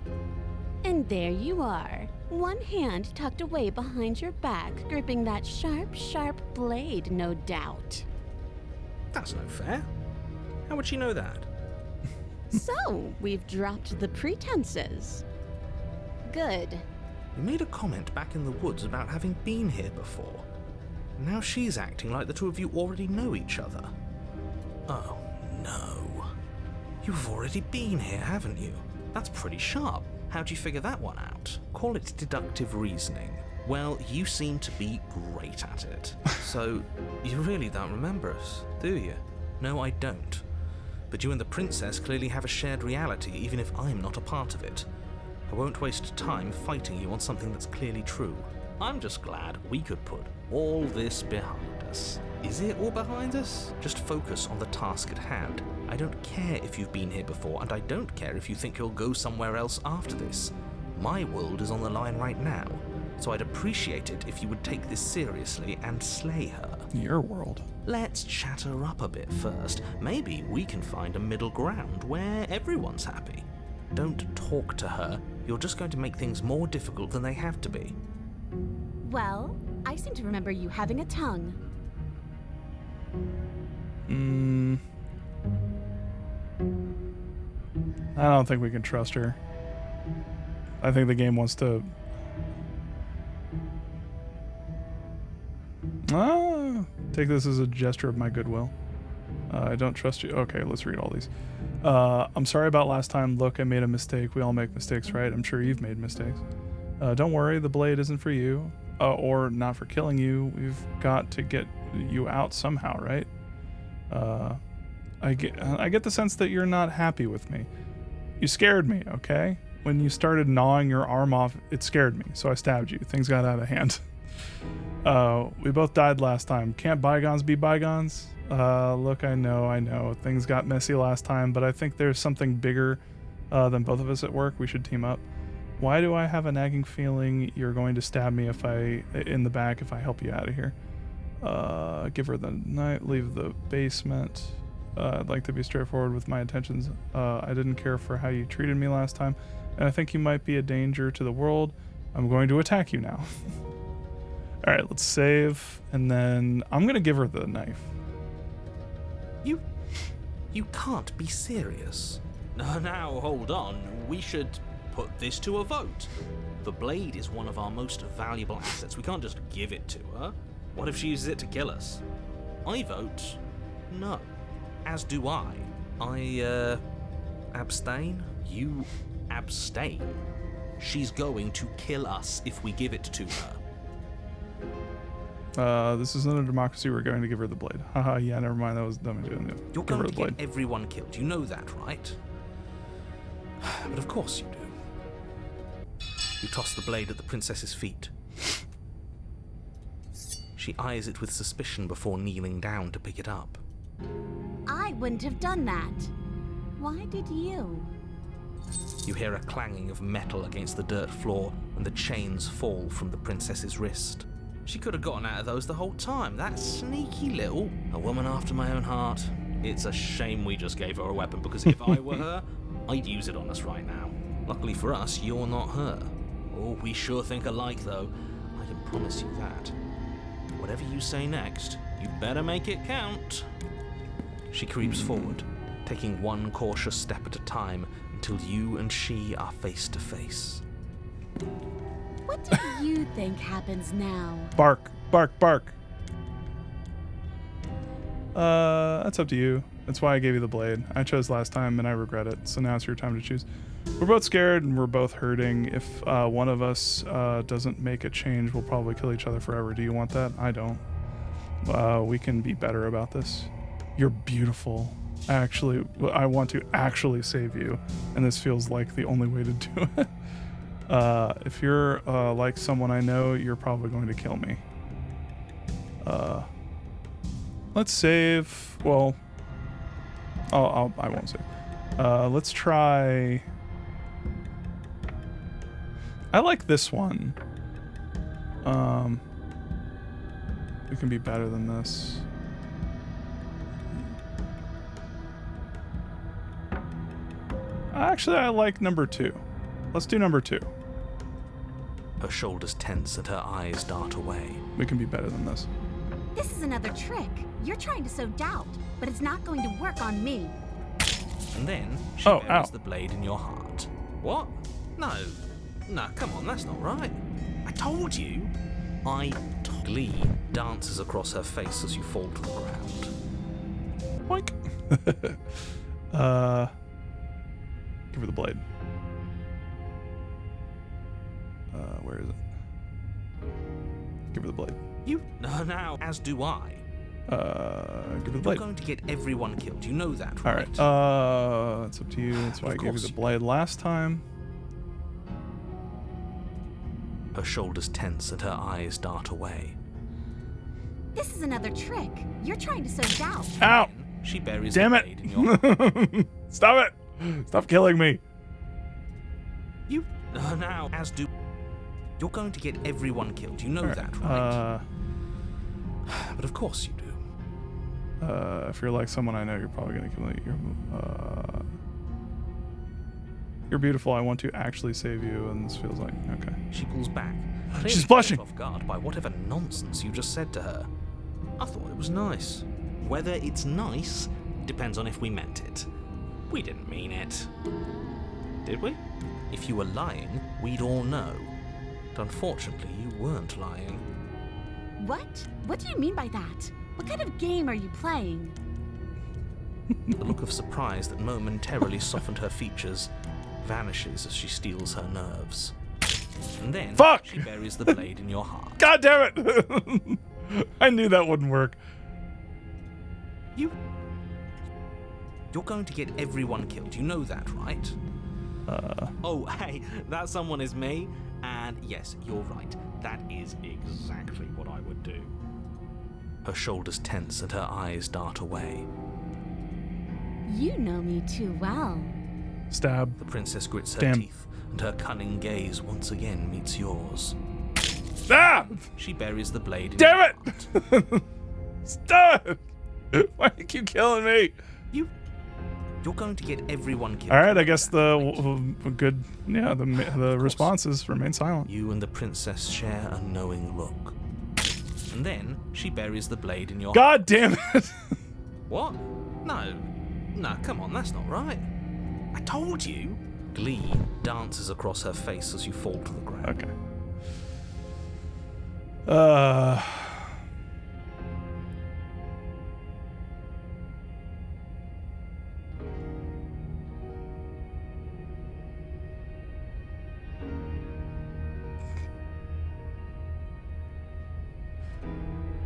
And there you are, one hand tucked away behind your back, gripping that sharp, sharp blade, no doubt. That's no fair. How would she know that? So, we've dropped the pretenses. Good. You made a comment back in the woods about having been here before. Now she's acting like the two of you already know each other. Oh, no. You've already been here, haven't you? That's pretty sharp. How'd you figure that one out? Call it deductive reasoning. Well, you seem to be great at it. So, you really don't remember us, do you? No, I don't. But you and the princess clearly have a shared reality, even if I'm not a part of it. I won't waste time fighting you on something that's clearly true. I'm just glad we could put all this behind us. Is it all behind us? Just focus on the task at hand. I don't care if you've been here before, and I don't care if you think you'll go somewhere else after this. My world is on the line right now, so I'd appreciate it if you would take this seriously and slay her. Your world. Let's chat her up a bit first. Maybe we can find a middle ground where everyone's happy. Don't talk to her. You're just going to make things more difficult than they have to be. Well, I seem to remember you having a tongue. I don't think we can trust her. I think the game wants to... take this as a gesture of my goodwill. I don't trust you. Okay, let's read all these. I'm sorry about last time. Look, I made a mistake. We all make mistakes, right? I'm sure you've made mistakes. Don't worry, the blade isn't for you. Or not for killing you. We've got to get you out somehow, right? I get the sense that you're not happy with me. You scared me, okay? When you started gnawing your arm off, it scared me, so I stabbed you. Things got out of hand. We both died last time. Can't bygones be bygones? Look, I know. Things got messy last time, but I think there's something bigger than both of us at work. We should team up. Why do I have a nagging feeling you're going to stab me in the back if I help you out of here? Give her the knife, leave the basement. I'd like to be straightforward with my intentions. I didn't care for how you treated me last time, and I think you might be a danger to the world. I'm going to attack you now. All right, let's save, and then I'm going to give her the knife. You can't be serious. Now, hold on. We should put this to a vote. The blade is one of our most valuable assets. We can't just give it to her. What if she uses it to kill us? I vote no. As do I. Abstain? You abstain. She's going to kill us if we give it to her. This isn't a democracy. We're going to give her the blade. Haha, yeah, never mind. That was dumb. You're going to get everyone killed. You know that, right? But of course you do. You toss the blade at the princess's feet. She eyes it with suspicion before kneeling down to pick it up. I wouldn't have done that. Why did you? You hear a clanging of metal against the dirt floor, and the chains fall from the princess's wrist. She could have gotten out of those the whole time. That sneaky little... A woman after my own heart. It's a shame we just gave her a weapon, because if I were her, I'd use it on us right now. Luckily for us, you're not her. Oh, we sure think alike, though. I can promise you that. Whatever you say next, you better make it count. She creeps forward, taking one cautious step at a time until you and she are face to face. What do you think happens now? Bark, bark, bark. That's up to you. That's why I gave you the blade. I chose last time and I regret it, so now it's your time to choose. We're both scared and we're both hurting. If one of us doesn't make a change, we'll probably kill each other forever. Do you want that? I don't. We can be better about this. You're beautiful. Actually, I want to actually save you, and this feels like the only way to do it. If you're like someone I know, you're probably going to kill me. Let's save. Well, I won't save. Let's try. I like this one. We can be better than this. Actually, I like number 2. Let's do number 2. Her shoulders tense and her eyes dart away. We can be better than this. This is another trick. You're trying to sow doubt, but it's not going to work on me. And then she buries the blade in your heart. What? No. no, come on, that's not right. I told you. Glee dances across her face as you fall to the ground. Boink. Give her the blade. Where is it? Give her the blade. You now, as do I. Give her the You're blade. going to get everyone killed. You know that, All right? right. It's up to you. That's why I Of gave you course the you- blade last time. Her shoulders tense and her eyes dart away. This is another trick. You're trying to sow doubt. Ow! She buries Damn the it! blade in your Stop it! Stop killing me. You now, as do. You're going to get everyone killed. You know All right. that, right? But of course you do. If you're like someone I know, you're probably gonna kill me. You're beautiful. I want to actually save you, and this feels like okay. She pulls back. She's clearly blushing. caught off guard by whatever nonsense you just said to her. I thought it was nice. Whether it's nice depends on if we meant it. We didn't mean it. Did we? If you were lying, we'd all know. But unfortunately, you weren't lying. What? What do you mean by that? What kind of game are you playing? The look of surprise that momentarily softened her features vanishes as she steals her nerves. And then Fuck! she buries the blade in your heart. God damn it! I knew that wouldn't work. You're going to get everyone killed. You know that, right? Oh, hey, that someone is me. And yes, you're right. That is exactly what I would do. Her shoulders tense and her eyes dart away. You know me too well. Stab. The princess grits her Damn. teeth, and her cunning gaze once again meets yours. Ah! She buries the blade in Damn your it! heart. Stop! Why do you keep killing me? You're going to get everyone killed. All right, I guess the good, yeah, the responses remain silent. You and the princess share a knowing look. And then she buries the blade in your God damn it! What? No, come on, that's not right. I told you. Glee dances across her face as you fall to the ground. Okay.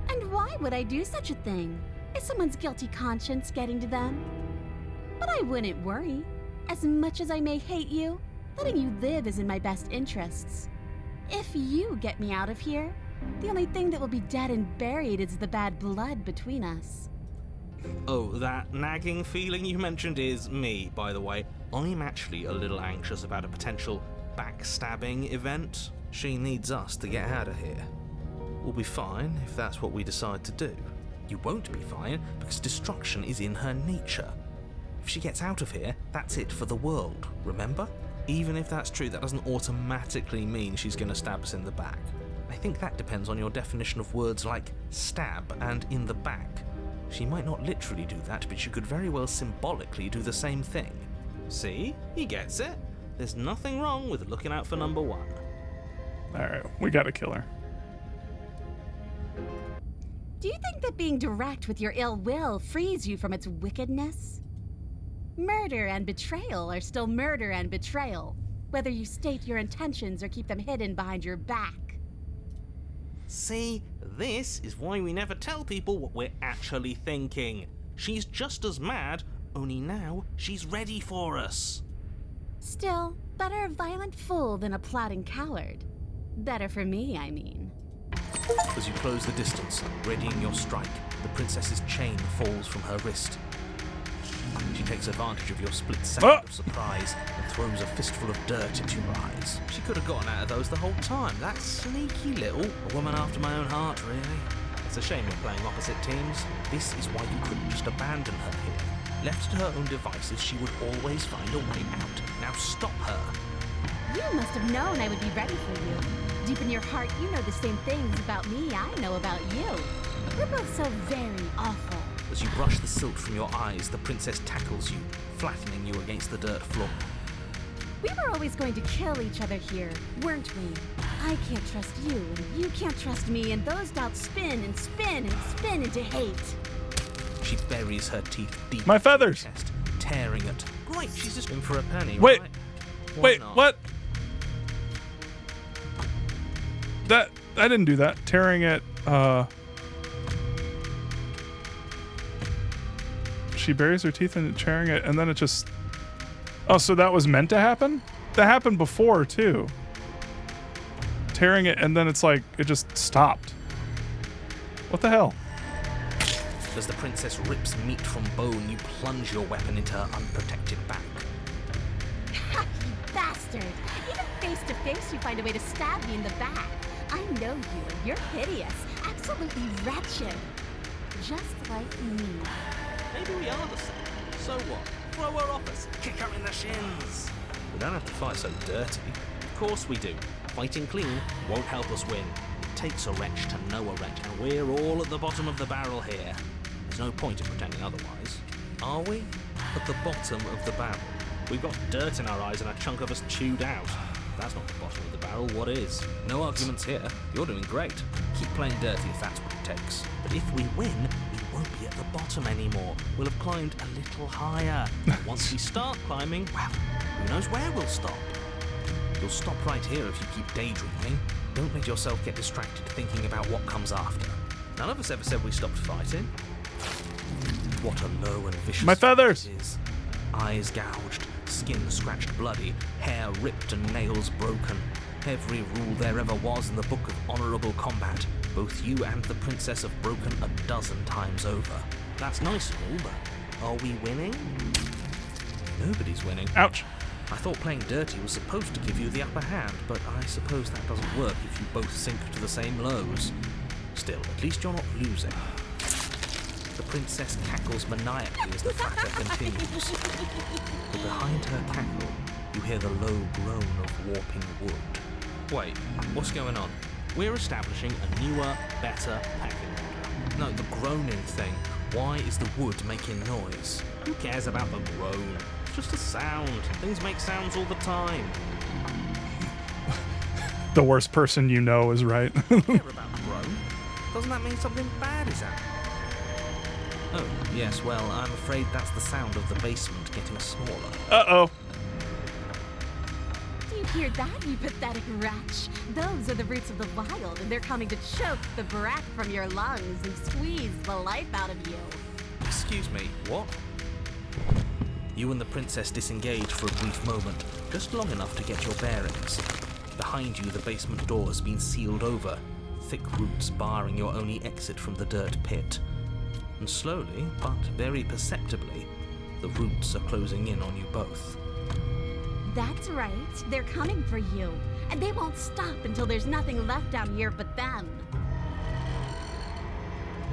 And why would I do such a thing? Is someone's guilty conscience getting to them? But I wouldn't worry. As much as I may hate you, letting you live is in my best interests. If you get me out of here, the only thing that will be dead and buried is the bad blood between us. Oh, that nagging feeling you mentioned is me, by the way. I'm actually a little anxious about a potential backstabbing event. She needs us to get out of here. We'll be fine if that's what we decide to do. You won't be fine because destruction is in her nature. If she gets out of here, that's it for the world, remember? Even if that's true, that doesn't automatically mean she's going to stab us in the back. I think that depends on your definition of words like stab and in the back. She might not literally do that, but she could very well symbolically do the same thing. See? He gets it. There's nothing wrong with looking out for number one. All right, we gotta kill her. Do you think that being direct with your ill will frees you from its wickedness? Murder and betrayal are still murder and betrayal, whether you state your intentions or keep them hidden behind your back. See, this is why we never tell people what we're actually thinking. She's just as mad, only now she's ready for us. Still, better a violent fool than a plotting coward. Better for me, I mean. As you close the distance, readying your strike, the princess's chain falls from her wrist. She takes advantage of your split second of surprise and throws a fistful of dirt into your eyes. She could have gotten out of those the whole time. That sneaky little a woman after my own heart, really. It's a shame we're playing opposite teams. This is why you couldn't just abandon her here. Left to her own devices, she would always find a way out. Now stop her. You must have known I would be ready for you. Deep in your heart, you know the same things about me I know about you. We're both so very awful. As you brush the silt from your eyes, the princess tackles you, flattening you against the dirt floor. We were always going to kill each other here, weren't we? I can't trust you, and you can't trust me, and those doubts spin and spin and spin into hate. She buries her teeth deep My into feathers. her chest, tearing at. Great, she's just in for a penny. Wait. Right? Why Wait, not? what? I didn't do that. Tearing it, she buries her teeth in tearing it, and then it just... Oh, so that was meant to happen? That happened before, too. Tearing it, and then it's like, it just stopped. What the hell? As the princess rips meat from bone, you plunge your weapon into her unprotected back. Ha, you bastard! Even face to face, you find a way to stab me in the back. I know you, and you're hideous, absolutely wretched. Just like me. Maybe we are the same. So what? Throw her off us. Kick her in the shins. We don't have to fight so dirty. Of course we do. Fighting clean won't help us win. It takes a wretch to know a wretch, and we're all at the bottom of the barrel here. There's no point in pretending otherwise. Are we? At the bottom of the barrel. We've got dirt in our eyes and a chunk of us chewed out. If that's not the bottom of the barrel, what is? No arguments here. You're doing great. Keep playing dirty if that's what it takes. But if we win, we won't be at the bottom anymore. We'll have climbed a little higher. Once we start climbing, well, who knows where we'll stop? You'll stop right here if you keep daydreaming. Don't let yourself get distracted thinking about what comes after. None of us ever said we stopped fighting. What a low and vicious My feathers! fight it is. Eyes gouged, skin scratched bloody, hair ripped and nails broken. Every rule there ever was in the book of honourable combat, both you and the princess have broken 12 times over. That's nice and all, but are we winning? Nobody's winning. Ouch. I thought playing dirty was supposed to give you the upper hand, but I suppose that doesn't work if you both sink to the same lows. Still, at least you're not losing. The princess cackles maniacally as the fracas continues. But behind her cackle, you hear the low groan of warping wood. Wait, what's going on? We're establishing a newer, better packing order. No, the groaning thing. Why is the wood making noise? Who cares about the groan? It's just a sound. Things make sounds all the time. The worst person you know is right. Care about the groan? Doesn't that mean something bad is happening? Oh, yes, well, I'm afraid that's the sound of the basement getting smaller. Uh-oh. Do you hear that, you pathetic wretch? Those are the roots of the wild, and they're coming to choke the breath from your lungs and squeeze the life out of you. Excuse me, what? You and the princess disengage for a brief moment, just long enough to get your bearings. Behind you, the basement door has been sealed over, thick roots barring your only exit from the dirt pit. And slowly, but very perceptibly, the roots are closing in on you both. That's right. They're coming for you. And they won't stop until there's nothing left down here but them.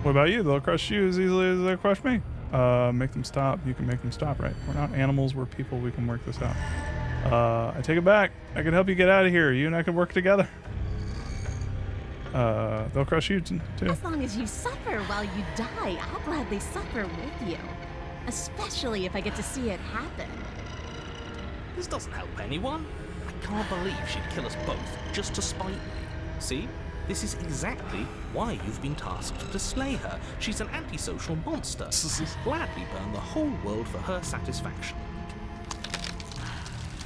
What about you? They'll crush you as easily as they crush me. Make them stop. You can make them stop, right? We're not animals. We're people. We can work this out. I take it back. I can help you get out of here. You and I can work together. They'll crush you too. As long as you suffer while you die, I'll gladly suffer with you. Especially if I get to see it happen. This doesn't help anyone. I can't believe she'd kill us both just to spite me. See? This is exactly why you've been tasked to slay her. She's an antisocial monster. Gladly burn the whole world for her satisfaction.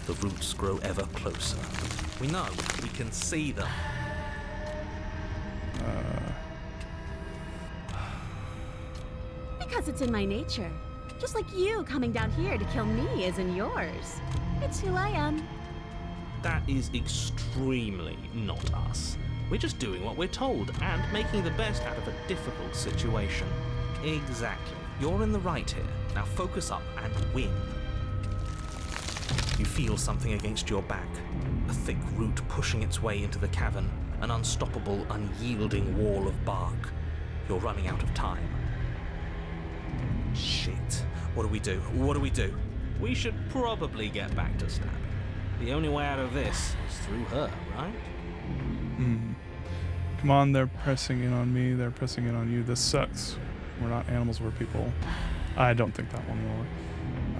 The roots grow ever closer. We know. We can see them. Because it's in my nature. Just like you coming down here to kill me is in yours. It's who I am. That is extremely not us. We're just doing what we're told and making the best out of a difficult situation. Exactly. You're in the right here. Now focus up and win. You feel something against your back. A thick root pushing its way into the cavern. An unstoppable, unyielding wall of bark. You're running out of time. Shit. What do we do? What do we do? We should probably get back to stabbing. The only way out of this is through her, right? Come on, they're pressing in on me. They're pressing in on you. This sucks. We're not animals, we're people. I don't think that one will work.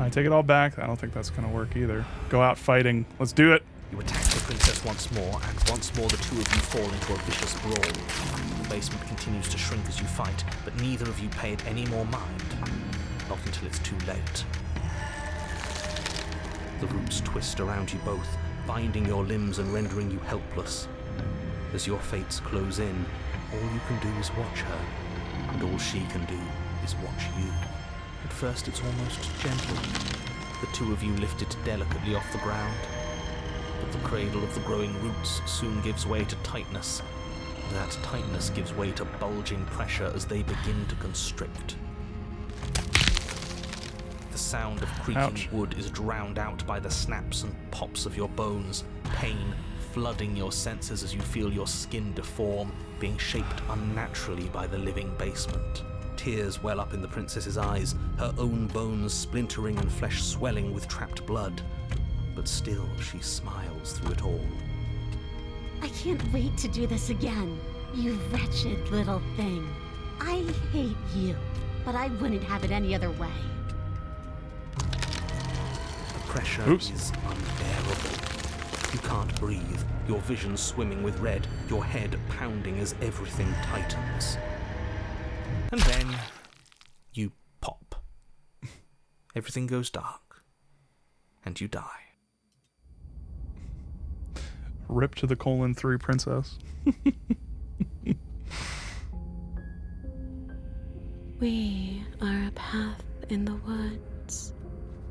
I take it all back. I don't think that's going to work either. Go out fighting. Let's do it. You attack the princess once more, and once more the two of you fall into a vicious brawl. The basement continues to shrink as you fight, but neither of you pay it any more mind. Not until it's too late. The roots twist around you both, binding your limbs and rendering you helpless. As your fates close in, all you can do is watch her, and all she can do is watch you. At first it's almost gentle. The two of you lift it delicately off the ground. But the cradle of the growing roots soon gives way to tightness. That tightness gives way to bulging pressure as they begin to constrict. The sound of creaking wood is drowned out by the snaps and pops of your bones, pain flooding your senses as you feel your skin deform, being shaped unnaturally by the living basement. Tears well up in the princess's eyes, her own bones splintering and flesh swelling with trapped blood. But still she smiles through it all. I can't wait to do this again, you wretched little thing. I hate you, but I wouldn't have it any other way. The pressure is unbearable. You can't breathe, your vision swimming with red, your head pounding as everything tightens. And then you pop. Everything goes dark, and you die. Rip to the :3 princess. We are a path in the woods.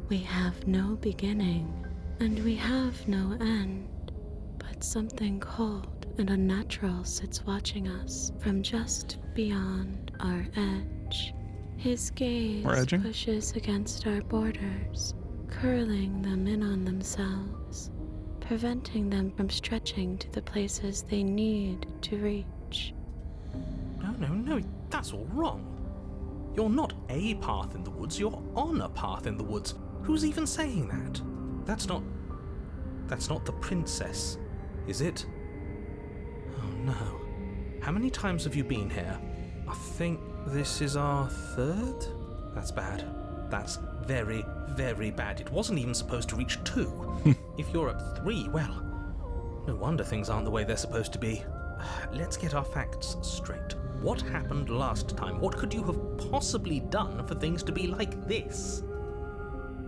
We have no beginning, and we have no end. But something cold and unnatural sits watching us from just beyond our edge. His gaze pushes against our borders, curling them in on themselves, preventing them from stretching to the places they need to reach. No, that's all wrong. You're not a path in the woods, you're on a path in the woods. Who's even saying that? That's not the princess, is it? Oh no. How many times have you been here? I think this is our third? That's bad. That's very, very bad. It wasn't even supposed to reach 2. If you're at 3, well, no wonder things aren't the way they're supposed to be. Let's get our facts straight. What happened last time? What could you have possibly done for things to be like this?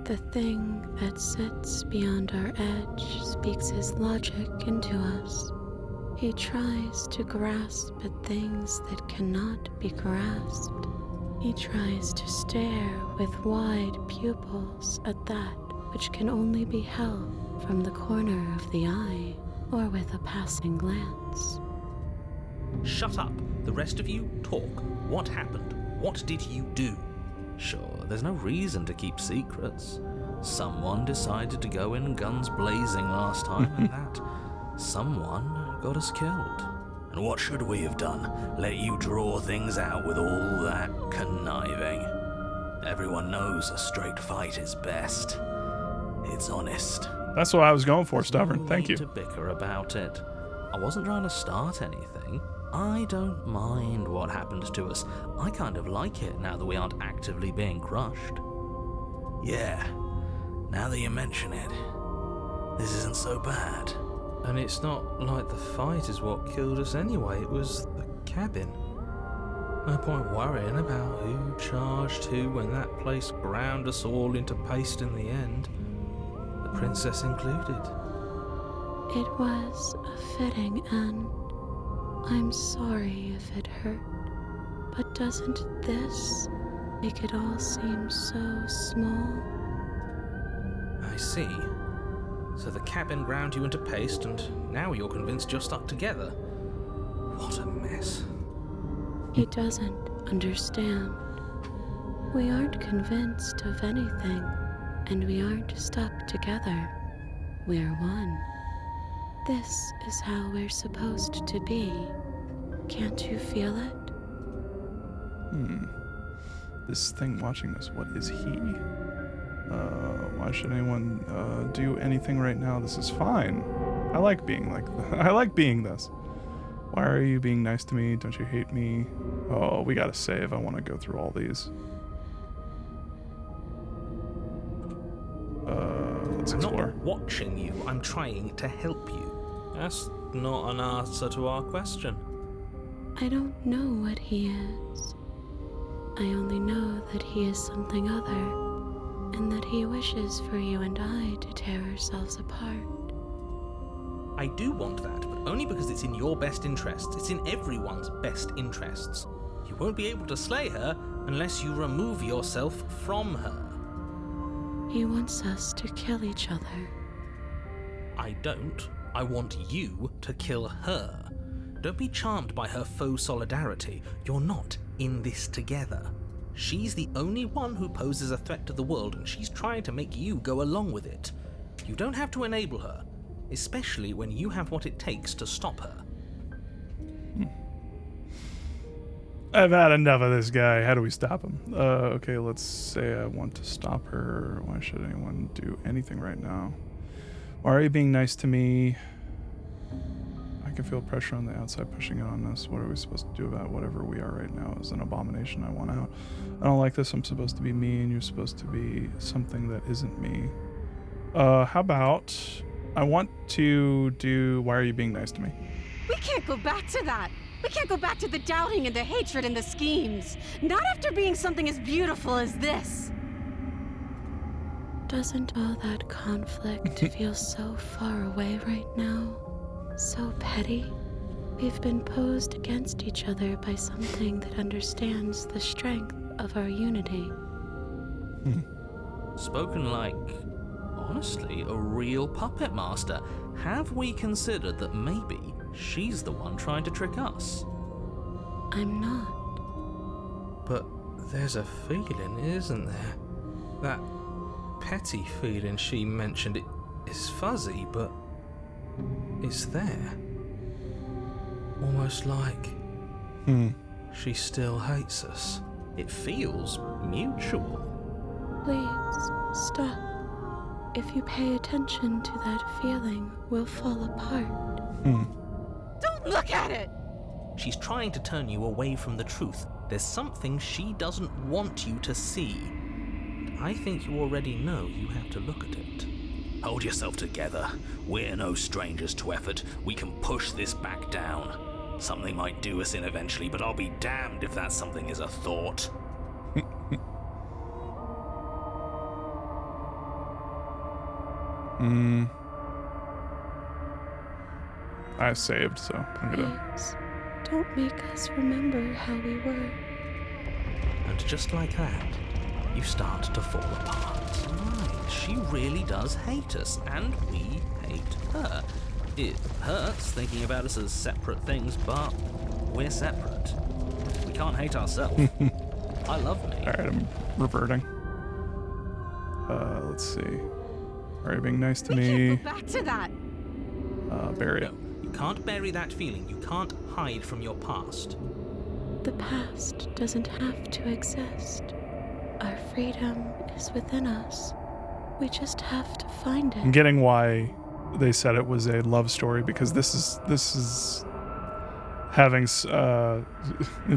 The thing that sits beyond our edge speaks his logic into us. He tries to grasp at things that cannot be grasped. He tries to stare with wide pupils at that which can only be held from the corner of the eye or with a passing glance. Shut up. The rest of you, talk. What happened? What did you do? Sure, there's no reason to keep secrets. Someone decided to go in guns blazing last time, and that someone got us killed. And what should we have done? Let you draw things out with all that conniving? Everyone knows a straight fight is best. It's honest. That's what I was going for, Stubborn. Thank you. To bicker about it. I wasn't trying to start anything. I don't mind what happened to us. I kind of like it now that we aren't actively being crushed. Yeah, now that you mention it, this isn't so bad. And it's not like the fight is what killed us anyway, it was the cabin. No point worrying about who charged who when that place ground us all into paste in the end, the princess included. It was a fitting end. I'm sorry if it hurt, but doesn't this make it all seem so small? I see. So the cabin ground you into paste, and now you're convinced you're stuck together. What a mess. He doesn't understand. We aren't convinced of anything, and we aren't stuck together. We're one. This is how we're supposed to be. Can't you feel it? This thing watching this, what is he? Why should anyone do anything right now? This is fine. I like being like I like being this. Why are you being nice to me? Don't you hate me? Oh, we gotta save. I want to go through all these. let's I'm explore. not watching you, I'm trying to help you. That's not an answer to our question. I don't know what he is. I only know that he is something other, and that he wishes for you and I to tear ourselves apart. I do want that, but only because it's in your best interests. It's in everyone's best interests. You won't be able to slay her unless you remove yourself from her. He wants us to kill each other. I don't. I want you to kill her. Don't be charmed by her faux solidarity. You're not in this together. She's the only one who poses a threat to the world, and she's trying to make you go along with it. You don't have to enable her, especially when you have what it takes to stop her. I've had enough of this guy. How do we stop him? Okay, let's say I want to stop her. Why should anyone do anything right now? Why are you being nice to me? I can feel pressure on the outside pushing it on us. What are we supposed to do about whatever we are right now is an abomination. I want out. I don't like this. I'm supposed to be me and you're supposed to be something that isn't me. How about I want to do why are you being nice to me? We can't go back to that. We can't go back to the doubting and the hatred and the schemes. Not after being something as beautiful as this. Doesn't all that conflict feel so far away right now? So petty? We've been posed against each other by something that understands the strength of our unity. Spoken like, honestly, a real puppet master. Have we considered that maybe she's the one trying to trick us? I'm not. But there's a feeling, isn't there? That petty feeling she mentioned, it is fuzzy, but it's there. Almost like she still hates us. It feels mutual. Please, stop. If you pay attention to that feeling, we'll fall apart. Don't look at it! She's trying to turn you away from the truth. There's something she doesn't want you to see. I think you already know you have to look at it. Hold yourself together. We're no strangers to effort. We can push this back down. Something might do us in eventually, but I'll be damned if that something is a thought. I saved, so I'm gonna. Please, don't make us remember how we were. And just like that, you start to fall apart. Right, she really does hate us, and we hate her. It hurts thinking about us as separate things, but we're separate. We can't hate ourselves. I love me. Alright, I'm reverting. Let's see. Are you being nice to We me? can't go back to that. Bury it. No, you can't bury that feeling. You can't hide from your past. The past doesn't have to exist. Our freedom is within us. We just have to find I'm it. getting why they said it was a love story, because this is having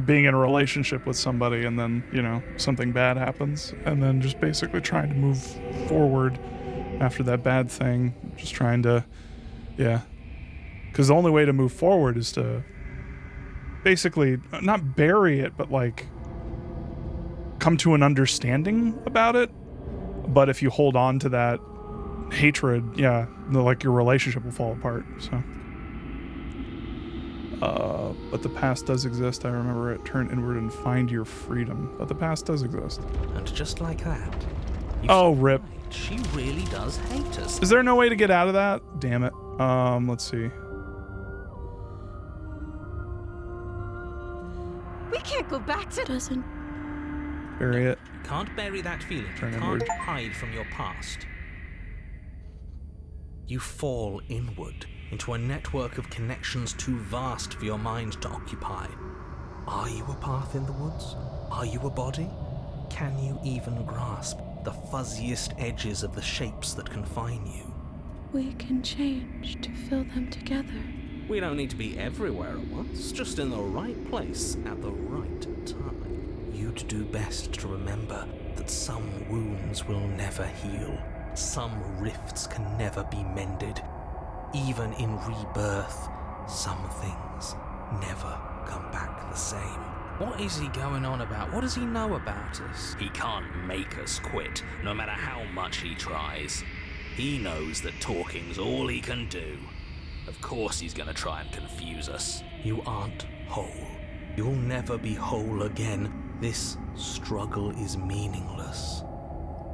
being in a relationship with somebody and then, you know, something bad happens and then just basically trying to move forward after that bad thing, just trying to, yeah. Because the only way to move forward is to basically not bury it, but like come to an understanding about it. But if you hold on to that hatred, yeah, like your relationship will fall apart. So, but the past does exist. I remember it. Turn inward and find your freedom. But the past does exist. And just like that. Oh, rip. Right, she really does hate us. Is there no way to get out of that? Damn it. Let's see. We can't go back to. Doesn't Bury it. You can't bury that feeling. Turn You can't inward. hide from your past. You fall inward into a network of connections too vast for your mind to occupy. Are you a path in the woods? Are you a body? Can you even grasp the fuzziest edges of the shapes that confine you? we can change to fill them together? We don't need to be everywhere at once, just in the right place at the right time. You'd do best to remember that some wounds will never heal. Some rifts can never be mended. Even in rebirth, some things never come back the same. What is he going on about? What does he know about us? He can't make us quit, no matter how much he tries. He knows that talking's all he can do. Of course he's gonna try and confuse us. You aren't whole. You'll never be whole again. This struggle is meaningless.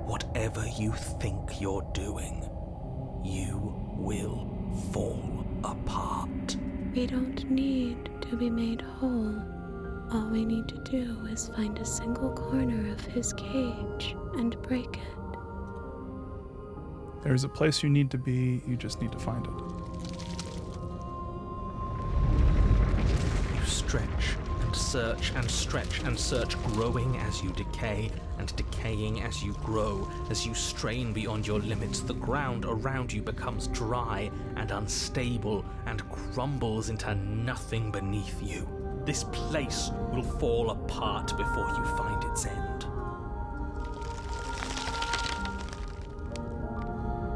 Whatever you think you're doing, you will fall apart. We don't need to be made whole. All we need to do is find a single corner of his cage and break it. There's a place you need to be, you just need to find it. You stretch and search and stretch and search, growing as you decay and decaying as you grow. As you strain beyond your limits, the ground around you becomes dry and unstable and crumbles into nothing beneath you. This place will fall apart before you find its end.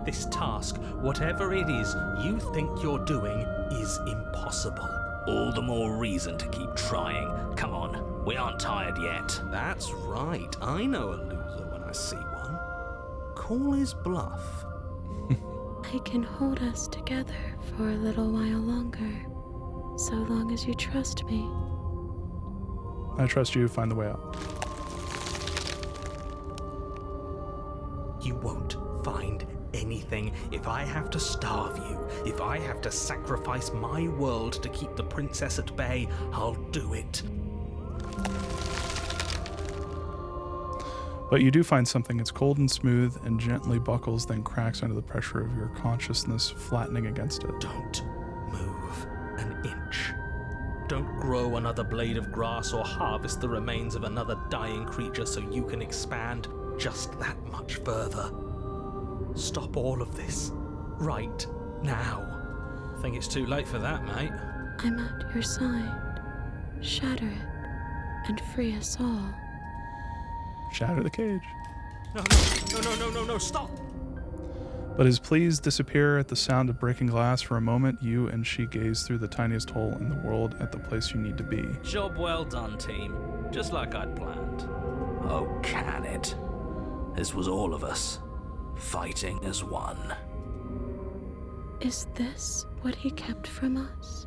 This task, whatever it is you think you're doing, is impossible. All the more reason to keep trying. Come on, we aren't tired yet. That's right, I know a loser when I see one. Call his bluff. I can hold us together for a little while longer, so long as you trust me. I trust you, find the way out. You won't find anything. If I have to starve you, if I have to sacrifice my world to keep the princess at bay, I'll do it. But you do find something. It's cold and smooth and gently buckles, then cracks under the pressure of your consciousness, flattening against it. Don't move an inch. Don't grow another blade of grass or harvest the remains of another dying creature so you can expand just that much further. Stop all of this right now. I think it's too late for that, mate. I'm at your side. Shatter it and free us all. Shatter the cage. No, stop! But his pleas disappear at the sound of breaking glass. For a moment, you and she gaze through the tiniest hole in the world at the place you need to be. Job well done, team. Just like I'd planned. Oh, can it? This was all of us, fighting as one. Is this what he kept from us?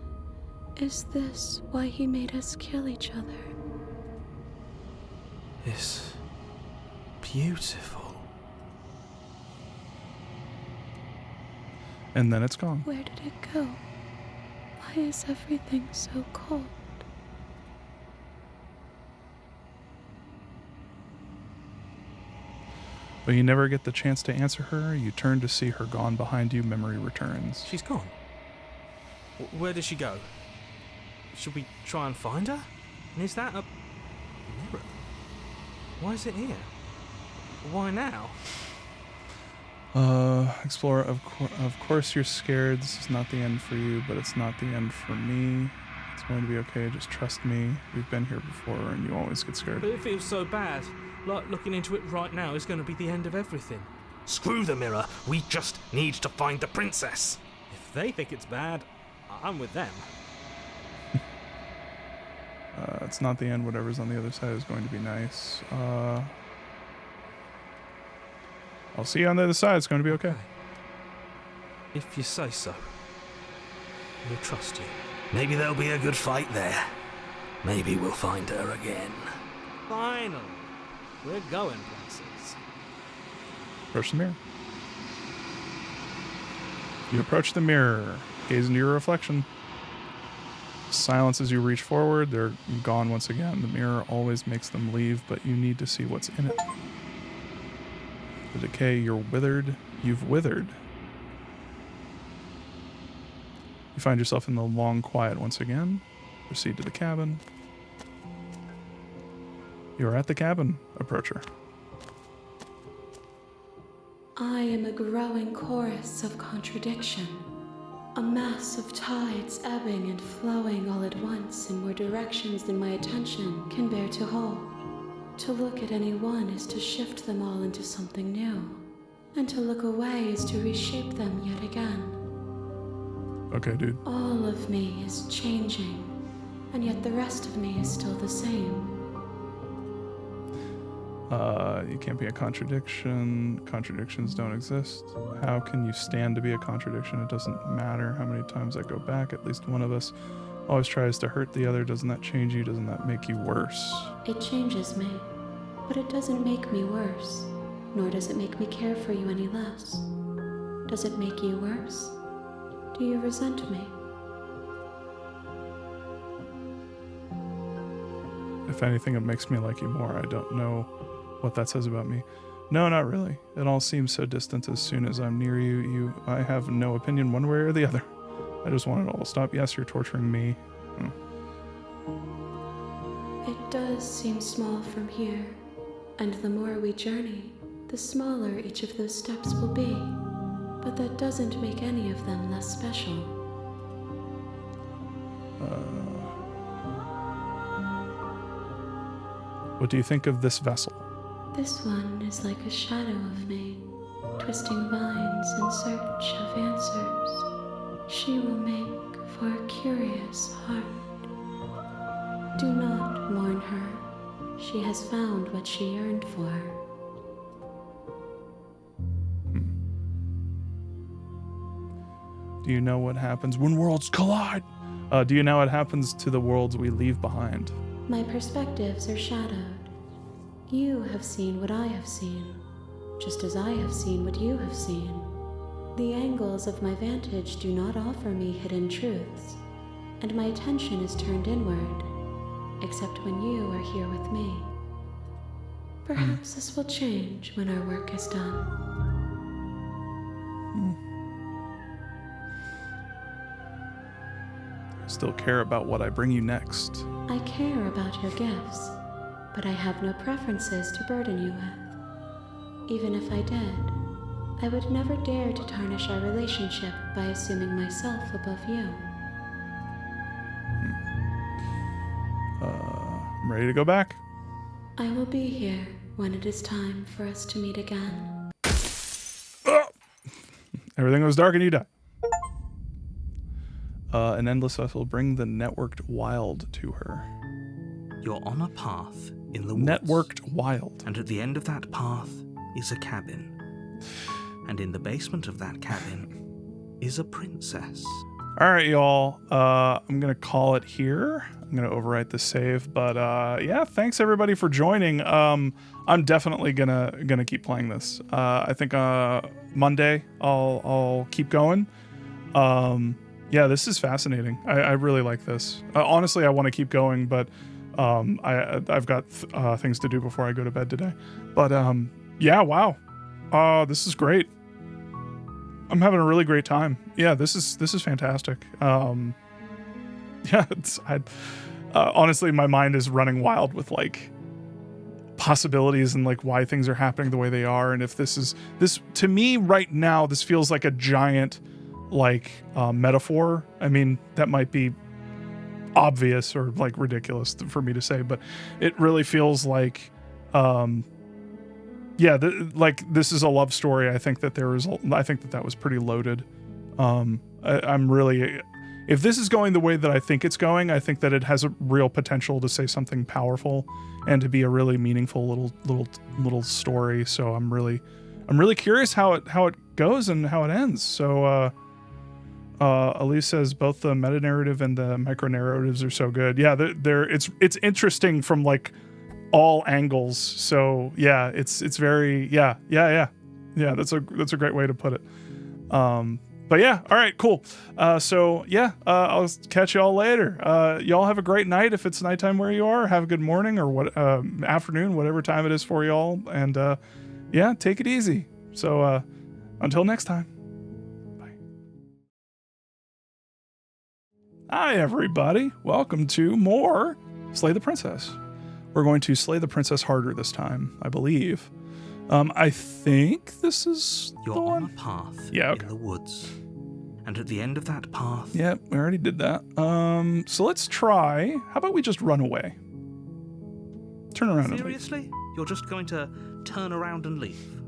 Is this why he made us kill each other? It's beautiful. And then it's gone. Where did it go? Why is everything so cold? But you never get the chance to answer her. You turn to see her gone behind you. Memory returns. She's gone. Where did she go? Should we try and find her? And is that a mirror? Why is it here? Why now? Explorer, of course you're scared. This is not the end for you, but it's not the end for me. It's going to be okay. Just trust me. We've been here before, and you always get scared. But it feels so bad. Like looking into it right now is going to be the end of everything. Screw the mirror. We just need to find the princess. If they think it's bad, I'm with them. It's not the end. Whatever's on the other side is going to be nice. I'll see you on the other side. It's going to be okay. If you say so. We'll trust you. Maybe there'll be a good fight there. Maybe we'll find her again. Finally. We're going places. Approach the mirror. You approach the mirror. Gaze into your reflection. Silence as you reach forward. They're gone once again. The mirror always makes them leave, but you need to see what's in it. The decay, you're withered. You've withered. You find yourself in the long quiet once again. Proceed to the cabin. You're at the cabin. Approach her. I am a growing chorus of contradiction. A mass of tides ebbing and flowing all at once in more directions than my attention can bear to hold. To look at any one is to shift them all into something new. And to look away is to reshape them yet again. Okay, dude. All of me is changing, and yet the rest of me is still the same. You can't be a contradiction. Contradictions don't exist. How can you stand to be a contradiction? It doesn't matter how many times I go back. At least one of us always tries to hurt the other. Doesn't that change you? Doesn't that make you worse? It changes me, but it doesn't make me worse, nor does it make me care for you any less. Does it make you worse? Do you resent me? If anything, it makes me like you more. I don't know what that says about me. No, not really. It all seems so distant. As soon as I'm near you, I have no opinion one way or the other. I just want it all to stop. Yes, you're torturing me. It does seem small from here, and the more we journey, the smaller each of those steps will be. But that doesn't make any of them less special. What do you think of this vessel? This one is like a shadow of me, twisting vines in search of answers. She will make for a curious heart. Do not mourn her. She has found what she yearned for. Do you know what happens when worlds collide? Do you know what happens to the worlds we leave behind? My perspectives are shadowed. You have seen what I have seen, just as I have seen what you have seen. The angles of my vantage do not offer me hidden truths, and my attention is turned inward, except when you are here with me. Perhaps this will change when our work is done. Still care about what I bring you next. I care about your gifts, but I have no preferences to burden you with. Even if I did, I would never dare to tarnish our relationship by assuming myself above you. I'm ready to go back. I will be here when it is time for us to meet again. Everything goes dark and you die. An endless vessel, bring the networked wild to her. You're on a path in the woods. Networked wild. And at the end of that path is a cabin. And in the basement of that cabin is a princess. All right, y'all. I'm going to call it here. I'm going to overwrite the save. But yeah, thanks everybody for joining. I'm definitely gonna keep playing this. I think Monday I'll keep going. Yeah, this is fascinating. I really like this. Honestly, I want to keep going, but I've got things to do before I go to bed today. But yeah, wow. This is great. I'm having a really great time. Yeah, this is fantastic. Yeah, honestly, my mind is running wild with like possibilities and like why things are happening the way they are, and if this to me right now, this feels like a giant like metaphor. I mean, that might be obvious or like ridiculous for me to say, but it really feels like yeah, like this is a love story. I think that that was pretty loaded. I'm really, if this is going the way that I think it's going, I think that it has a real potential to say something powerful and to be a really meaningful little story. So I'm really curious how it goes and how it ends. So Elise says both the meta narrative and the micro narratives are so good. Yeah, it's interesting from like all angles. So yeah, it's very yeah. That's a great way to put it. But yeah, all right, cool. So yeah, I'll catch y'all later. Y'all have a great night if it's nighttime where you are. Have a good morning or what afternoon, whatever time it is for y'all. And yeah, take it easy. So until next time. Hi, everybody. Welcome to more Slay the Princess. We're going to slay the princess harder this time, I believe. I think this is You're the one. on a path Yeah, okay. in the woods. And at the end of that path... Yep, we already did that. So let's try... How about we just run away? Turn around and leave. Seriously? You're just going to turn around and leave?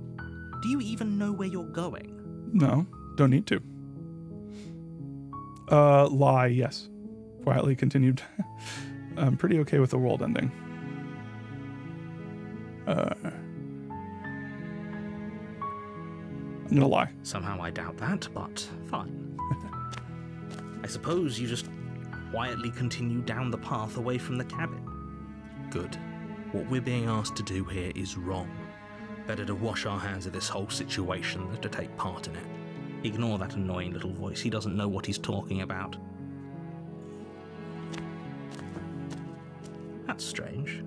Do you even know where you're going? No, don't need to. Lie, yes. Quietly continued. I'm pretty okay with the world ending. I'm gonna lie. Somehow I doubt that, but fine. I suppose you just quietly continue down the path away from the cabin. Good. What we're being asked to do here is wrong. Better to wash our hands of this whole situation than to take part in it. Ignore that annoying little voice. He doesn't know what he's talking about. That's strange.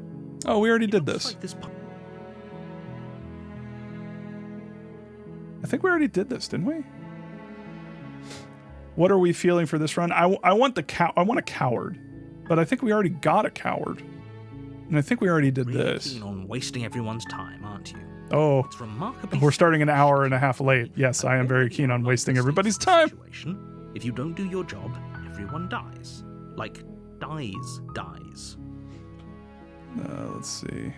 Oh, we already did this. Like this I think we already did this, didn't we? What are we feeling for this run? I want a coward, but I think we already got a coward, and I think we already did really this. keen on wasting everyone's time, aren't you? Oh, It's remarkably we're starting an hour and a half late. Yes, I am very keen on wasting everybody's time. Situation. If you don't do your job, everyone dies. Like, dies. Let's see.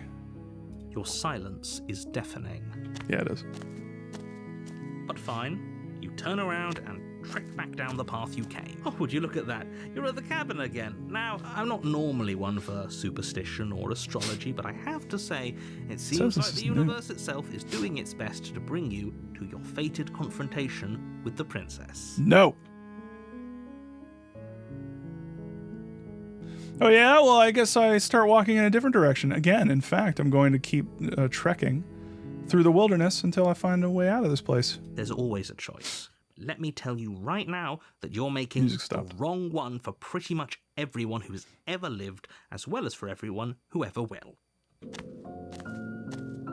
Your silence is deafening. Yeah, it is. But fine, you turn around and trek back down the path you came. Oh, would you look at that? You're at the cabin again. Now, I'm not normally one for superstition or astrology, but I have to say, it seems like the universe itself is doing its best to bring you to your fated confrontation with the princess. No. Oh yeah, well, I guess I start walking in a different direction. Again, in fact, I'm going to keep trekking through the wilderness until I find a way out of this place. There's always a choice. Let me tell you right now that you're making the wrong one for pretty much everyone who has ever lived, as well as for everyone who ever will.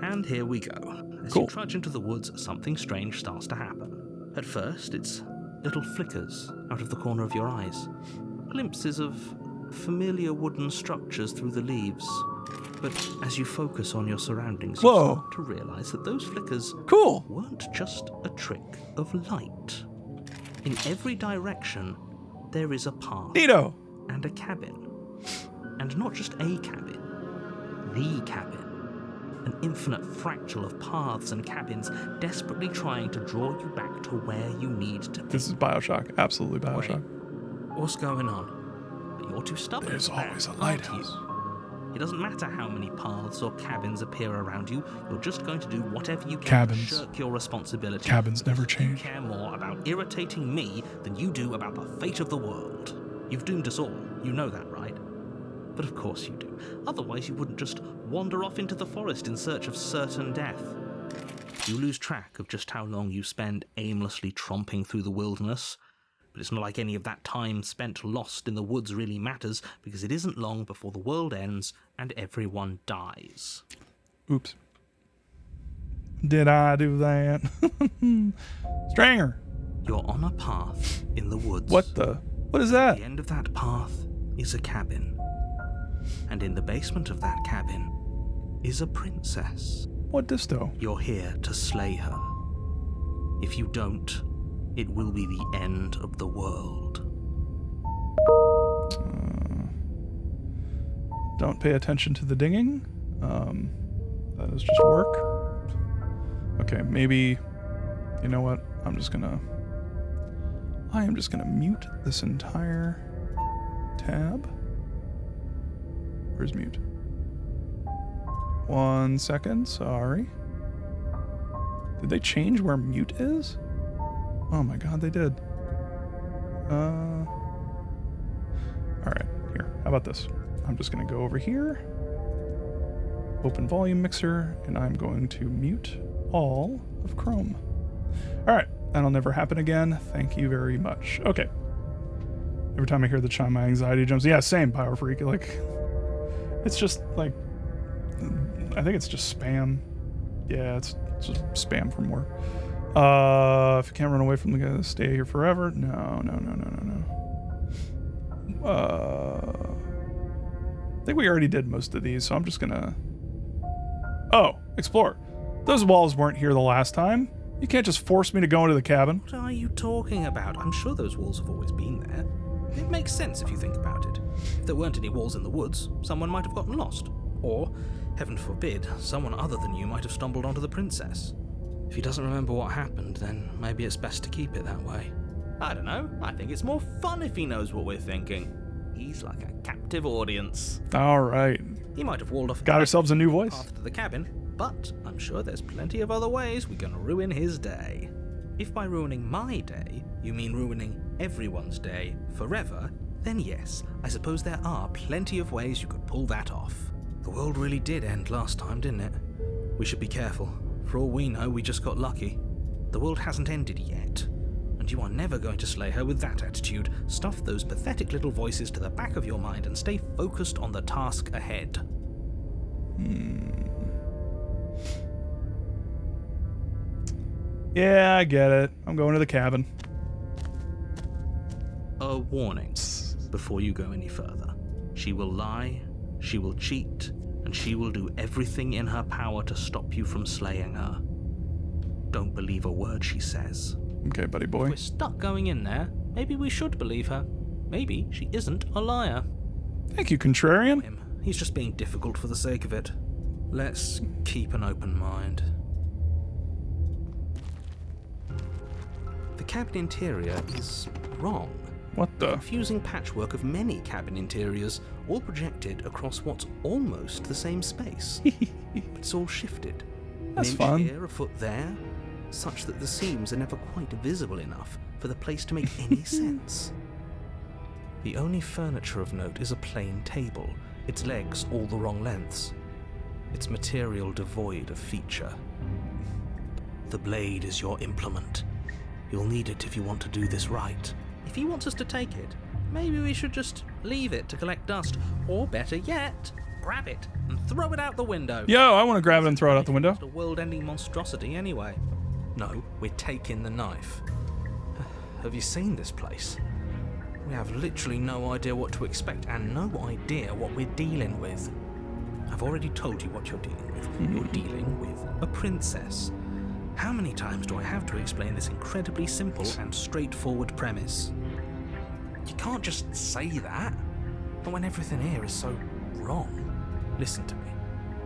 And here we go. As you trudge into the woods, something strange starts to happen. At first, it's little flickers out of the corner of your eyes. Glimpses of familiar wooden structures through the leaves. But as you focus on your surroundings, you start to realize that those flickers weren't just a trick of light. In every direction, there is a path and a cabin. And not just a cabin, the cabin. An infinite fractal of paths and cabins desperately trying to draw you back to where you need to be. This is Bioshock. Absolutely Bioshock. Wait, what's going on? But you're too stubborn. There's always a lighthouse. It doesn't matter how many paths or cabins appear around you, you're just going to do whatever you can to shirk your responsibility. Cabins never change. You care more about irritating me than you do about the fate of the world. You've doomed us all. You know that, right? But of course you do. Otherwise you wouldn't just wander off into the forest in search of certain death. You lose track of just how long you spend aimlessly tromping through the wilderness. But it's not like any of that time spent lost in the woods really matters, because it isn't long before the world ends and everyone dies. Oops. Did I do that? Stranger. You're on a path in the woods. What is that? At the end of that path is a cabin. And in the basement of that cabin is a princess. What disto? You're here to slay her. If you don't, it will be the end of the world. Don't pay attention to the dinging. That is just work. Okay, maybe, you know what? I am just gonna mute this entire tab. Where's mute? 1 second, sorry. Did they change where mute is? Oh my god, they did. Alright, here. How about this? I'm just going to go over here, open volume mixer, and I'm going to mute all of Chrome. Alright, that'll never happen again. Thank you very much. Okay. Every time I hear the chime, my anxiety jumps. Yeah, same, Power Freak. Like, it's just like, I think it's just spam. Yeah, it's just spam from work. If you can't run away from the guy, stay here forever. No. I think we already did most of these, so I'm just gonna... Oh, explore. Those walls weren't here the last time. You can't just force me to go into the cabin. What are you talking about? I'm sure those walls have always been there. It makes sense if you think about it. If there weren't any walls in the woods, someone might have gotten lost. Or, heaven forbid, someone other than you might have stumbled onto the princess. If he doesn't remember what happened, then maybe it's best to keep it that way. I don't know. I think it's more fun if he knows what we're thinking. He's like a captive audience. All right. He might have walled off Got ourselves a new voice. path to the cabin, but I'm sure there's plenty of other ways we can ruin his day. If by ruining my day, you mean ruining everyone's day forever, then yes, I suppose there are plenty of ways you could pull that off. The world really did end last time, didn't it? We should be careful. For all we know, we just got lucky. The world hasn't ended yet, and you are never going to slay her with that attitude. Stuff those pathetic little voices to the back of your mind and stay focused on the task ahead. Yeah, I get it. I'm going to the cabin. A warning before you go any further. She will lie, she will cheat, and she will do everything in her power to stop you from slaying her. Don't believe a word she says. Okay, buddy boy. If we're stuck going in there, maybe we should believe her. Maybe she isn't a liar. Thank you, Contrarian. Him. He's just being difficult for the sake of it. Let's keep an open mind. The cabin interior is wrong. What the? Confusing patchwork of many cabin interiors, all projected across what's almost the same space. But it's all shifted. That's an inch fun. here, a foot there, such that the seams are never quite visible enough for the place to make any sense. The only furniture of note is a plain table, its legs all the wrong lengths, its material devoid of feature. The blade is your implement. You'll need it if you want to do this right. If he wants us to take it, maybe we should just leave it to collect dust. Or better yet, grab it and throw it out the window. Yo, I want to grab it and throw it out the window. It's a world-ending monstrosity anyway. No, we're taking the knife. Have you seen this place? We have literally no idea what to expect and no idea what we're dealing with. I've already told you what you're dealing with. You're dealing with a princess. How many times do I have to explain this incredibly simple and straightforward premise? You can't just say that, not when everything here is so wrong. Listen to me.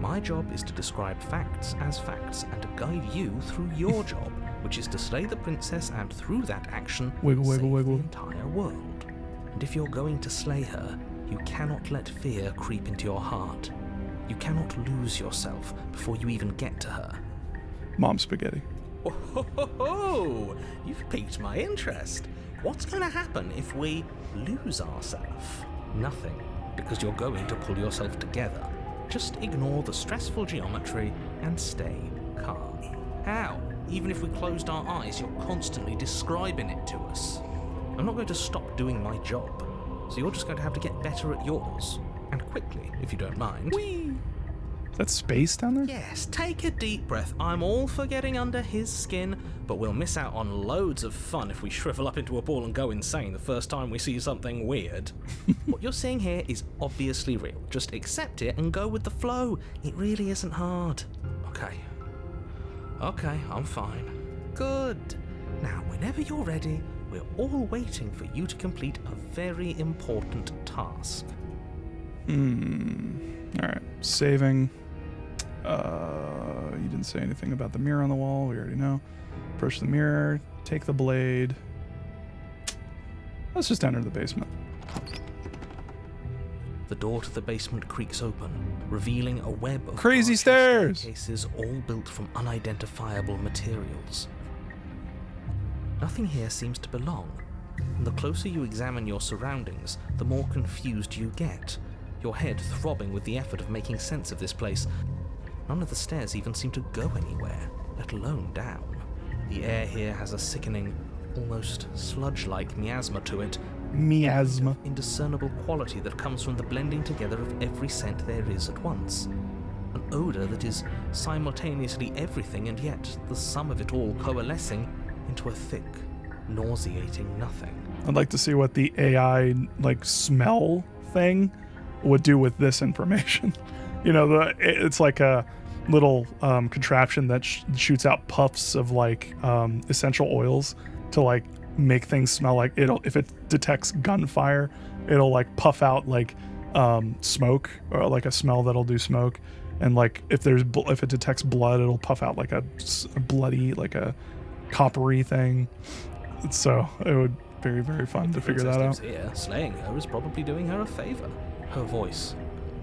My job is to describe facts as facts and to guide you through your job, which is to slay the princess and through that action Wiggle, wiggle, save wiggle. the entire world. And if you're going to slay her, you cannot let fear creep into your heart. You cannot lose yourself before you even get to her. Mom spaghetti. Oh, ho, ho, ho. You've piqued my interest. What's going to happen if we lose ourselves? Nothing, because you're going to pull yourself together. Just ignore the stressful geometry and stay calm. How? Even if we closed our eyes, you're constantly describing it to us. I'm not going to stop doing my job, so you're just going to have to get better at yours. And quickly, if you don't mind. Whee! Is that space down there? Yes, take a deep breath. I'm all for getting under his skin, but we'll miss out on loads of fun if we shrivel up into a ball and go insane the first time we see something weird. What you're seeing here is obviously real. Just accept it and go with the flow. It really isn't hard. Okay, I'm fine. Good. Now, whenever you're ready, we're all waiting for you to complete a very important task. Alright. Saving. You didn't say anything about the mirror on the wall. We already know. Approach the mirror. Take the blade. Let's just enter the basement. The door to the basement creaks open, revealing a web of Crazy arched stairs! staircases all built from unidentifiable materials. Nothing here seems to belong, and the closer you examine your surroundings, the more confused you get, your head throbbing with the effort of making sense of this place. None of the stairs even seem to go anywhere, let alone down. The air here has a sickening, almost sludge-like miasma to it, Miasma. indiscernible quality that comes from the blending together of every scent there is at once. An odor that is simultaneously everything and yet the sum of it all coalescing into a thick, nauseating nothing. I'd like to see what the AI smell thing would do with this information. You know, it's like a little contraption that shoots out puffs of essential oils to make things smell like if it detects gunfire, it'll puff out smoke, or a smell that'll do smoke. and like if it detects blood, it'll puff out like a bloody, like a coppery thing. So it would be very, very fun to figure that out. Here, slaying her is probably doing her a favor. Her voice,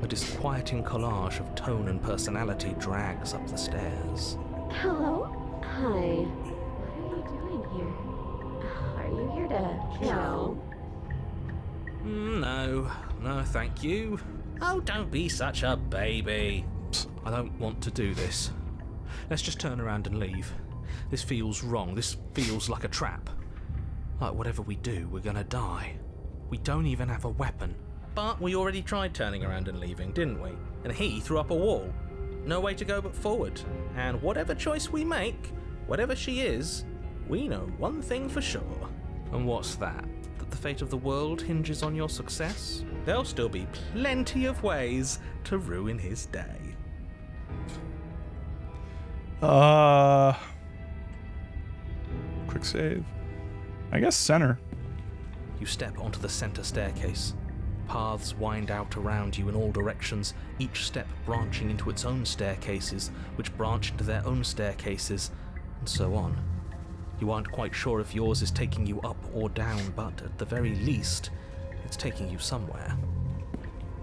a disquieting collage of tone and personality, drags up the stairs. Hello? Hi. What are you doing here? Are you here to kill? No, thank you. Oh, don't be such a baby. I don't want to do this. Let's just turn around and leave. This feels wrong. This feels like a trap. Like whatever we do, we're gonna die. We don't even have a weapon. But we already tried turning around and leaving, didn't we? And he threw up a wall. No way to go but forward. And whatever choice we make, whatever she is, we know one thing for sure. And what's that? That the fate of the world hinges on your success? There'll still be plenty of ways to ruin his day. Quick save. I guess center. You step onto the center staircase. Paths wind out around you in all directions, each step branching into its own staircases, which branch into their own staircases, and so on. You aren't quite sure if yours is taking you up or down, but at the very least, it's taking you somewhere.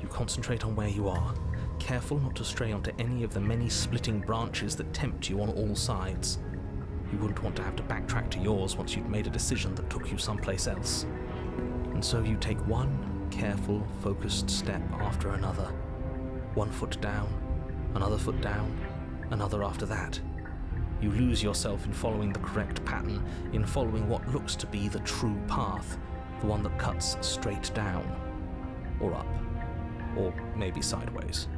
You concentrate on where you are, careful not to stray onto any of the many splitting branches that tempt you on all sides. You wouldn't want to have to backtrack to yours once you'd made a decision that took you someplace else. And so you take one careful, focused step after another. 1 foot down, another foot down, another after that. You lose yourself in following the correct pattern, in following what looks to be the true path, the one that cuts straight down, or up, or maybe sideways.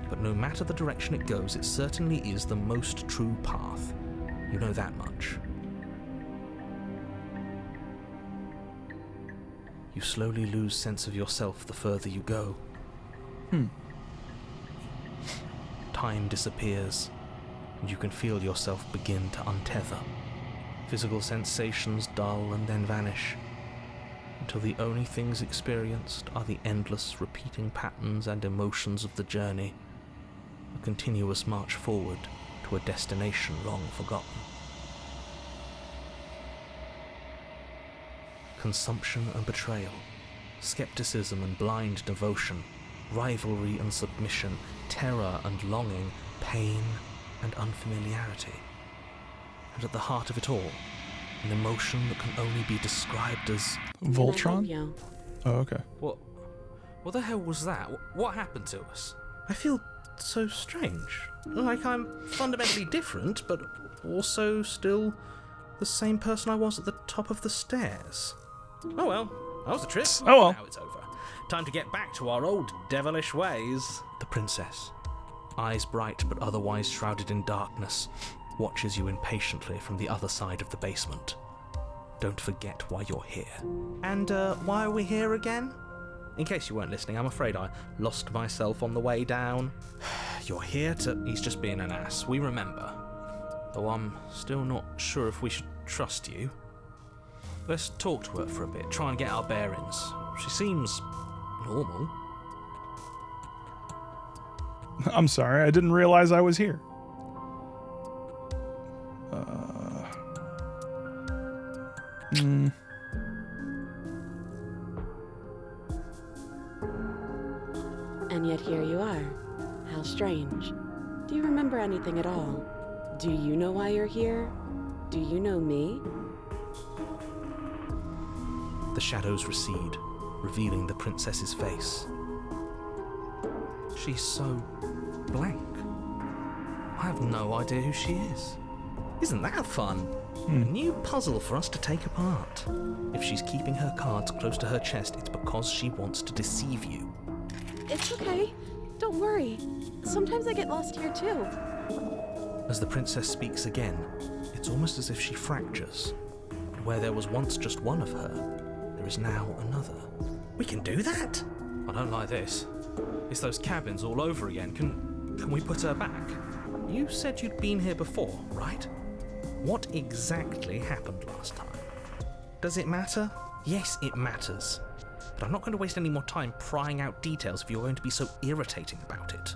But no matter the direction it goes, it certainly is the most true path. You know that much. You slowly lose sense of yourself the further you go. Time disappears, and you can feel yourself begin to untether. Physical sensations dull and then vanish, until the only things experienced are the endless repeating patterns and emotions of the journey, a continuous march forward to a destination long forgotten. Consumption and betrayal, skepticism and blind devotion, rivalry and submission, terror and longing, pain and unfamiliarity. And at the heart of it all, an emotion that can only be described as... Voltron? Oh, okay. What the hell was that? What happened to us? I feel so strange. Like I'm fundamentally different, but also still the same person I was at the top of the stairs. Oh well, that was the trip. Oh well. Now it's over. Time to get back to our old devilish ways. The princess, eyes bright but otherwise shrouded in darkness, watches you impatiently from the other side of the basement. Don't forget why you're here. And why are we here again? In case you weren't listening, I'm afraid I lost myself on the way down. You're here to... He's just being an ass, we remember. Though I'm still not sure if we should trust you. Let's talk to her for a bit, try and get our bearings. She seems normal. I'm sorry, I didn't realize I was here. And yet here you are. How strange. Do you remember anything at all? Do you know why you're here? Do you know me? The shadows recede, revealing the princess's face. She's so blank. I have no idea who she is. Isn't that fun? A new puzzle for us to take apart. If she's keeping her cards close to her chest, it's because she wants to deceive you. It's okay. Don't worry. Sometimes I get lost here too. As the princess speaks again, it's almost as if she fractures. Where there was once just one of her, there is now another. We can do that? I don't like this. It's those cabins all over again. Can we put her back? You said you'd been here before, right? What exactly happened last time? Does it matter? Yes, it matters. But I'm not going to waste any more time prying out details if you're going to be so irritating about it.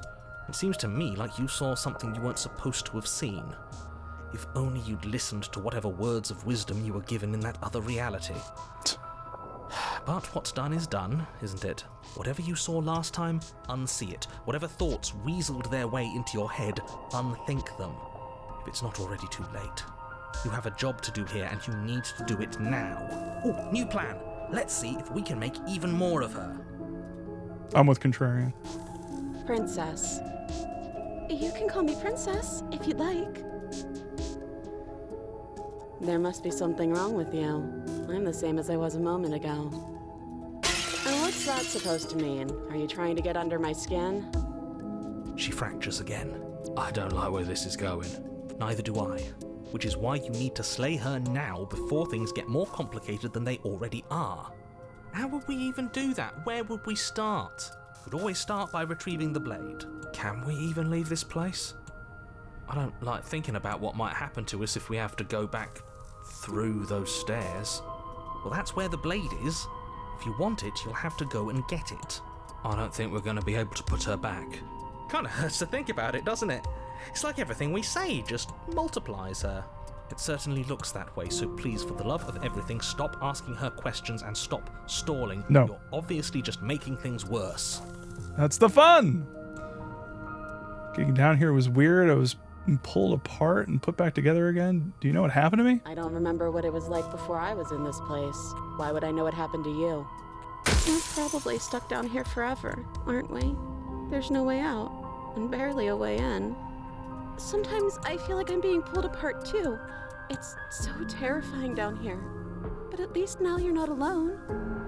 It seems to me like you saw something you weren't supposed to have seen. If only you'd listened to whatever words of wisdom you were given in that other reality. But what's done is done, isn't it? Whatever you saw last time, unsee it. Whatever thoughts weaseled their way into your head, unthink them. If it's not already too late. You have a job to do here, and you need to do it now. Oh, new plan. Let's see if we can make even more of her. I'm with Contrarian. Princess. You can call me Princess, if you'd like. There must be something wrong with you. I'm the same as I was a moment ago. And what's that supposed to mean? Are you trying to get under my skin? She fractures again. I don't like where this is going. Neither do I. Which is why you need to slay her now before things get more complicated than they already are. How would we even do that? Where would we start? We'd always start by retrieving the blade. Can we even leave this place? I don't like thinking about what might happen to us if we have to go back through those stairs. Well, that's where the blade is. If you want it, you'll have to go and get it. I don't think we're going to be able to put her back. Kind of hurts to think about it, doesn't it? It's like everything we say just multiplies her. It certainly looks that way, so please, for the love of everything, stop asking her questions and stop stalling. No. You're obviously just making things worse. That's the fun! Getting down here was weird. I was pulled apart and put back together again. Do you know what happened to me? I don't remember what it was like before I was in this place. Why would I know what happened to you? We're probably stuck down here forever, aren't we? There's no way out, and barely a way in. Sometimes I feel like I'm being pulled apart too. It's so terrifying down here. But at least now you're not alone.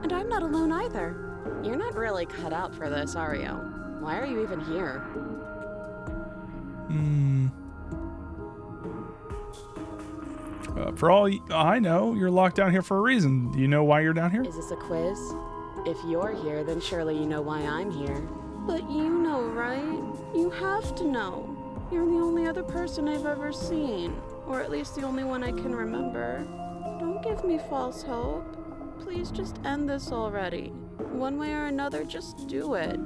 And I'm not alone either. You're not really cut out for this, are you? Why are you even here? For all I know, you're locked down here for a reason. Do you know why you're down here? Is this a quiz? If you're here, then surely you know why I'm here. But you know, right? You have to know. You're the only other person I've ever seen. Or at least the only one I can remember. Don't give me false hope. Please just end this already. One way or another, just do it.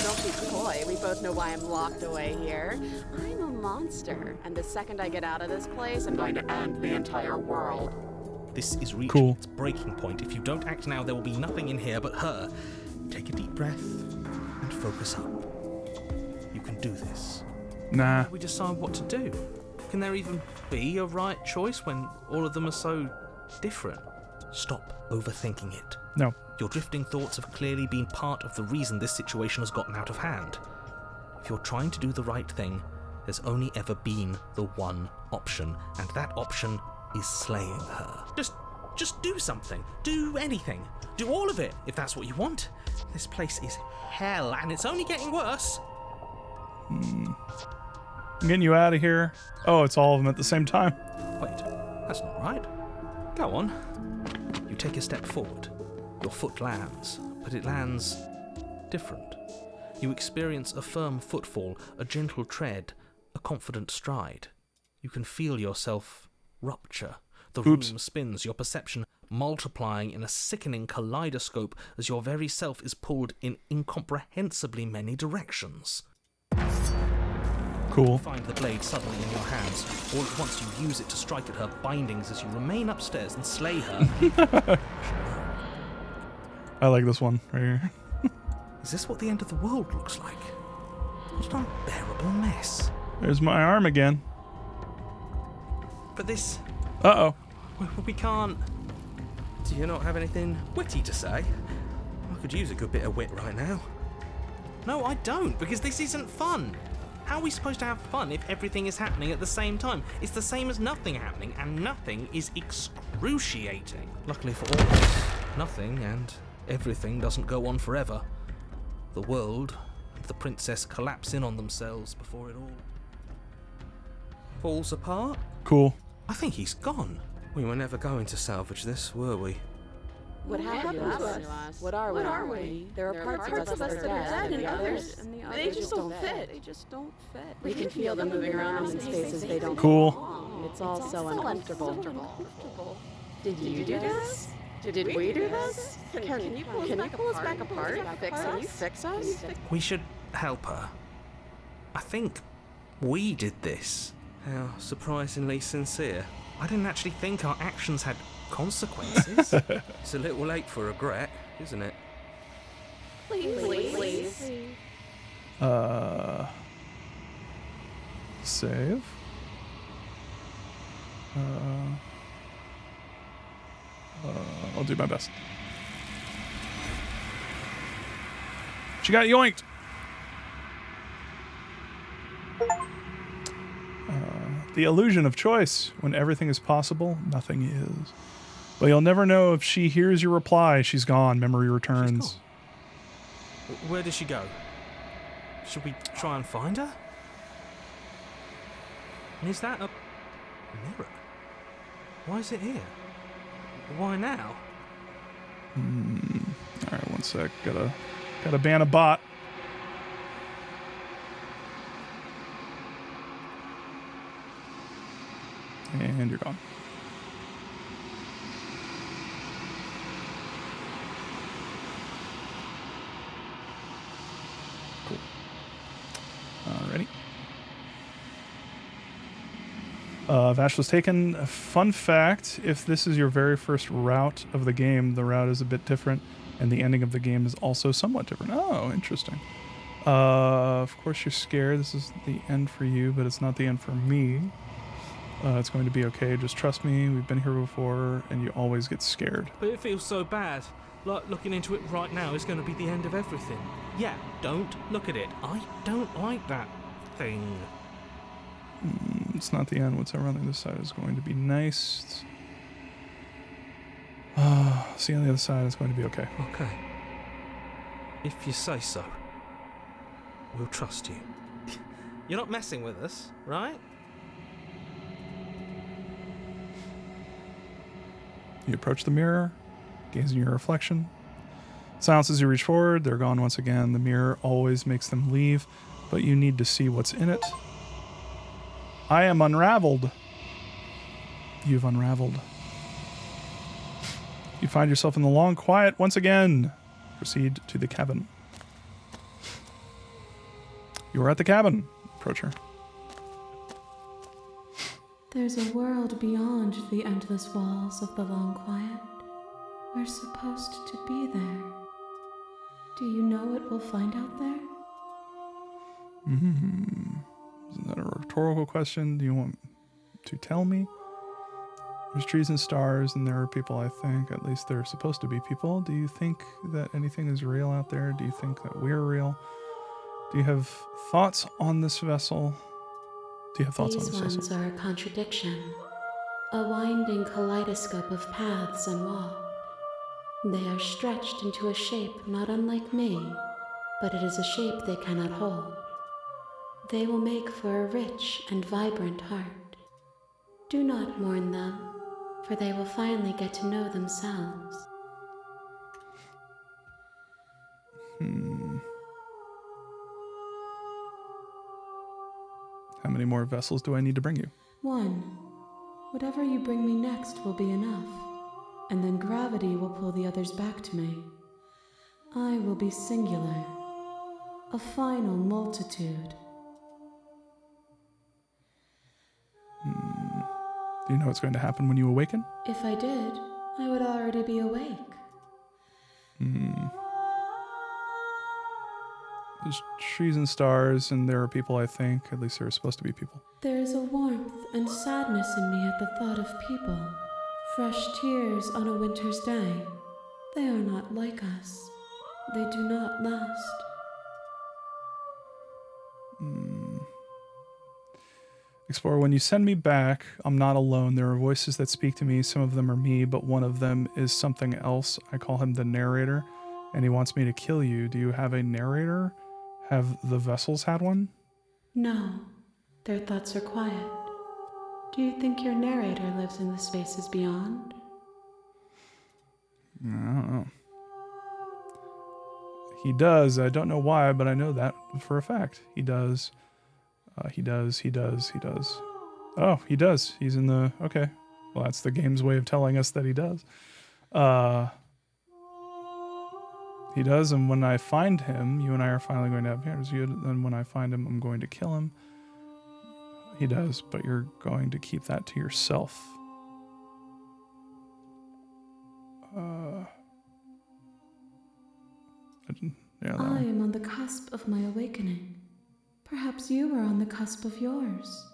Don't be coy. We both know why I'm locked away here. I'm a monster. And the second I get out of this place, I'm going to end the entire world. This is reaching Cool. its breaking point. If you don't act now, there will be nothing in here but her. Take a deep breath and focus up. You can do this. Nah. How do we decide what to do? Can there even be a right choice when all of them are so different? Stop overthinking it. No. Your drifting thoughts have clearly been part of the reason this situation has gotten out of hand. If you're trying to do the right thing, there's only ever been the one option, and that option is slaying her. Just do something. Do anything. Do all of it, if that's what you want. This place is hell, and it's only getting worse. I'm getting you out of here. Oh, it's all of them at the same time. Wait, that's not right. Go on. You take a step forward. Your foot lands, but it lands different. You experience a firm footfall, a gentle tread, a confident stride. You can feel yourself rupture. The room spins, your perception multiplying in a sickening kaleidoscope as your very self is pulled in incomprehensibly many directions. Cool. You find the blade suddenly in your hands. All at once you use it to strike at her bindings as you remain upstairs and slay her. I like this one right here. Is this what the end of the world looks like? What an unbearable mess. There's my arm again. But this... Uh-oh. We can't... Do you not have anything witty to say? I could use a good bit of wit right now. No, I don't, because this isn't fun. How are we supposed to have fun if everything is happening at the same time? It's the same as nothing happening, and nothing is excruciating. Luckily for all of us, nothing and everything doesn't go on forever. The world and the princess collapse in on themselves before it all falls apart. Cool. I think he's gone. We were never going to salvage this, were we? What happened to us? What are we? There are parts of us that are dead, and the others, they just don't fit. They just don't fit. we can feel them moving around in spaces they don't Cool. belong. It's all so uncomfortable. Did you do this? Did we do this? Can you pull us back apart? Can you fix us? We should help her. I think we did this. How surprisingly sincere. I didn't actually think our actions had consequences. It's a little late for regret, isn't it? Please. Save. I'll do my best. She got yoinked. The illusion of choice. When everything is possible, nothing is. But you'll never know if she hears your reply. She's gone. Memory returns. She's gone. Where did she go? Should we try and find her? And is that a mirror? Why is it here? Why now? All right, one sec. Gotta ban a bot. And you're gone. Cool. Alrighty. Vash was taken. Fun fact, if this is your very first route of the game, the route is a bit different, and the ending of the game is also somewhat different. Oh, interesting. Of course you're scared. This is the end for you, but it's not the end for me. It's going to be okay. Just trust me. We've been here before, and you always get scared. But it feels so bad. Like looking into it right now is going to be the end of everything. Yeah, don't look at it. I don't like that thing. It's not the end. Whatever on the other side is going to be nice. See, on the other side, it's going to be okay. Okay. If you say so. We'll trust you. You're not messing with us, right? You approach the mirror, gazing your reflection. Silence as you reach forward. They're gone once again. The mirror always makes them leave, but you need to see what's in it. I am unraveled. You've unraveled. You find yourself in the long quiet once again. Proceed to the cabin. You are at the cabin. Approach her. There's a world beyond the endless walls of the long quiet. We're supposed to be there. Do you know what we'll find out there? Isn't that a rhetorical question? Do you want to tell me? There's trees and stars, and there are people, I think. At least they're supposed to be people. Do you think that anything is real out there? Do you think that we're real? Do you have thoughts on this vessel? Do you have thoughts on this vessel? These ones are a contradiction. A winding kaleidoscope of paths and walk. They are stretched into a shape not unlike me, but it is a shape they cannot hold. They will make for a rich and vibrant heart. Do not mourn them, for they will finally get to know themselves. How many more vessels do I need to bring you? One. Whatever you bring me next will be enough, and then gravity will pull the others back to me. I will be singular, a final multitude. Do you know what's going to happen when you awaken? If I did, I would already be awake. There's trees and stars, and there are people, I think. At least there are supposed to be people. There is a warmth and sadness in me at the thought of people. Fresh tears on a winter's day. They are not like us. They do not last. Explorer, when you send me back, I'm not alone. There are voices that speak to me. Some of them are me, but one of them is something else. I call him the narrator, and he wants me to kill you. Do you have a narrator? Have the vessels had one? No, their thoughts are quiet. Do you think your narrator lives in the spaces beyond? I don't know. He does. I don't know why, but I know that for a fact. He does. He does. Oh, he does. He's in the... Okay. Well, that's the game's way of telling us that he does. He does, and when I find him, you and I are finally going to have parents. And when I find him, I'm going to kill him. He does, but you're going to keep that to yourself. Yeah, that I one. am on the cusp of my awakening. Perhaps you are on the cusp of yours.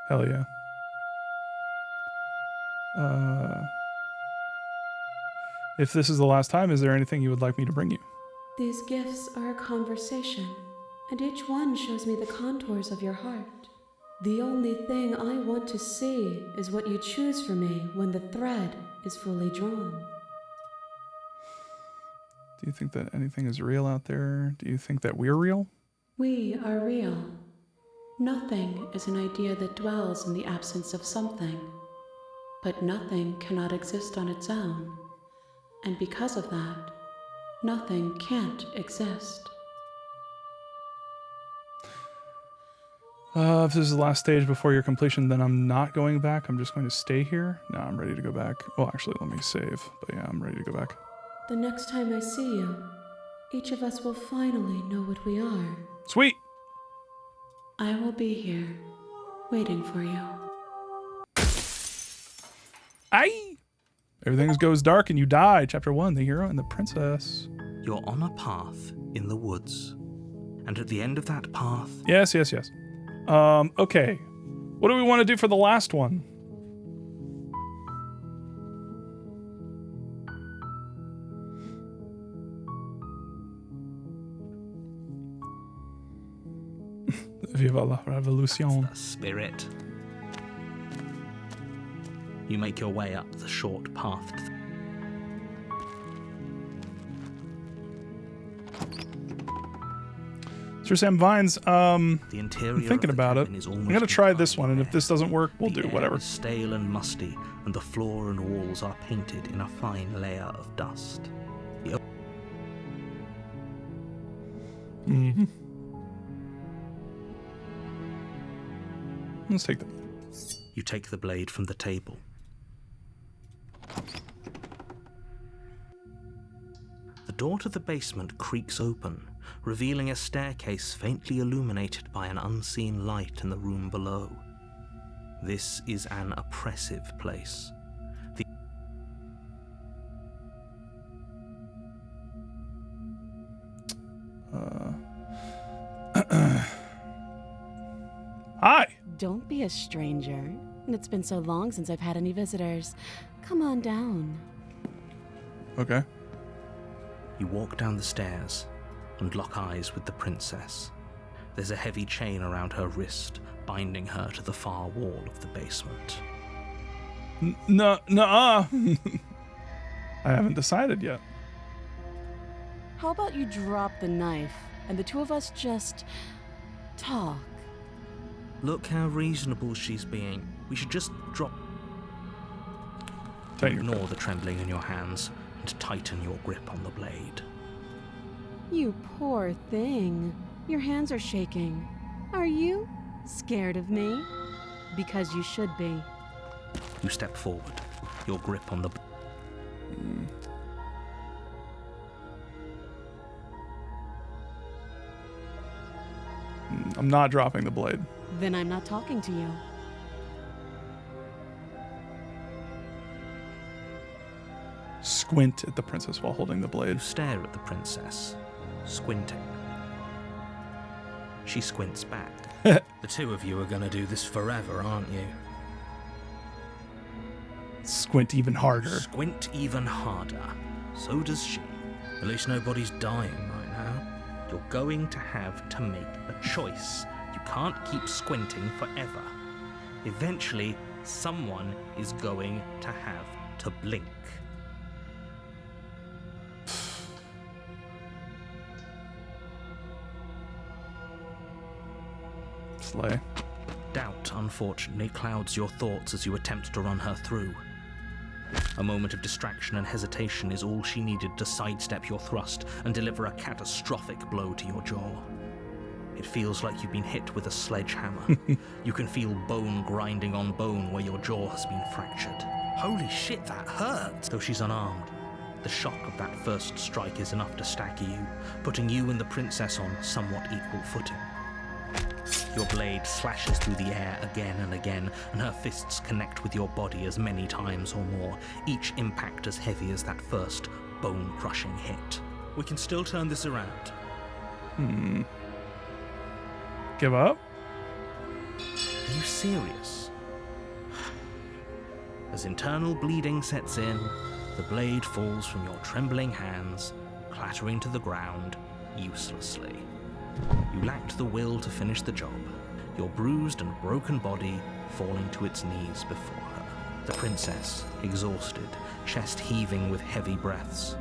Hell yeah. If this is the last time, is there anything you would like me to bring you? These gifts are a conversation, and each one shows me the contours of your heart. The only thing I want to see is what you choose for me when the thread is fully drawn. Do you think that anything is real out there? Do you think that we're real? We are real. Nothing is an idea that dwells in the absence of something. But nothing cannot exist on its own. And because of that, nothing can't exist. If this is the last stage before your completion, then I'm not going back. I'm just going to stay here. No, I'm ready to go back. Well, actually, let me save. But yeah, I'm ready to go back. The next time I see you, each of us will finally know what we are. Sweet! I will be here, waiting for you. Aye! Everything goes dark and you die. Chapter 1, The Hero and the Princess. You're on a path in the woods. And at the end of that path, Yes. Okay. What do we want to do for the last one? Viva la revolution. the spirit. You make your way up the short path. Sir Sam Vines, The interior I'm thinking of the about it. cabin is I'm almost going to try this entirely one, and if bare. this doesn't work, we'll The do air whatever. is stale and musty, and the floor and walls are painted in a fine layer of dust. Mm-hmm. Let's take that. You take the blade from the table. The door to the basement creaks open, revealing a staircase faintly illuminated by an unseen light in the room below. This is an oppressive place. Hi! Don't be a stranger. It's been so long since I've had any visitors. Come on down. Okay. You walk down the stairs and lock eyes with the princess. There's a heavy chain around her wrist, binding her to the far wall of the basement. Nuh-uh. I haven't decided yet. How about you drop the knife and the two of us just talk? Look how reasonable she's being. We should just drop... Take your Ignore the trembling in your hands and tighten your grip on the blade. You poor thing. Your hands are shaking. Are you scared of me? Because you should be. You step forward, your grip on the... I'm not dropping the blade. Then I'm not talking to you. Squint at the princess while holding the blade. You stare at the princess, squinting. She squints back. The two of you are gonna do this forever, aren't you? Squint even harder. Squint even harder. So does she. At least nobody's dying right now. You're going to have to make a choice. You can't keep squinting forever. Eventually, someone is going to have to blink. Slay. Doubt, unfortunately, clouds your thoughts as you attempt to run her through. A moment of distraction and hesitation is all she needed to sidestep your thrust and deliver a catastrophic blow to your jaw. It feels like you've been hit with a sledgehammer. You can feel bone grinding on bone where your jaw has been fractured. Holy shit, that hurt! Though she's unarmed, The shock of that first strike is enough to stagger you, putting you and the princess on somewhat equal footing. Your blade slashes through the air again and again, and her fists connect with your body as many times or more, each impact as heavy as that first bone-crushing hit. We can still turn this around. Give up? Are you serious? As internal bleeding sets in, the blade falls from your trembling hands, clattering to the ground uselessly. You lacked the will to finish the job, your bruised and broken body falling to its knees before her. The princess, exhausted, chest heaving with heavy breaths,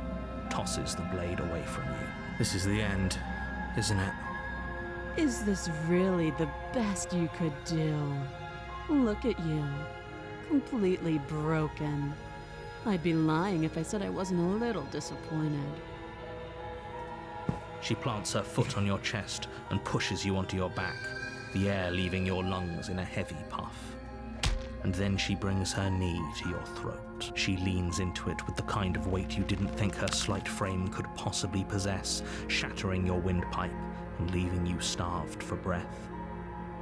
tosses the blade away from you. This is the end, isn't it? Is this really the best you could do? Look at you. Completely broken. I'd be lying if I said I wasn't a little disappointed. She plants her foot on your chest and pushes you onto your back, the air leaving your lungs in a heavy puff. And then she brings her knee to your throat. She leans into it with the kind of weight you didn't think her slight frame could possibly possess, shattering your windpipe and leaving you starved for breath.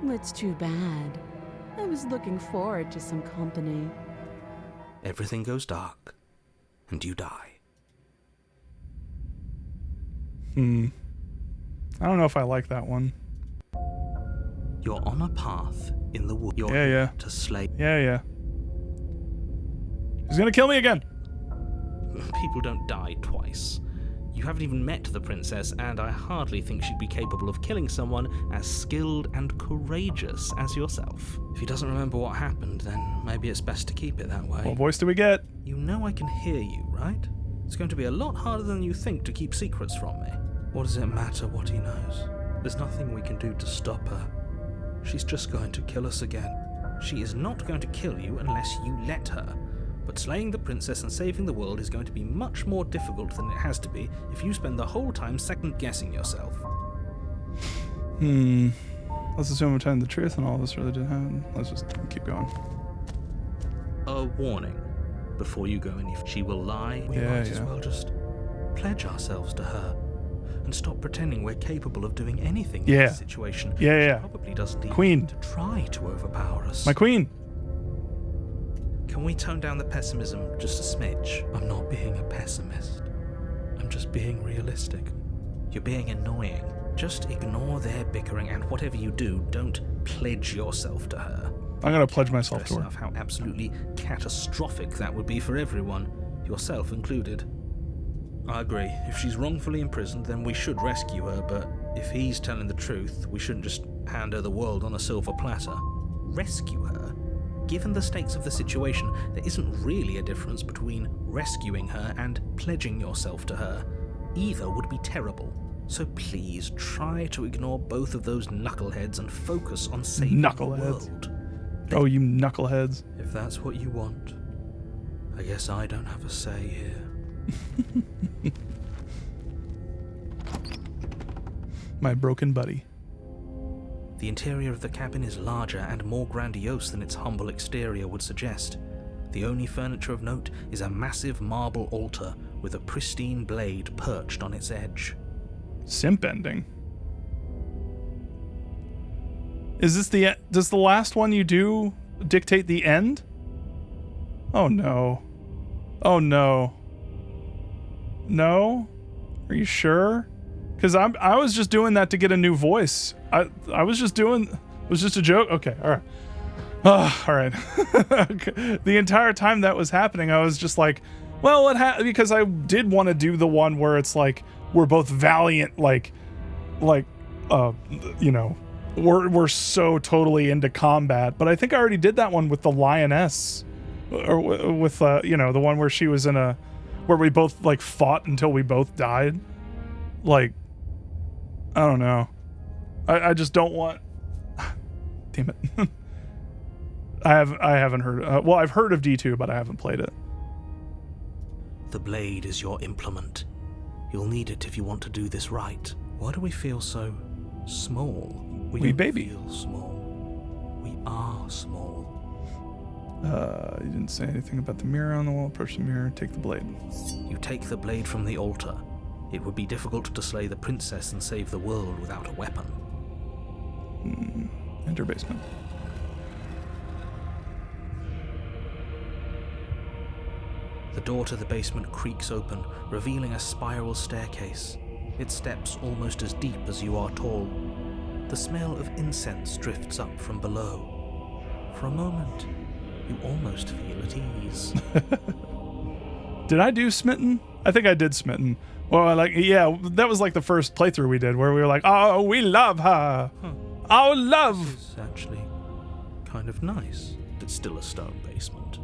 It's too bad. I was looking forward to some company. Everything goes dark, and you die. I don't know if I like that one. You're on a path in the woods. You're Yeah. here to slay. Yeah. He's gonna kill me again. People don't die twice. You haven't even met the princess, and I hardly think she'd be capable of killing someone as skilled and courageous as yourself. If he doesn't remember what happened, then maybe it's best to keep it that way. What voice do we get? You know I can hear you, right? It's going to be a lot harder than you think to keep secrets from me. What does it matter what he knows? There's nothing we can do to stop her. She's just going to kill us again. She is not going to kill you unless you let her. But slaying the princess and saving the world is going to be much more difficult than it has to be if you spend the whole time second-guessing yourself. Let's assume I'm telling the truth and all this really did happen. Let's just keep going. A warning. Before you go any, she will lie. We might as well just pledge ourselves to her and stop pretending we're capable of doing anything in this situation. She probably doesn't even Queen. need to try to overpower us. My queen. Can we tone down the pessimism just a smidge? I'm not being a pessimist. I'm just being realistic. You're being annoying. Just ignore their bickering, and whatever you do, don't pledge yourself to her. I'm gonna pledge myself to her. Enough how absolutely catastrophic that would be for everyone, yourself included. I agree. If she's wrongfully imprisoned, then we should rescue her, but if he's telling the truth, we shouldn't just hand her the world on a silver platter. Rescue her? Given the stakes of the situation, there isn't really a difference between rescuing her and pledging yourself to her. Either would be terrible. So please try to ignore both of those knuckleheads and focus on saving the world. Oh, you knuckleheads. If that's what you want, I guess I don't have a say here. My broken buddy. The interior of the cabin is larger and more grandiose than its humble exterior would suggest. The only furniture of note is a massive marble altar with a pristine blade perched on its edge. Simp ending. Is this does the last one you do dictate the end? Oh no. Oh no. No? Are you sure? Because I was just doing that to get a new voice. I was just doing... It was just a joke? Okay, alright. All right. The entire time that was happening, I was just like, well, because I did want to do the one where it's like, we're both valiant, we're so totally into combat. But I think I already did that one with the lioness, or with the one where she was where we both fought until we both died. I don't know. I just don't want. Damn it. I haven't heard. I've heard of D2, but I haven't played it. The blade is your implement. You'll need it if you want to do this right. Why do we feel so small? We don't baby. feel small. We are small. You didn't say anything about the mirror on the wall. Approach the mirror, take the blade. You take the blade from the altar. It would be difficult to slay the princess and save the world without a weapon. Enter basement. The door to the basement creaks open, revealing a spiral staircase. Its steps almost as deep as you are tall. The smell of incense drifts up from below. For a moment, you almost feel at ease. Did I do Smitten? I think I did Smitten. Well, that was like the first playthrough we did where we were like, oh, we love her. Our love. It's actually kind of nice. It's still a stone basement.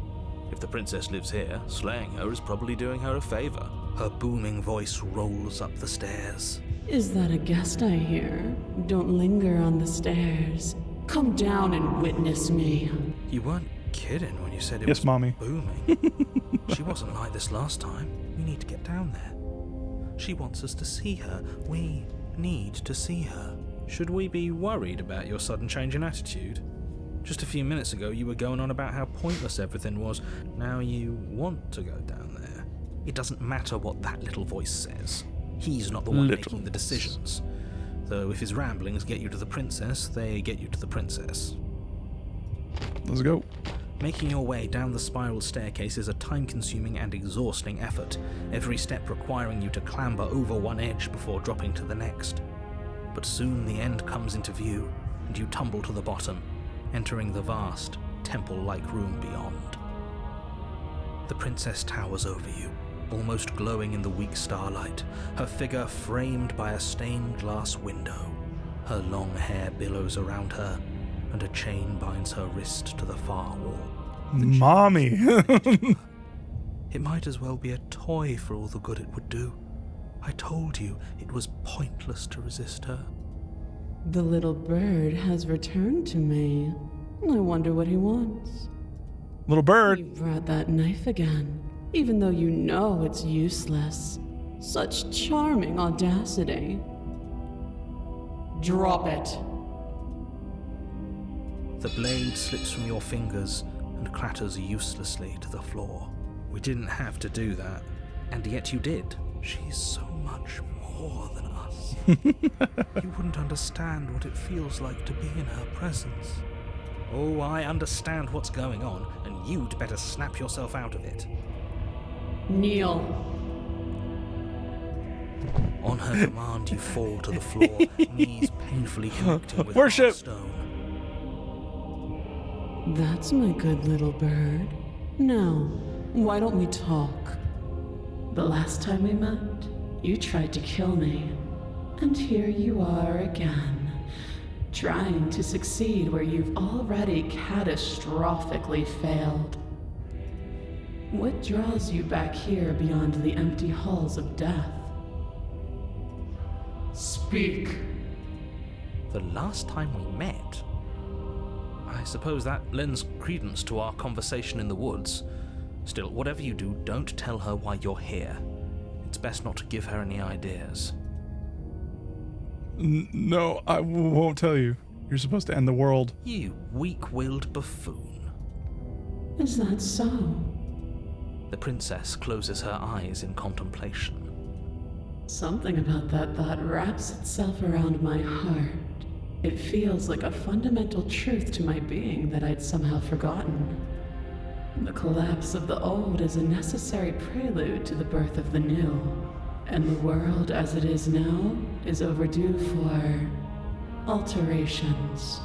If the princess lives here, slaying her is probably doing her a favor. Her booming voice rolls up the stairs. Is that a guest I hear? Don't linger on the stairs. Come down and witness me. You weren't kidding when you said it Yes, was Mommy. booming. She wasn't like this last time. We need to get down there. She wants us to see her. We need to see her. Should we be worried about your sudden change in attitude? Just a few minutes ago, you were going on about how pointless everything was. Now you want to go down there. It doesn't matter what that little voice says. He's not the one Little making the decisions. Though if his ramblings get you to the princess, they get you to the princess. Let's go. Making your way down the spiral staircase is a time-consuming and exhausting effort, every step requiring you to clamber over one edge before dropping to the next. But soon the end comes into view, and you tumble to the bottom, entering the vast, temple-like room beyond. The princess towers over you, almost glowing in the weak starlight, her figure framed by a stained glass window. Her long hair billows around her, and a chain binds her wrist to the far wall. Mommy. It might as well be a toy for all the good it would do. I told you it was pointless to resist her. The little bird has returned to me. I wonder what he wants. Little bird. You brought that knife again, even though you know it's useless. Such charming audacity. Drop it. The blade slips from your fingers and clatters uselessly to the floor. We didn't have to do that. And yet you did. She's so much more than us. You wouldn't understand what it feels like to be in her presence. Oh, I understand what's going on, and you'd better snap yourself out of it. Kneel. On her command, you fall to the floor, knees painfully connecting with Worship. hard stone. That's my good little bird. Now, why don't we talk? The last time we met, you tried to kill me. And here you are again, trying to succeed where you've already catastrophically failed. What draws you back here beyond the empty halls of death? Speak. The last time we met? I suppose that lends credence to our conversation in the woods. Still, whatever you do, don't tell her why you're here. It's best not to give her any ideas. No, I won't tell you. You're supposed to end the world. You weak-willed buffoon. Is that so? The princess closes her eyes in contemplation. Something about that thought wraps itself around my heart. It feels like a fundamental truth to my being that I'd somehow forgotten. The collapse of the old is a necessary prelude to the birth of the new, and the world as it is now is overdue for alterations.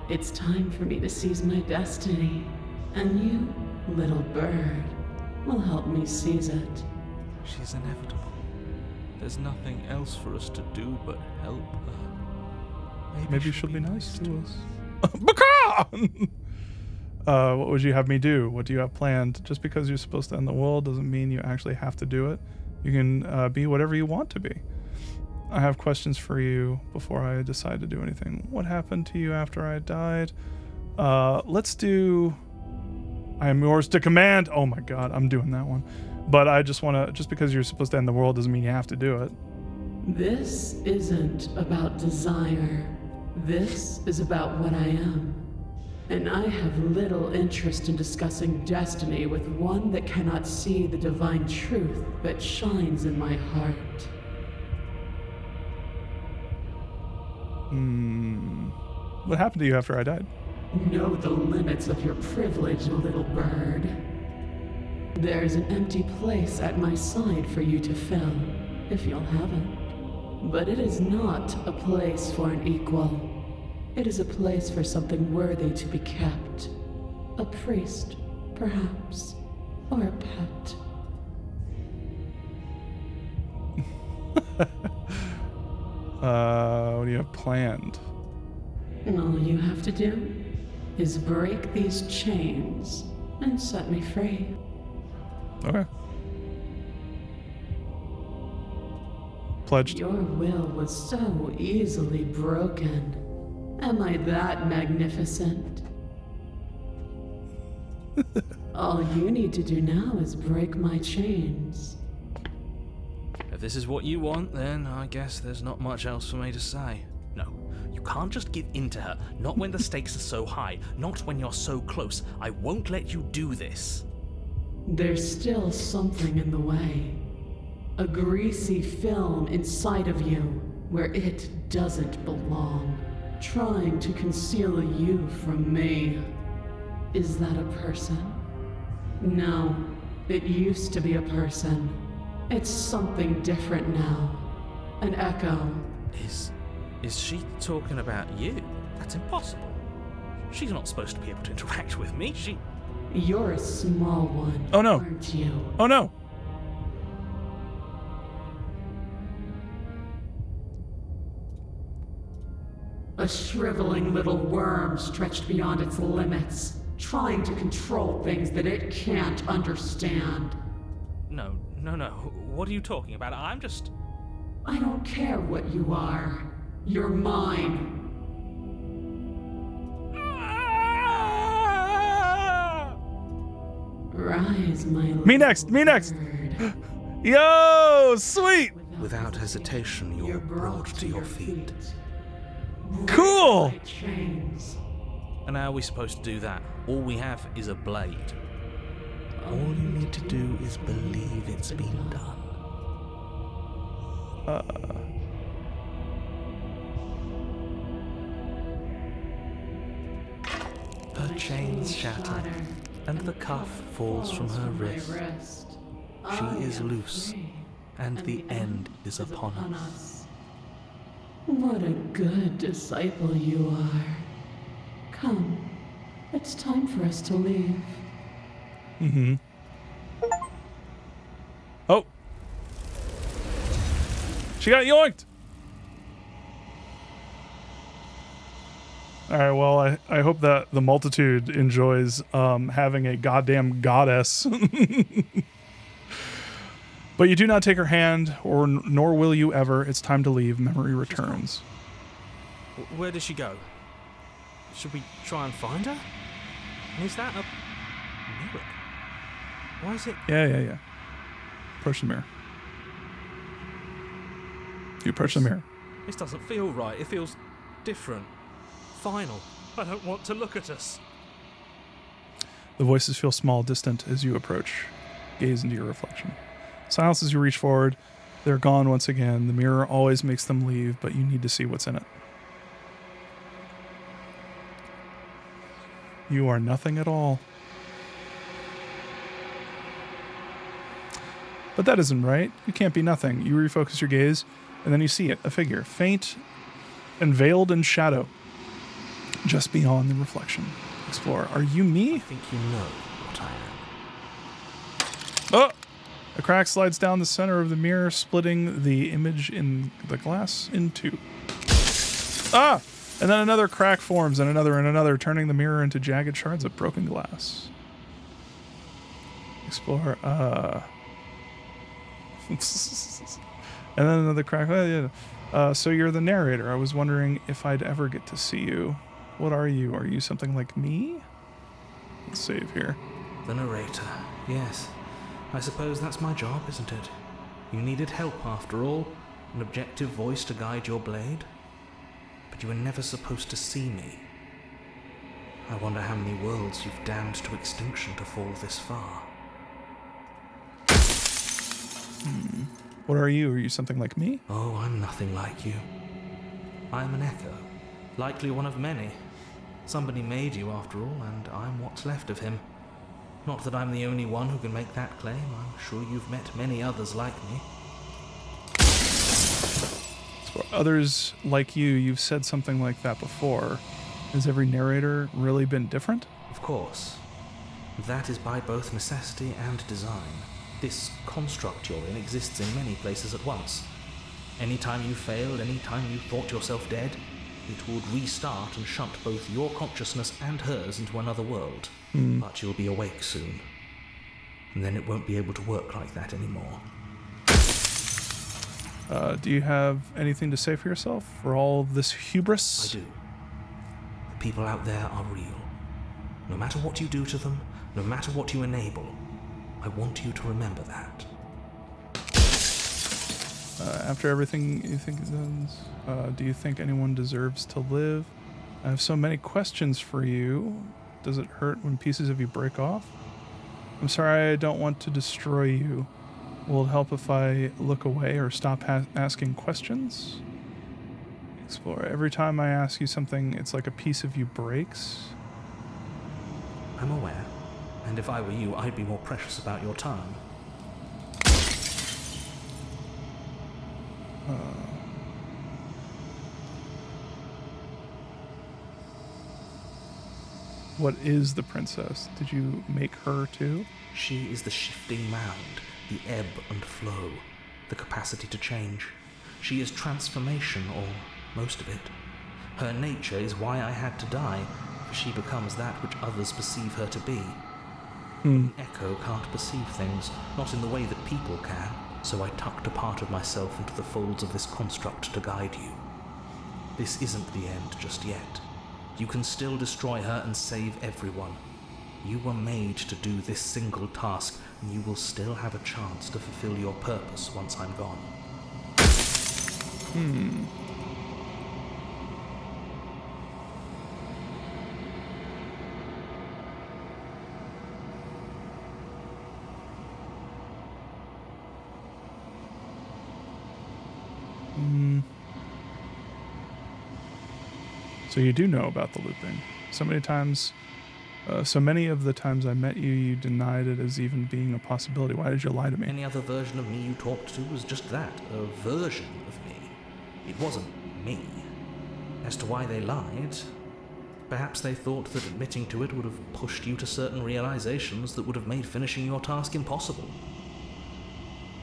It's time for me to seize my destiny, and you, little bird, will help me seize it. She's inevitable. There's nothing else for us to do but help her. Maybe she'll be nice to us. Baka! What would you have me do? What do you have planned? Just because you're supposed to end the world doesn't mean you actually have to do it. You can be whatever you want to be. I have questions for you before I decide to do anything. What happened to you after I died? Let's do... I am yours to command. Oh my god, I'm doing that one. But I just want to... Just because you're supposed to end the world doesn't mean you have to do it. This isn't about desire. This is about what I am. And I have little interest in discussing destiny with one that cannot see the divine truth that shines in my heart. What happened to you after I died? Know the limits of your privilege, little bird. There's an empty place at my side for you to fill, if you'll have it. But it is not a place for an equal. It is a place for something worthy to be kept. A priest, perhaps, or a pet. What do you have planned? All you have to do is break these chains and set me free. Okay. Pledged. Your will was so easily broken. Am I that magnificent? All you need to do now is break my chains. If this is what you want, then I guess there's not much else for me to say. No, you can't just give in to her. Not when the stakes are so high. Not when you're so close. I won't let you do this. There's still something in the way. A greasy film inside of you where it doesn't belong. Trying to conceal you from me. Is that a person? No, it used to be a person. It's something different now. An echo. Is she talking about you? That's impossible. She's not supposed to be able to interact with me. You're a small one. Oh no. Aren't you? Oh no. A shriveling little worm stretched beyond its limits, trying to control things that it can't understand. No. What are you talking about? I don't care what you are. You're mine. Rise, my little Me next! bird. Yo, sweet! Without hesitation, you're brought to your feet. Cool! My chains. And how are we supposed to do that? All we have is a blade. All you need to do is believe it's been done. Her chains shatter, and the cuff falls from her wrist. She is loose, and the end is upon us. What a good disciple you are. Come, it's time for us to leave. Oh. She got yoinked. All right, well, I hope that the multitude enjoys having a goddamn goddess. But you do not take her hand, nor will you ever. It's time to leave. Memory returns. Where does she go? Should we try and find her? And is that a mirror? Why is it? Yeah. Approach the mirror. You approach the mirror. This doesn't feel right. It feels different. Final. I don't want to look at us. The voices feel small, distant as you approach. Gaze into your reflection. Silence as you reach forward. They're gone once again. The mirror always makes them leave, but you need to see what's in it. You are nothing at all. But that isn't right. You can't be nothing. You refocus your gaze, and then you see it, a figure, faint and veiled in shadow, just beyond the reflection. Explore. Are you me? I think you know what I am. Oh! A crack slides down the center of the mirror, splitting the image in the glass in two. Ah! And then another crack forms, and another, turning the mirror into jagged shards of broken glass. Explore. And then another crack. So you're the narrator. I was wondering if I'd ever get to see you. What are you? Are you something like me? Let's save here. The narrator. Yes. I suppose that's my job, isn't it? You needed help after all. An objective voice to guide your blade. But you were never supposed to see me. I wonder how many worlds you've damned to extinction to fall this far. What are you? Are you something like me? Oh, I'm nothing like you. I'm an echo, likely one of many. Somebody made you after all, and I'm what's left of him. Not that I'm the only one who can make that claim. I'm sure you've met many others like me. For others like you, you've said something like that before. Has every narrator really been different? Of course. That is by both necessity and design. This construct you're in exists in many places at once. Anytime you failed, anytime you thought yourself dead, it would restart and shunt both your consciousness and hers into another world. But you'll be awake soon. And then it won't be able to work like that anymore. Do you have anything to say for yourself for all of this hubris? I do. The people out there are real. No matter what you do to them, no matter what you enable, I want you to remember that. After everything you think it does, do you think anyone deserves to live? I have so many questions for you. Does it hurt when pieces of you break off? I'm sorry, I don't want to destroy you. Will it help if I look away or stop asking questions? Explore. Every time I ask you something, it's like a piece of you breaks. I'm aware, and if I were you, I'd be more precious about your time. What is the princess? Did you make her too? She is the shifting mound, the ebb and flow, the capacity to change. She is transformation, or most of it. Her nature is why I had to die, for she becomes that which others perceive her to be. An echo can't perceive things, not in the way that people can, so I tucked a part of myself into the folds of this construct to guide you. This isn't the end just yet. You can still destroy her and save everyone. You were made to do this single task, and you will still have a chance to fulfill your purpose once I'm gone. So you do know about the looping. So many times, so many of the times I met you, you denied it as even being a possibility. Why did you lie to me? Any other version of me you talked to was just that, a version of me. It wasn't me. As to why they lied, perhaps they thought that admitting to it would have pushed you to certain realizations that would have made finishing your task impossible.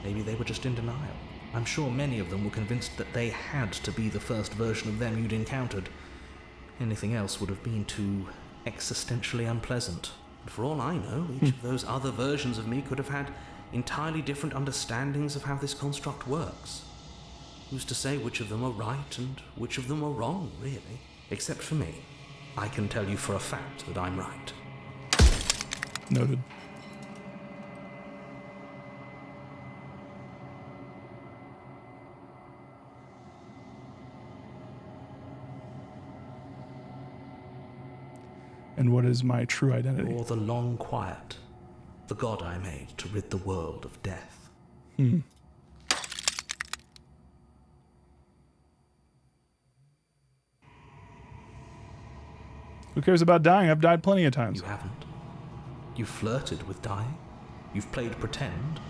Maybe they were just in denial. I'm sure many of them were convinced that they had to be the first version of them you'd encountered. Anything else would have been too existentially unpleasant. And for all I know, each of those other versions of me could have had entirely different understandings of how this construct works. Who's to say which of them are right and which of them are wrong, really? Except for me. I can tell you for a fact that I'm right. Noted. And what is my true identity? Or the long quiet, the god I made to rid the world of death. Who cares about dying? I've died plenty of times. You haven't. You've flirted with dying. You've played pretend.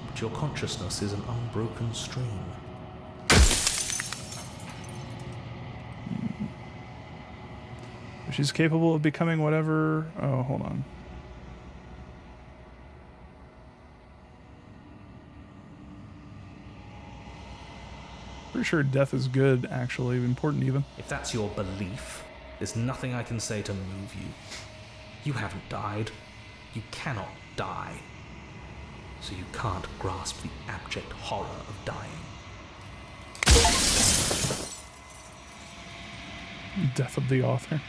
But your consciousness is an unbroken stream. She's capable of becoming whatever... Oh, hold on. Pretty sure death is good, actually. Important, even. If that's your belief, there's nothing I can say to move you. You haven't died. You cannot die. So you can't grasp the abject horror of dying. Death of the author.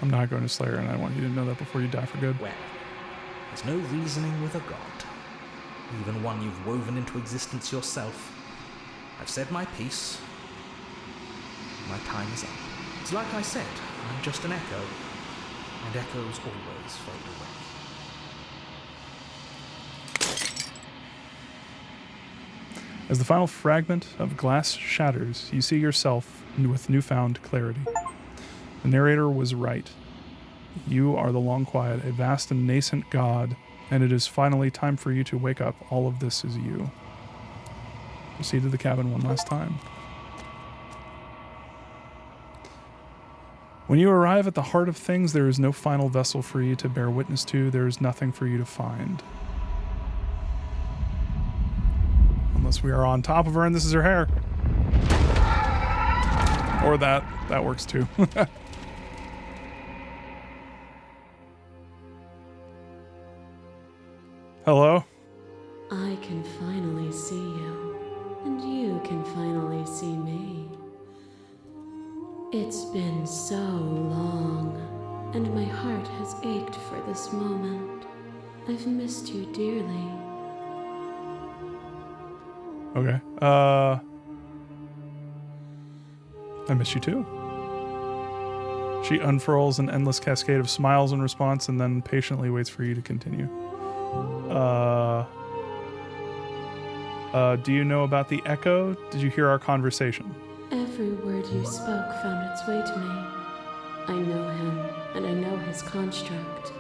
I'm not going to slay her, and I want you to know that before you die for good. Well, there's no reasoning with a god, even one you've woven into existence yourself. I've said my piece. My time is up. It's like I said, I'm just an echo, and echoes always fade away. As the final fragment of glass shatters, you see yourself with newfound clarity. The narrator was right. You are the Long Quiet, a vast and nascent god, and it is finally time for you to wake up. All of this is you. Proceed to the cabin one last time. When you arrive at the heart of things, there is no final vessel for you to bear witness to. There is nothing for you to find. Unless we are on top of her and this is her hair. Or that. That works too. Hello? I can finally see you, and you can finally see me. It's been so long, and my heart has ached for this moment. I've missed you dearly. Okay. I miss you too. She unfurls an endless cascade of smiles in response and then patiently waits for you to continue. Do you know about the echo? Did you hear our conversation? Every word you spoke found its way to me. I know him, and I know his construct.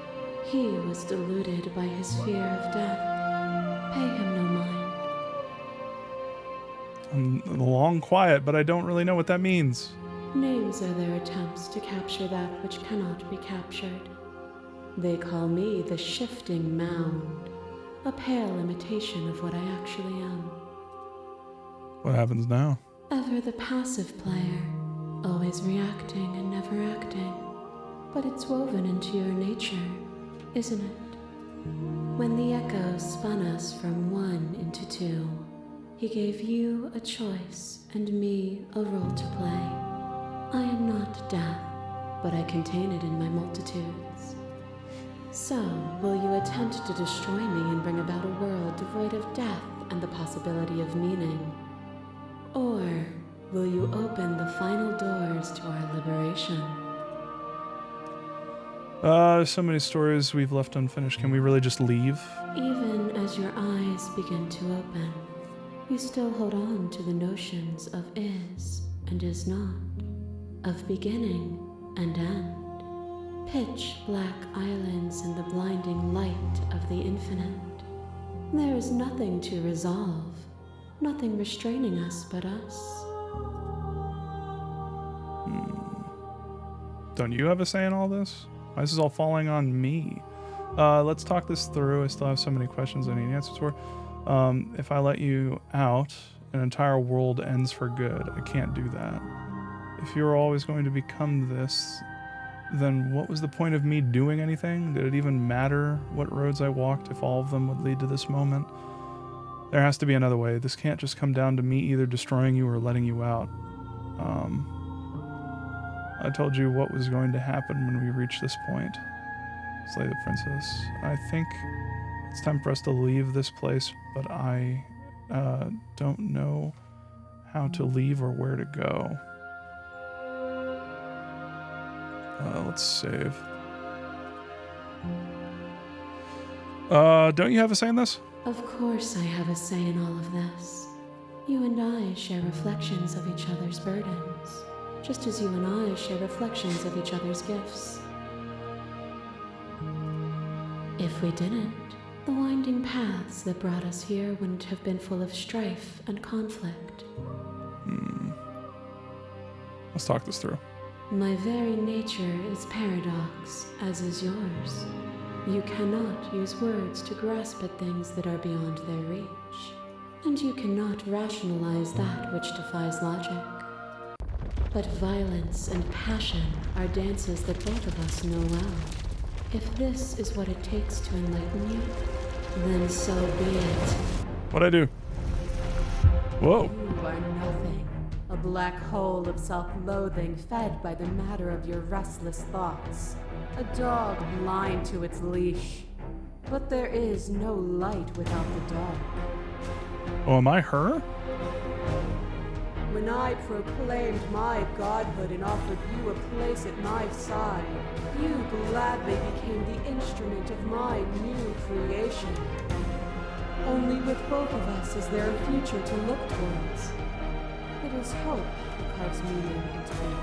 He was deluded by his fear of death. Pay him no mind. I'm long quiet, but I don't really know what that means. Names are their attempts to capture that which cannot be captured. They call me the shifting mound, a pale imitation of what I actually am. What happens now? Ever the passive player, always reacting and never acting. But it's woven into your nature, isn't it? When the echo spun us from one into two, he gave you a choice and me a role to play. I am not death, but I contain it in my multitudes. So, will you attempt to destroy me and bring about a world devoid of death and the possibility of meaning? Or will you open the final doors to our liberation? So many stories we've left unfinished. Can we really just leave? Even as your eyes begin to open, you still hold on to the notions of is and is not, of beginning and end. Pitch black islands in the blinding light of the infinite. There is nothing to resolve, nothing restraining us but us. Don't you have a say in all this? Why is this all falling on me? Let's talk this through. I still have so many questions I need answers for. If I let you out, an entire world ends for good. I can't do that. If you're always going to become this, then what was the point of me doing anything? Did it even matter what roads I walked if all of them would lead to this moment? There has to be another way. This can't just come down to me either destroying you or letting you out. I told you what was going to happen when we reached this point. Slay the princess. I think it's time for us to leave this place, but I don't know how to leave or where to go. Let's save. Don't you have a say in this? Of course I have a say in all of this. You and I share reflections of each other's burdens, just as you and I share reflections of each other's gifts. If we didn't, the winding paths that brought us here wouldn't have been full of strife and conflict. Let's talk this through. My very nature is paradox, as is yours. You cannot use words to grasp at things that are beyond their reach, and you cannot rationalize that which defies logic. But violence and passion are dances that both of us know well. If this is what it takes to enlighten you, then so be it. What'd I do? Whoa. You are nothing. A black hole of self-loathing fed by the matter of your restless thoughts. A dog blind to its leash. But there is no light without the dark. Oh, am I her? When I proclaimed my godhood and offered you a place at my side, you gladly became the instrument of my new creation. Only with both of us is there a future to look towards. It is hope that carves meaning into me.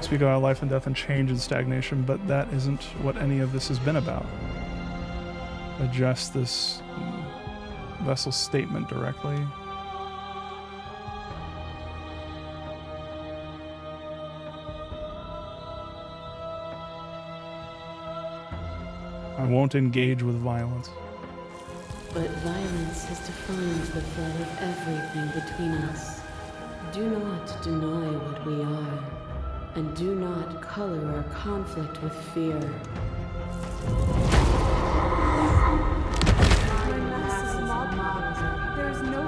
Speak about life and death and change and stagnation, but that isn't what any of this has been about. Address this vessel's statement directly. I won't engage with violence. But violence has defined the flow of everything between us. Do not deny what we are, and do not color our conflict with fear. There is no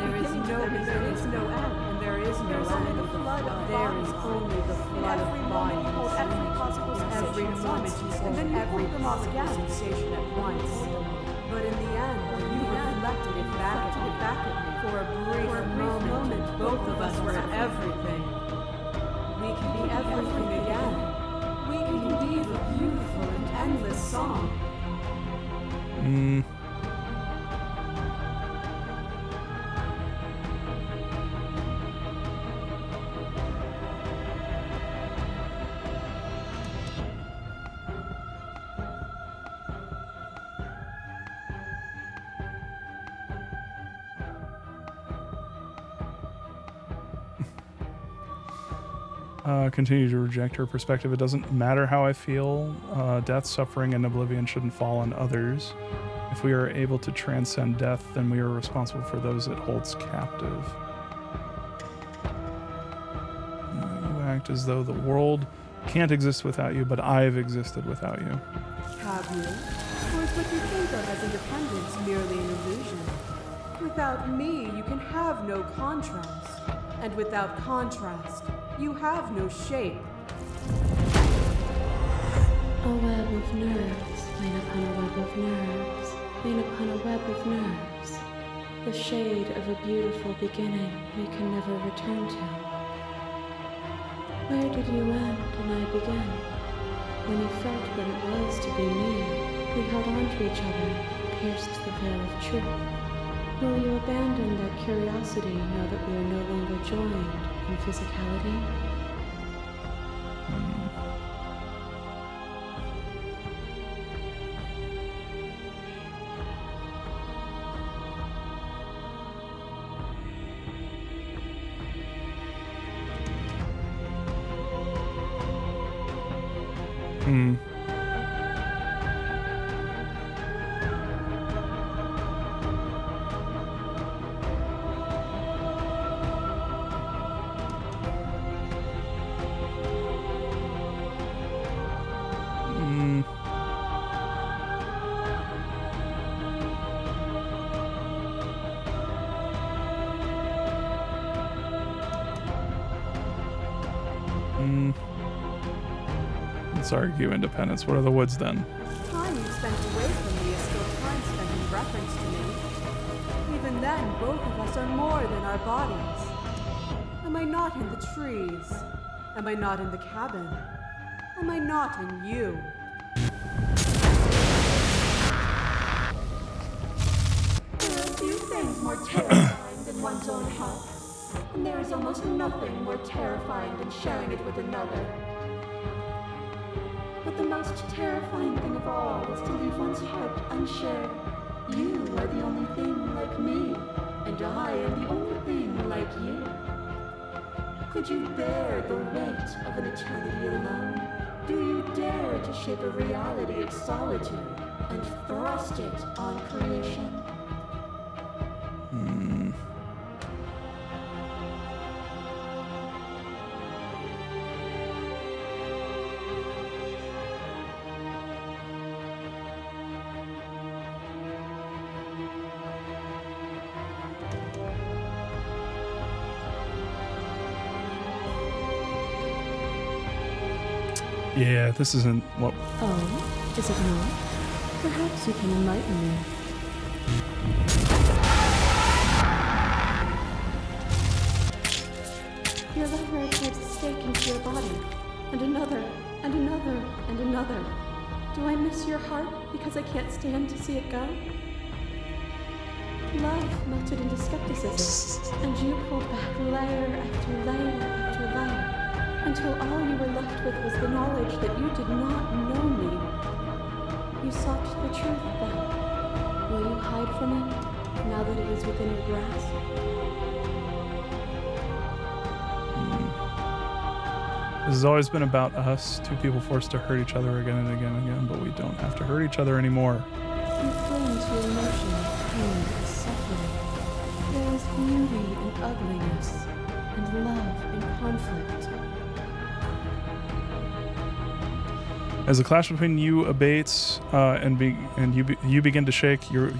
beginning, there is no end, and there is no end of the flood. There is only the flood of bodies. Every possible every moment you hold every possible sensation at once. But in the end, you reflected it back at me. For a brief moment, both of us were everything. We can be everything again. We can weave a beautiful and endless song. Continue to reject her perspective. It doesn't matter how I feel. Death, suffering, and oblivion shouldn't fall on others. If we are able to transcend death, then we are responsible for those it holds captive. You act as though the world can't exist without you, but I've existed without you. Have you? Or is what you think of as independence merely an illusion? Without me, you can have no contrast. And without contrast, you have no shape. A web of nerves, made upon a web of nerves, made upon a web of nerves. The shade of a beautiful beginning we can never return to. Where did you end and I begin? When you felt what it was to be me, we held on to each other, pierced the veil of truth. Will you abandon that curiosity now that we are no longer joined in physicality? Let's argue independence. What are the woods then? Time you spent away from me is still time spent in reference to me. Even then, both of us are more than our bodies. Am I not in the trees? Am I not in the cabin? Am I not in you? There are few things more terrifying than one's own heart. And there is almost nothing more terrifying than sharing it with another. But the most terrifying thing of all is to leave one's heart unshared. You are the only thing like me, and I am the only thing like you. Could you bear the weight of an eternity alone? Do you dare to shape a reality of solitude and thrust it on creation? Yeah, this isn't what... Oh, is it not? Perhaps you can enlighten me. Your lover drives a stake into your body, and another, and another, and another. Do I miss your heart because I can't stand to see it go? Love melted into skepticism, and you pulled back layer after layer after layer, until all you were left with was the knowledge that you did not know me. You sought the truth then. Will you hide from it, now that it is within your grasp? This has always been about us, two people forced to hurt each other again and again and again, but we don't have to hurt each other anymore. You cling to your emotion, pain, and suffering. There is beauty in ugliness, and love in conflict. As the clash between you abates you begin to shake, your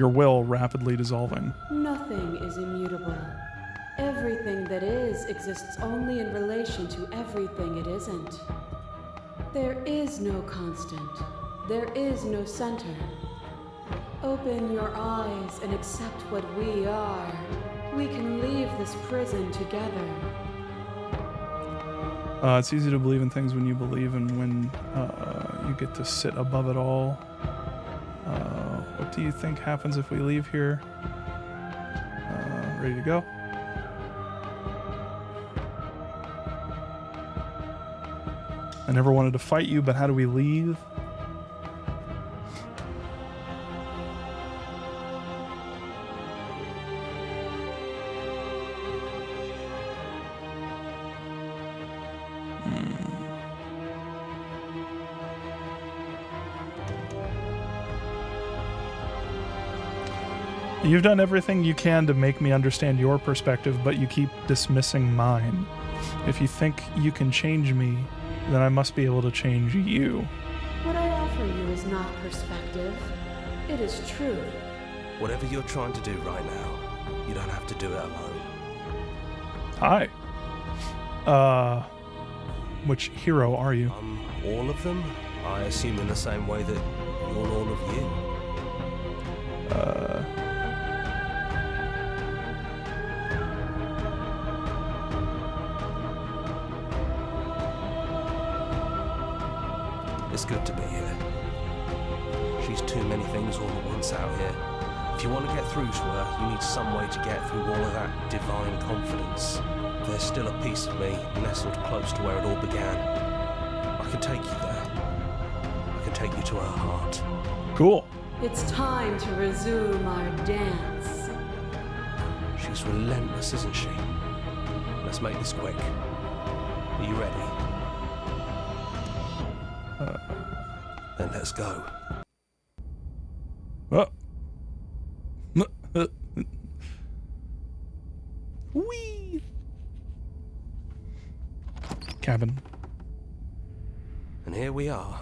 will rapidly dissolving. Nothing is immutable. Everything that is exists only in relation to everything it isn't. There is no constant. There is no center. Open your eyes and accept what we are. We can leave this prison together. It's easy to believe in things when you believe and when you get to sit above it all. What do you think happens if we leave here? Ready to go? I never wanted to fight you, but how do we leave? You've done everything you can to make me understand your perspective, but you keep dismissing mine. If you think you can change me, then I must be able to change you. What I offer you is not perspective. It is truth. Whatever you're trying to do right now, you don't have to do it alone. Hi. Which hero are you? All of them? I assume in the same way that you're all of you. It's good to be here. She's too many things all at once out here. If you want to get through to her, you need some way to get through all of that divine confidence. There's still a piece of me nestled close to where it all began. I can take you there. I can take you to her heart. Cool. It's time to resume our dance. She's relentless, isn't she? Let's make this quick. Are you ready? Then let's go. Oh. Whee! Cabin. And here we are.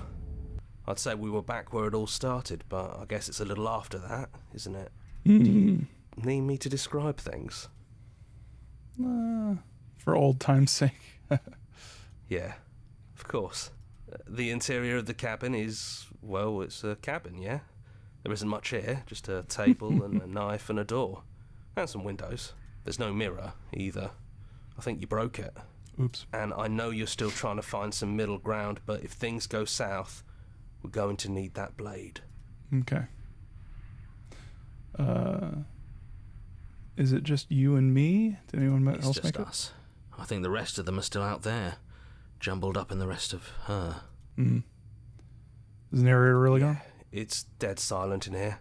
I'd say we were back where it all started, but I guess it's a little after that, isn't it? Do you need me to describe things? For old time's sake. Yeah, of course. The interior of the cabin is, well, it's a cabin, yeah? There isn't much here, just a table and a knife and a door. And some windows. There's no mirror, either. I think you broke it. Oops. And I know you're still trying to find some middle ground, but if things go south, we're going to need that blade. Okay. Is it just you and me? Did anyone else It's make just it? us. I think the rest of them are still out there, jumbled up in the rest of her. Is the narrator really gone? It's dead silent in here.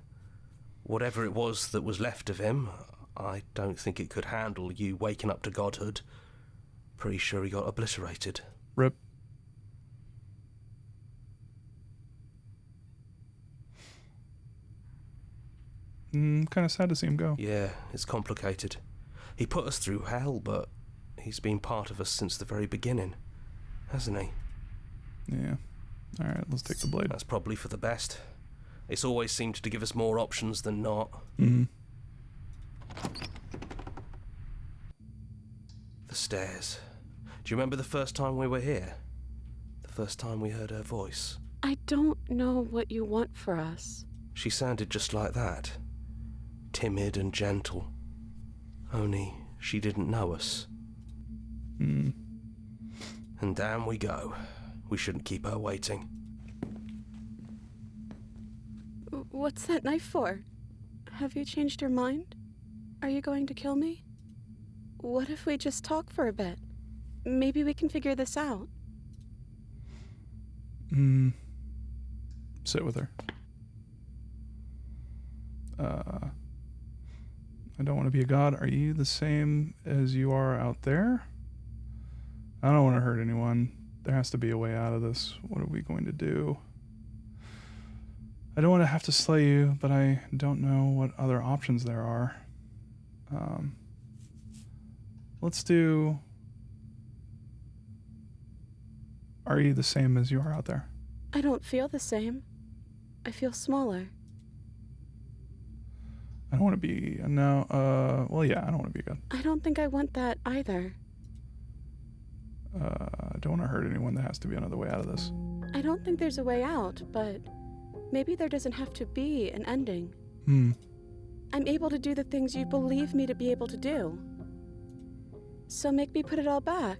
Whatever it was that was left of him, I don't think it could handle you waking up to godhood. Pretty sure he got obliterated. Rip. Kind of sad to see him go. Yeah, it's complicated. He put us through hell, but he's been part of us since the very beginning, hasn't he? Yeah. All right, let's take the blade. That's probably for the best. It's always seemed to give us more options than not. Mm-hmm. The stairs. Do you remember the first time we were here? The first time we heard her voice? I don't know what you want for us. She sounded just like that. Timid and gentle. Only she didn't know us. Hmm. And down we go. We shouldn't keep her waiting. What's that knife for? Have you changed your mind? Are you going to kill me? What if we just talk for a bit? Maybe we can figure this out. Sit with her. I don't want to be a god. Are you the same as you are out there? I don't want to hurt anyone. There has to be a way out of this. What are we going to do? I don't want to have to slay you, but I don't know what other options there are. Let's do... Are you the same as you are out there? I don't feel the same. I feel smaller. I don't want to be... No, well, yeah, I don't want to be a god. I don't think I want that either. I don't want to hurt anyone. There has to be another way out of this. I don't think there's a way out, but maybe there doesn't have to be an ending. I'm able to do the things you believe me to be able to do. So make me put it all back.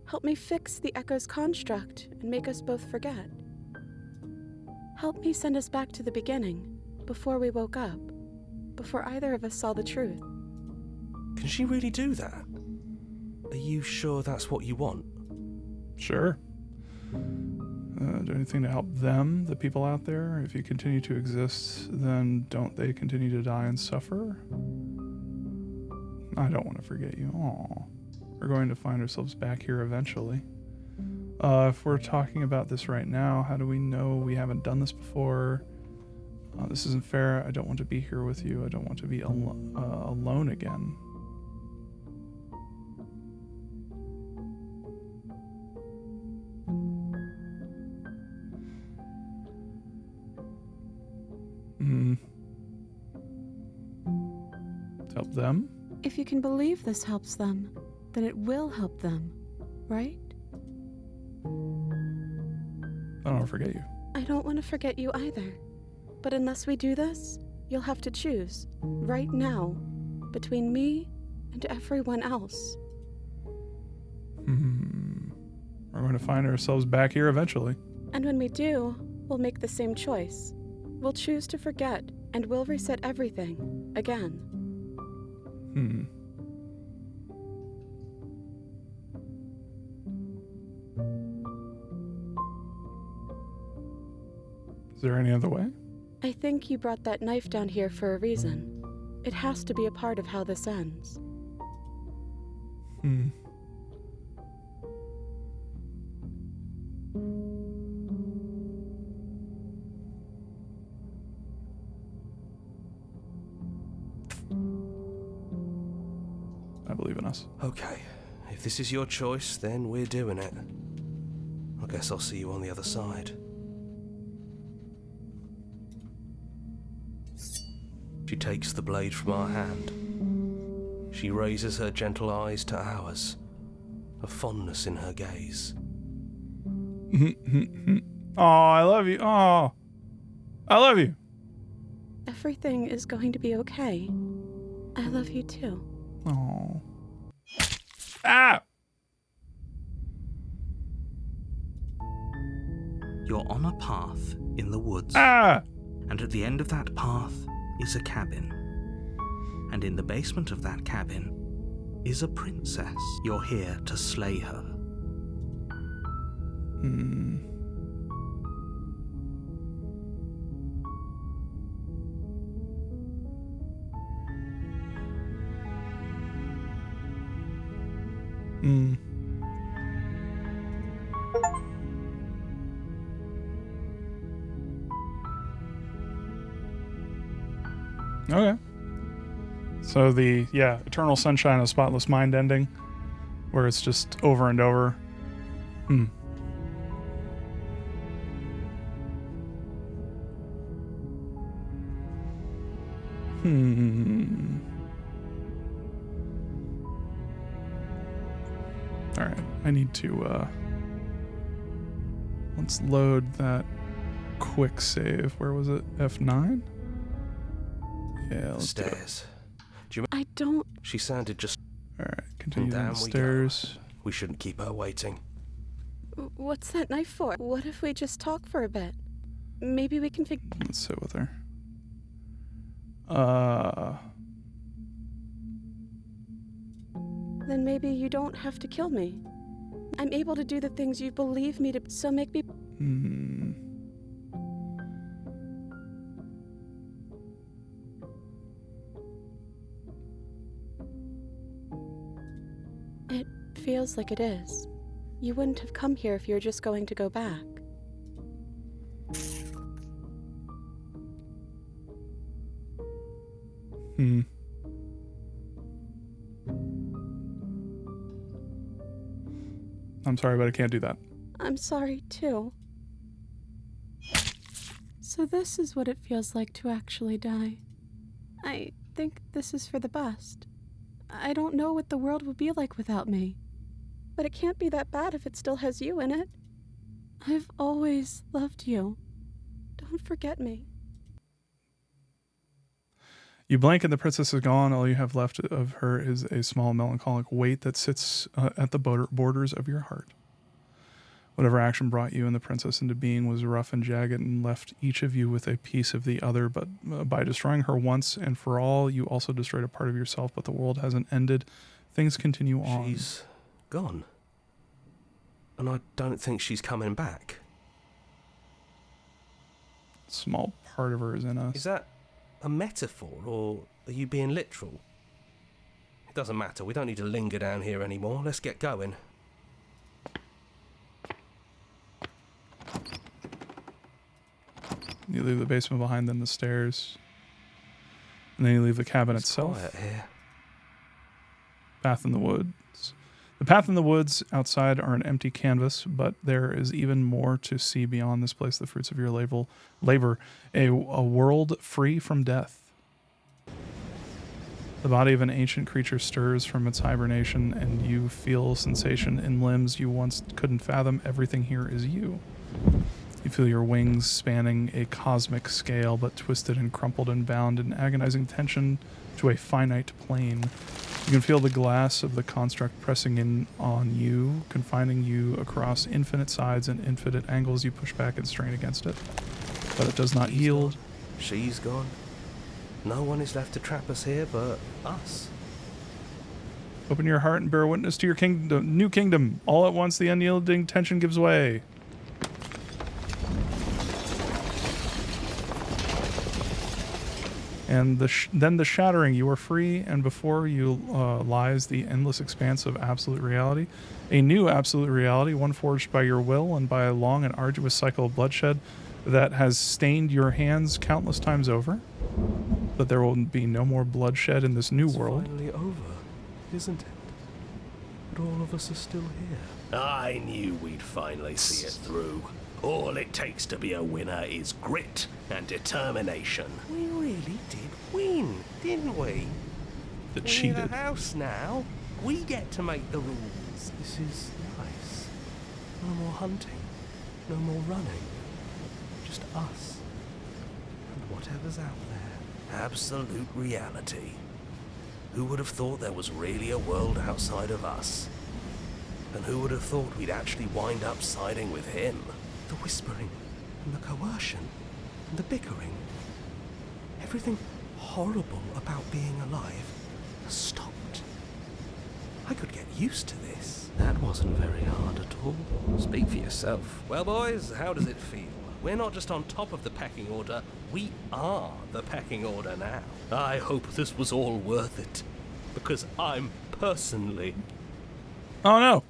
Help me fix the Echo's construct and make us both forget. Help me send us back to the beginning, before we woke up, before either of us saw the truth. Can she really do that? Are you sure that's what you want? Sure. Do anything to help them, the people out there? If you continue to exist, then don't they continue to die and suffer? I don't want to forget you. Aw. We're going to find ourselves back here eventually. If we're talking about this right now, how do we know we haven't done this before? This isn't fair. I don't want to be here with you. I don't want to be alone again. To help them? If you can believe this helps them, then it will help them, right? I don't want to forget you. I don't want to forget you either. But unless we do this, you'll have to choose, right now, between me and everyone else. We're going to find ourselves back here eventually. And when we do, we'll make the same choice. We'll choose to forget, and we'll reset everything, again. Is there any other way? I think you brought that knife down here for a reason. It has to be a part of how this ends. I believe in us. Okay, if this is your choice, then we're doing it. I guess I'll see you on the other side. She takes the blade from our hand. She raises her gentle eyes to ours, a fondness in her gaze. Oh, I love you. Oh, I love you. Everything is going to be okay. I love you too. Oh. Ah! You're on a path in the woods. Ah! And at the end of that path is a cabin. And in the basement of that cabin is a princess. You're here to slay her. Okay. So the, Eternal Sunshine of Spotless Mind ending, where it's just over and over. Alright, I need to, Let's load that quick save. Where was it? F9? Yeah, let's do it. Stairs. Do you I don't. She sounded just. Alright, continue down down the we stairs. We shouldn't keep her waiting. What's that knife for? What if we just talk for a bit? Maybe we can figure. Let's sit with her. Then maybe you don't have to kill me. I'm able to do the things you believe me to, so make me. It feels like it is. You wouldn't have come here if you were just going to go back. I'm sorry, but I can't do that. I'm sorry, too. So this is what it feels like to actually die. I think this is for the best. I don't know what the world would be like without me. But it can't be that bad if it still has you in it. I've always loved you. Don't forget me. You blink and the princess is gone. All you have left of her is a small melancholic weight that sits at the borders of your heart. Whatever action brought you and the princess into being was rough and jagged and left each of you with a piece of the other, but by destroying her once and for all, you also destroyed a part of yourself, but the world hasn't ended. Things continue on. She's gone. And I don't think she's coming back. Small part of her is in us. Is that a metaphor, or are you being literal? It doesn't matter. We don't need to linger down here anymore. Let's get going. You leave the basement behind, then the stairs. And then you leave the cabin itself. Quiet here. Path in the woods. The path in the woods outside are an empty canvas, but there is even more to see beyond this place, the fruits of your labor, a world free from death. The body of an ancient creature stirs from its hibernation, and you feel sensation in limbs you once couldn't fathom. Everything here is you. You feel your wings spanning a cosmic scale, but twisted and crumpled and bound in agonizing tension to a finite plane. You can feel the glass of the construct pressing in on you, confining you across infinite sides and infinite angles. You push back and strain against it, but it does not yield. She's gone. No one is left to trap us here but us. Open your heart and bear witness to your new kingdom. All at once, the unyielding tension gives way. And then the shattering, you are free, and before you lies the endless expanse of absolute reality. A new absolute reality, one forged by your will and by a long and arduous cycle of bloodshed that has stained your hands countless times over. But there will be no more bloodshed in this new world. It's finally over, isn't it? But all of us are still here. I knew we'd finally see it through. All it takes to be a winner is grit and determination. We really did win, didn't we? The We're cheated. in the house now. We get to make the rules. This is nice. No more hunting. No more running. Just us. And whatever's out there. Absolute reality. Who would have thought there was really a world outside of us? And who would have thought we'd actually wind up siding with him? The whispering and the coercion and the bickering. Everything horrible about being alive has stopped. I could get used to this. That wasn't very hard at all. Speak for yourself. Well, boys, how does it feel? We're not just on top of the pecking order, we are the pecking order now. I hope this was all worth it, because I'm personally Oh no!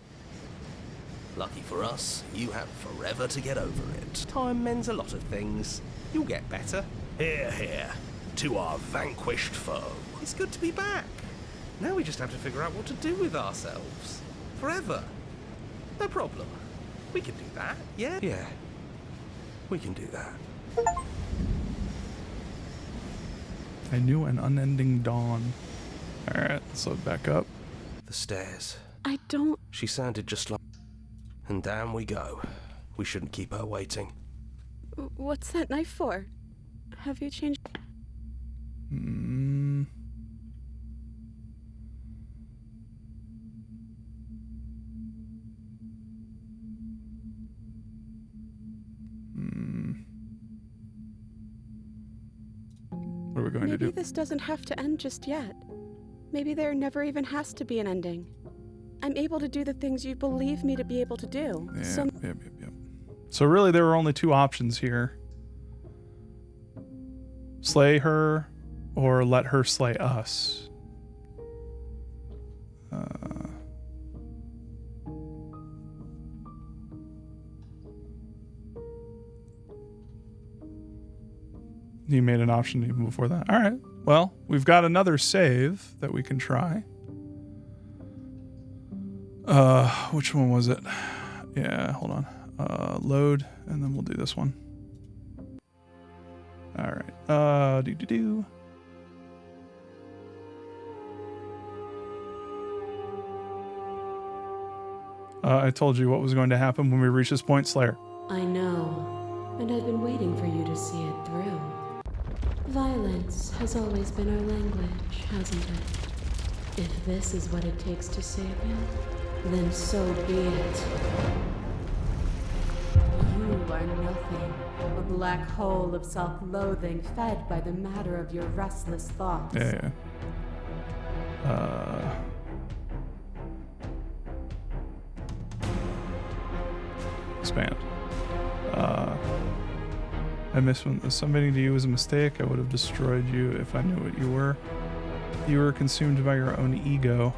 lucky for us. You have forever to get over it. Time mends a lot of things. You'll get better. Hear, hear, to our vanquished foe. It's good to be back. Now we just have to figure out what to do with ourselves. Forever. No problem. We can do that, yeah? Yeah, we can do that. A new and unending dawn. Alright, let's load back up. The stairs. I don't. She sounded just like... And down we go. We shouldn't keep her waiting. What's that knife for? Have you changed? What are we going to do? Maybe this doesn't have to end just yet. Maybe there never even has to be an ending. I'm able to do the things you believe me to be able to do. Yep. So really there were only two options here. Slay her or let her slay us. You made an option even before that. All right. Well, we've got another save that we can try. Which one was it? Yeah, hold on. Load, and then we'll do this one. All right. I told you what was going to happen when we reach this point, Slayer. I know, and I've been waiting for you to see it through. Violence has always been our language, hasn't it? If this is what it takes to save you, then so be it. You are nothing, a black hole of self-loathing fed by the matter of your restless thoughts. Yeah. Expand. I miss when submitting to you was a mistake. I would have destroyed you if I knew what you were. You were consumed by your own ego.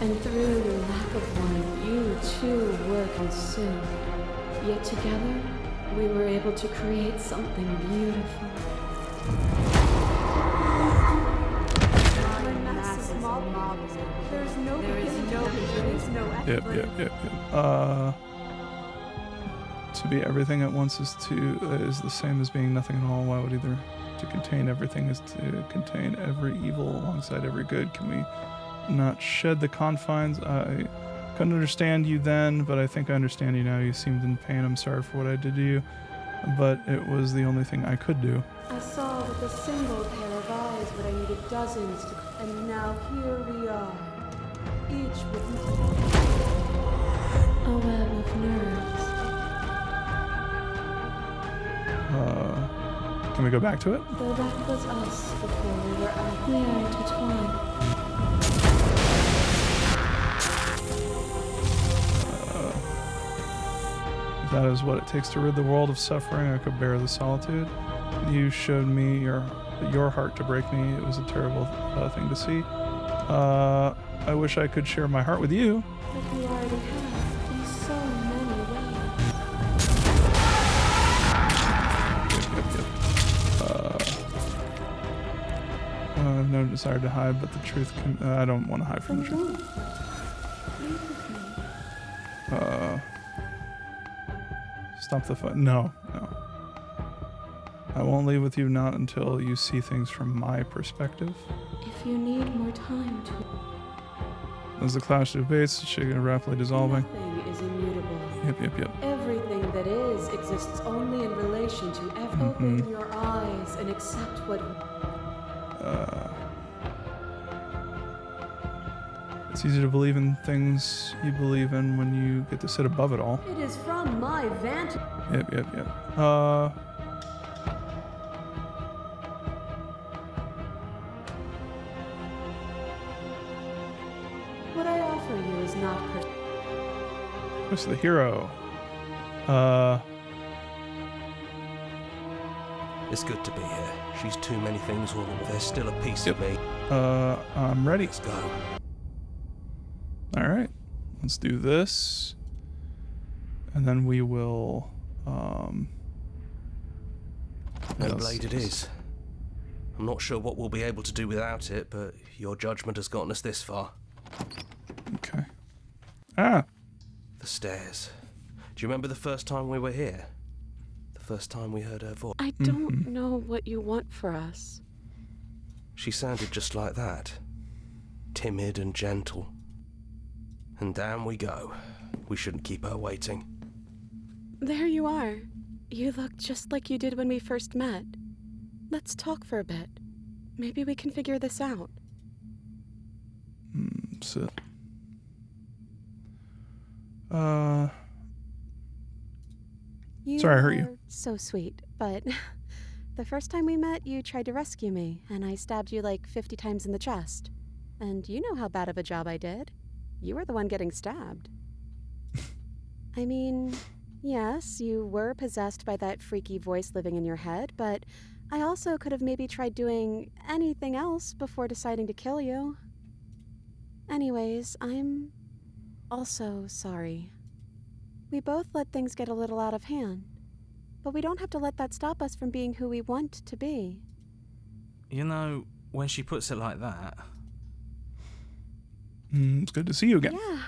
And through your lack of one, you too were consumed. Yet together, we were able to create something beautiful. There's no Yep. To be everything at once is the same as being nothing at all. Why would either to contain everything is to contain every evil alongside every good? Can we not shed the confines? I couldn't understand you then, but I think I understand you now. You seemed in pain. I'm sorry for what I did to you, but it was the only thing I could do. I saw with a single pair of eyes what I needed dozens to, and now here we are, each with a web of nerves. Can we go back to it? Though that was us before we were out. We are intertwined. If that is what it takes to rid the world of suffering, I could bear the solitude. You showed me your heart to break me. It was a terrible thing to see. I wish I could share my heart with you. But we already have in so many ways. I have no desire to hide, but the truth can... I don't want to hide from the truth. Leave with me. Stop the fight. No. I won't leave with you, not until you see things from my perspective. If you need more time to... As the clash debates, shaking and rapidly dissolving. Nothing is immutable. Yep. Everything that is exists only in relation to everything. Open your eyes and accept what... It's easy to believe in things you believe in when you get to sit above it all. It is from my vantage... Yep. What I offer you is not... What's the hero? It's good to be here. She's too many things all. There's still a piece of me. I'm ready. Let's go. All right, let's do this, and then we will. No blade it is. I'm not sure what we'll be able to do without it, but your judgment has gotten us this far. Okay. The stairs. Do you remember the first time we were here? The first time we heard her voice? I don't know what you want for us. She sounded just like that. Timid and gentle. And down we go. We shouldn't keep her waiting. There you are. You look just like you did when we first met. Let's talk for a bit. Maybe we can figure this out. Sit. Sorry, I hurt you. are so sweet, but the first time we met, you tried to rescue me, and I stabbed you like 50 times in the chest. And you know how bad of a job I did. You were the one getting stabbed. I mean, yes, you were possessed by that freaky voice living in your head, but I also could have maybe tried doing anything else before deciding to kill you. Anyways, I'm also sorry. We both let things get a little out of hand, but we don't have to let that stop us from being who we want to be. You know, when she puts it like that... It's good to see you again. Yeah,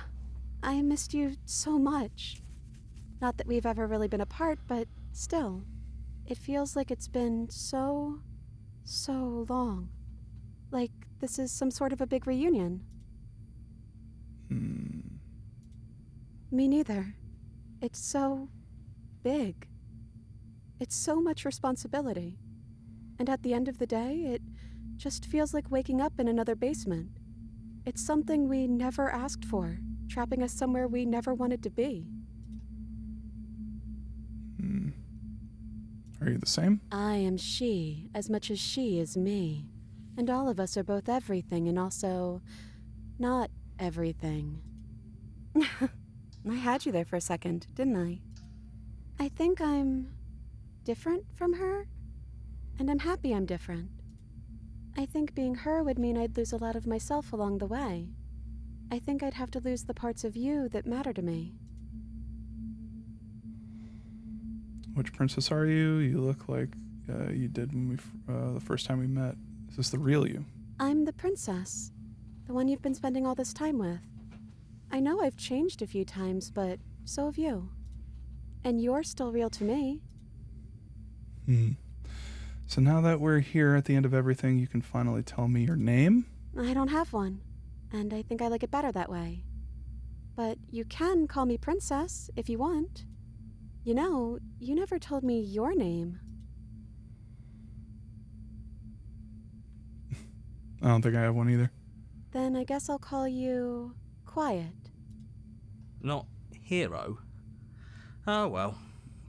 I missed you so much. Not that we've ever really been apart, but still, it feels like it's been so long. Like this is some sort of a big reunion. Me neither. It's so big. It's so much responsibility. And at the end of the day, it just feels like waking up in another basement. It's something we never asked for, trapping us somewhere we never wanted to be. Are you the same? I am she as much as she is me. And all of us are both everything and also not everything. I had you there for a second, didn't I? I think I'm different from her, and I'm happy I'm different. I think being her would mean I'd lose a lot of myself along the way. I think I'd have to lose the parts of you that matter to me. Which princess are you? You look like you did when the first time we met. Is this the real you? I'm the princess, the one you've been spending all this time with. I know I've changed a few times, but so have you. And you're still real to me. So now that we're here at the end of everything, you can finally tell me your name? I don't have one, and I think I like it better that way. But you can call me Princess if you want. You know, you never told me your name. I don't think I have one either. Then I guess I'll call you Quiet. Not hero? Oh well,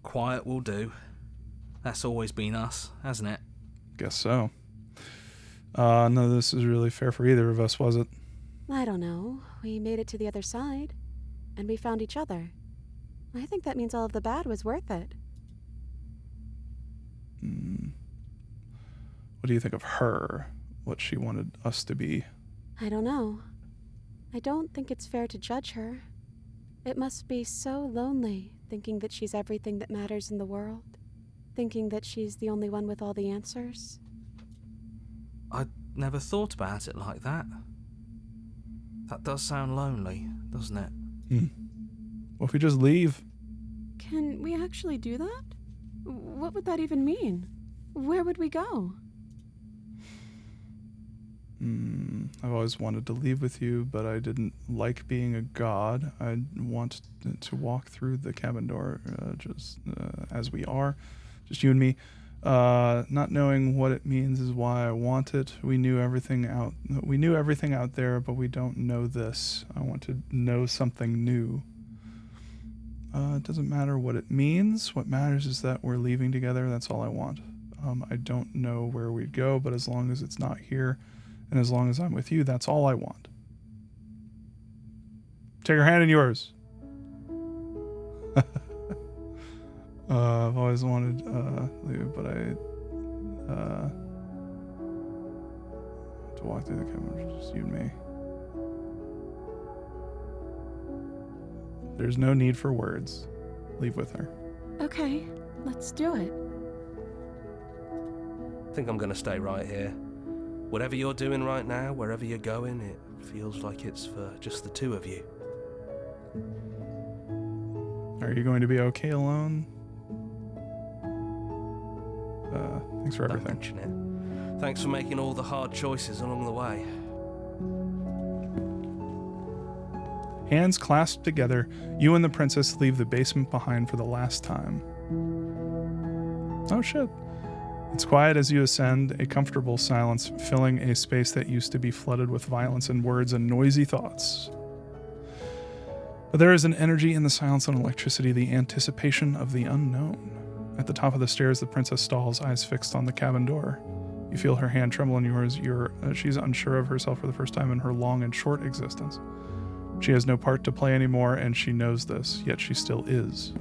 quiet will do. That's always been us, hasn't it? Guess so. None of this is really fair for either of us, was it? I don't know. We made it to the other side, and we found each other. I think that means all of the bad was worth it. What do you think of her? What she wanted us to be? I don't know. I don't think it's fair to judge her. It must be so lonely thinking that she's everything that matters in the world. Thinking that she's the only one with all the answers. I never thought about it like that. That does sound lonely, doesn't it? What if we just leave? Can we actually do that? What would that even mean? Where would we go? I've always wanted to leave with you, but I didn't like being a god. I want to walk through the cabin door just as we are, just you and me. Not knowing what it means is why I want it. We knew everything out there, but we don't know this. I want to know something new. It doesn't matter what it means. What matters is that we're leaving together. That's all I want. I don't know where we'd go, but as long as it's not here, and as long as I'm with you, that's all I want. Take her hand in yours. I've always wanted leave, but I to walk through the cabin, just you and me. There's no need for words. Leave with her. Okay, let's do it. I think I'm gonna stay right here. Whatever you're doing right now, wherever you're going, it feels like it's for just the two of you. Are you going to be okay alone? Thanks for Don't everything. mention it. Thanks for making all the hard choices along the way. Hands clasped together, you and the princess leave the basement behind for the last time. Oh shit. It's quiet as you ascend, a comfortable silence filling a space that used to be flooded with violence and words and noisy thoughts. But there is an energy in the silence and electricity, the anticipation of the unknown. At the top of the stairs, the princess stalls, eyes fixed on the cabin door. You feel her hand tremble in yours. She's unsure of herself for the first time in her long and short existence. She has no part to play anymore, and she knows this, yet she still is.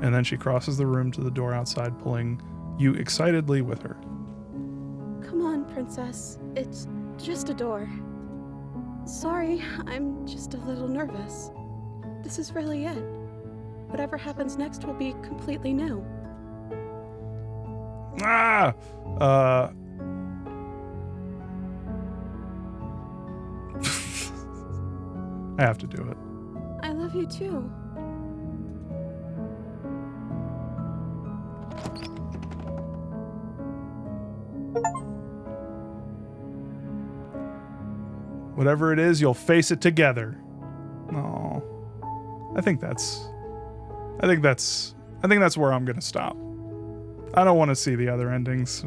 And then she crosses the room to the door outside, pulling you excitedly with her. Come on, princess. It's just a door. Sorry, I'm just a little nervous. This is really it. Whatever happens next will be completely new. I have to do it. I love you too. Whatever it is, you'll face it together. Oh, I think that's where I'm gonna stop. I don't want to see the other endings.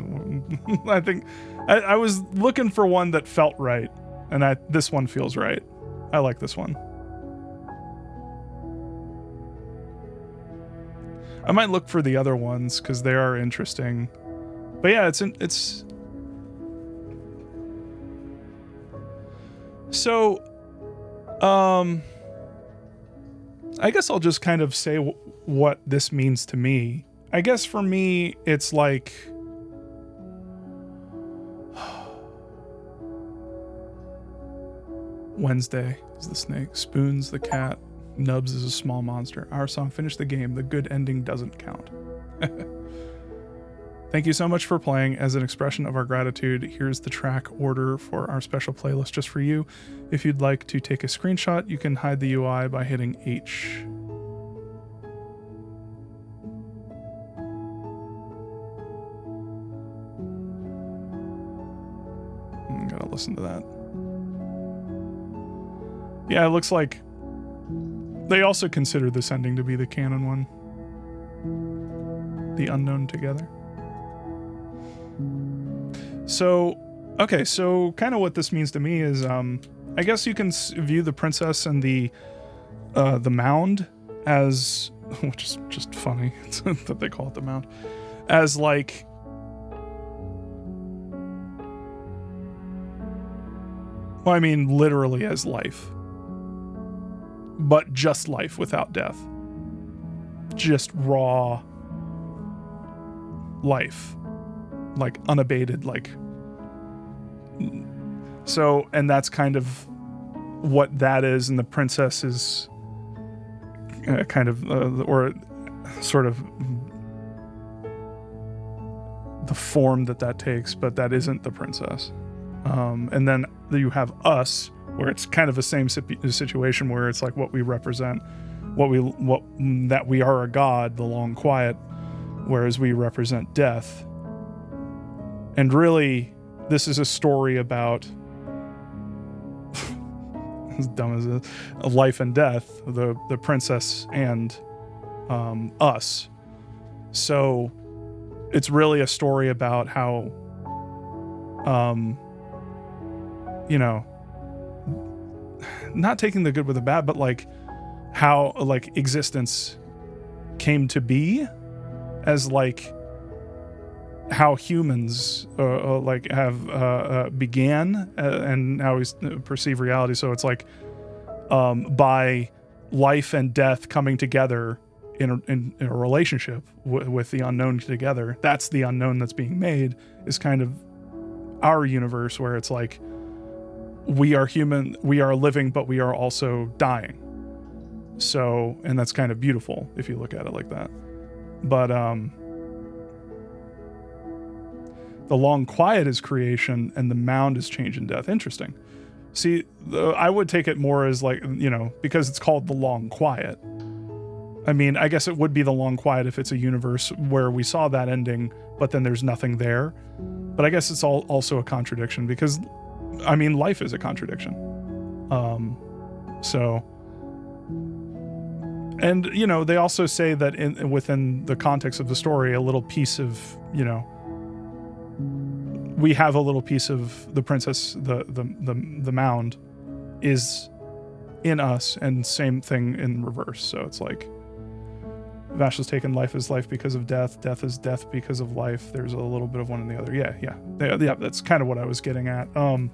I think I was looking for one that felt right, and this one feels right. I like this one. I might look for the other ones because they are interesting. But yeah, it's. So, I guess I'll just kind of say what this means to me. I guess for me, it's like Wednesday is the snake, Spoon's the cat, Nubs is a small monster. Our song finished the game. The good ending doesn't count. Thank you so much for playing. As an expression of our gratitude, here's the track order for our special playlist just for you. If you'd like to take a screenshot, you can hide the UI by hitting H. Gotta listen to that. Yeah, it looks like they also consider this ending to be the canon one. The unknown together. So, okay, so kind of what this means to me is, I guess you can view the princess and the mound as, which is just funny that they call it the mound, as like, well, I mean, literally as life, but just life without death, just raw life. Like unabated, like, so, and that's kind of what that is, and the princess is kind of or sort of the form that takes, but that isn't the princess. And then you have us, where it's kind of the same situation, where it's like what we represent, that we are a god, the long quiet, whereas we represent death. And really, this is a story about, as dumb as it is, life and death, the princess and us. So it's really a story about how, not taking the good with the bad, but like how like existence came to be, as like how humans like have began and how we perceive reality. So it's like by life and death coming together in a relationship with the unknown together. That's the unknown that's being made, is kind of our universe, where it's like we are human, we are living, but we are also dying. So, and that's kind of beautiful if you look at it like that. But the long quiet is creation, and the mound is change and death. Interesting. See, I would take it more as like, because it's called the long quiet. I mean, I guess it would be the long quiet if it's a universe where we saw that ending, but then there's nothing there. But I guess it's also a contradiction, because, I mean, life is a contradiction. So, and they also say that within the context of the story, a little piece of we have a little piece of the princess, the mound, is in us, and same thing in reverse. So it's like Vash has taken life is life because of death. Death is death because of life. There's a little bit of one and the other. Yeah. That's kind of what I was getting at. Well,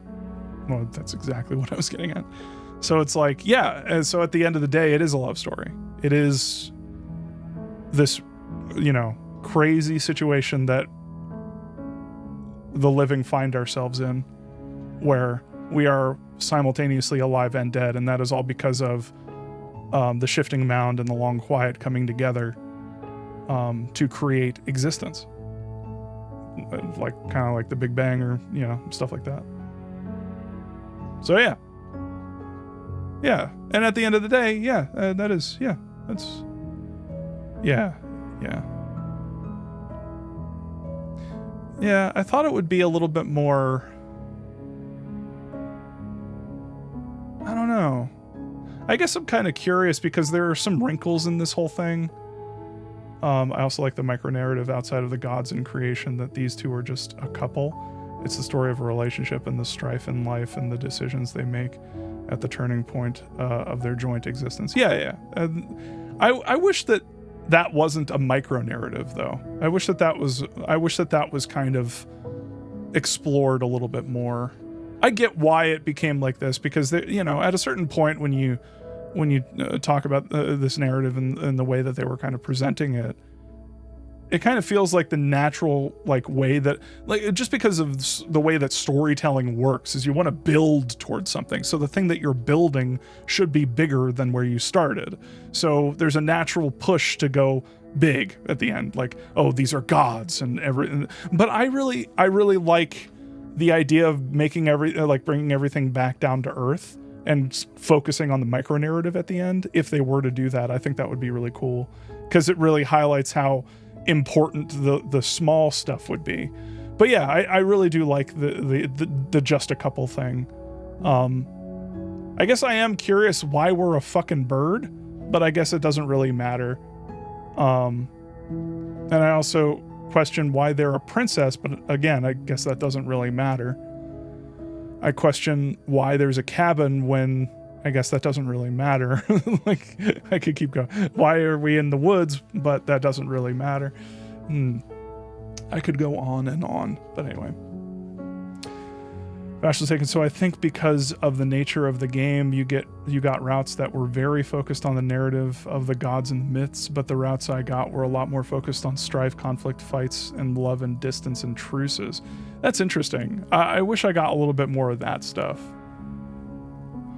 that's exactly what I was getting at. So it's like, yeah. And so at the end of the day, it is a love story. It is this, crazy situation that the living find ourselves in, where we are simultaneously alive and dead, and that is all because of the shifting mound and the long quiet coming together to create existence, like kind of like the Big Bang, or stuff like that. So yeah, and at the end of the day, I thought it would be a little bit more, I don't know. I guess I'm kind of curious because there are some wrinkles in this whole thing. I also like the micro-narrative outside of the gods and creation, that these two are just a couple. It's the story of a relationship and the strife in life and the decisions they make at the turning point of their joint existence. I wish that wasn't a micro-narrative, though. I wish that was kind of explored a little bit more. I get why it became like this, because at a certain point when you talk about this narrative and the way that they were kind of presenting it, it kind of feels like the natural way that, just because of the way that storytelling works, is you want to build towards something. So the thing that you're building should be bigger than where you started. So there's a natural push to go big at the end, these are gods and everything. But I really like the idea of making bringing everything back down to earth and focusing on the micro narrative at the end. If they were to do that, I think that would be really cool, because it really highlights how important the small stuff would be. But yeah, I really do like the just a couple thing. I guess I am curious why we're a fucking bird, but I guess it doesn't really matter. And I also question why they're a princess, but again, I guess that doesn't really matter. I question why there's a cabin when I guess that doesn't really matter. I could keep going. Why are we in the woods? But that doesn't really matter. I could go on and on, but anyway. Vash was taken. So I think because of the nature of the game, you got routes that were very focused on the narrative of the gods and myths, but the routes I got were a lot more focused on strife, conflict, fights, and love and distance and truces. That's interesting. I wish I got a little bit more of that stuff.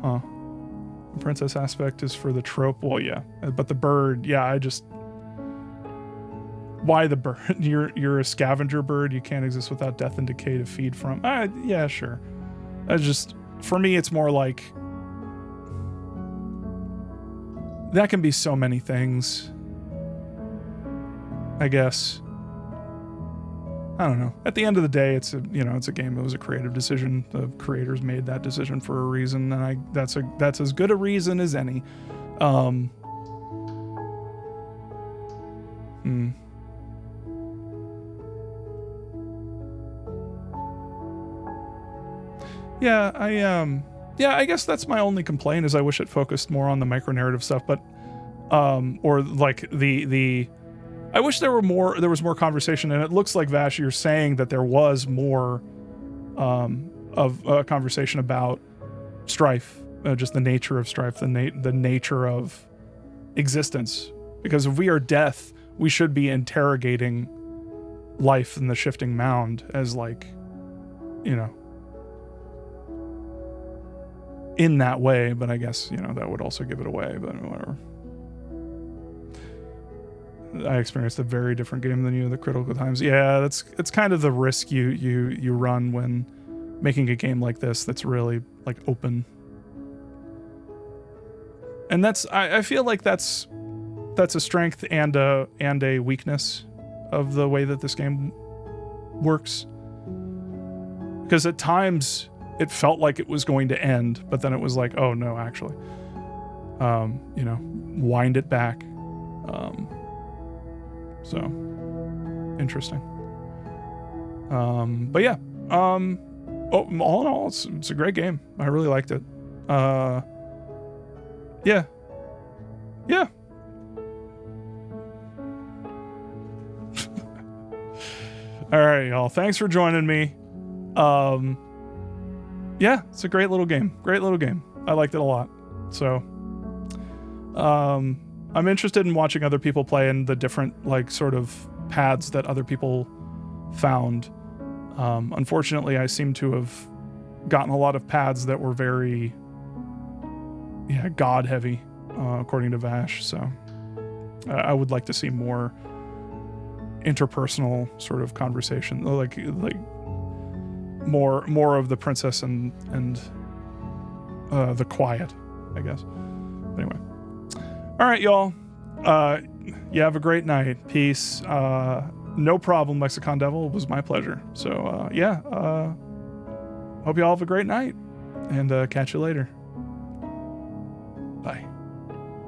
Huh. The princess aspect is for the trope. Well, yeah, but the bird, why the bird? You're a scavenger bird. You can't exist without death and decay to feed from. Yeah, sure. For me, it's more like that can be so many things, I guess. I don't know. At the end of the day, it's a game. It was a creative decision. The creators made that decision for a reason, and that's as good a reason as any. I guess that's my only complaint, is I wish it focused more on the micro narrative stuff, but or like I wish there was more conversation, and it looks like, Vash, you're saying that there was more of a conversation about strife, just the nature of strife, the nature of existence. Because if we are death, we should be interrogating life in the shifting mound as in that way, but I guess, that would also give it away, but whatever. I experienced a very different game than you, the critical times. Yeah, it's kind of the risk you run when making a game like this that's really open. And I feel like that's a strength and a weakness of the way that this game works. Because at times it felt like it was going to end, but then it was like, oh no, actually. wind it back. So interesting. But yeah, all in all, it's a great game. I really liked it. Yeah. All right, y'all. Thanks for joining me. Yeah, it's a great little game. I liked it a lot. So, I'm interested in watching other people play in the different, like, sort of paths that other people found. Unfortunately, I seem to have gotten a lot of paths that were very, God heavy, according to Vash. So, I would like to see more interpersonal sort of conversation, like more of the princess and the quiet, I guess. Anyway, all right, y'all. You have a great night. Peace. No problem, Lexicon Devil. It was my pleasure. So hope you all have a great night, and catch you later. Bye.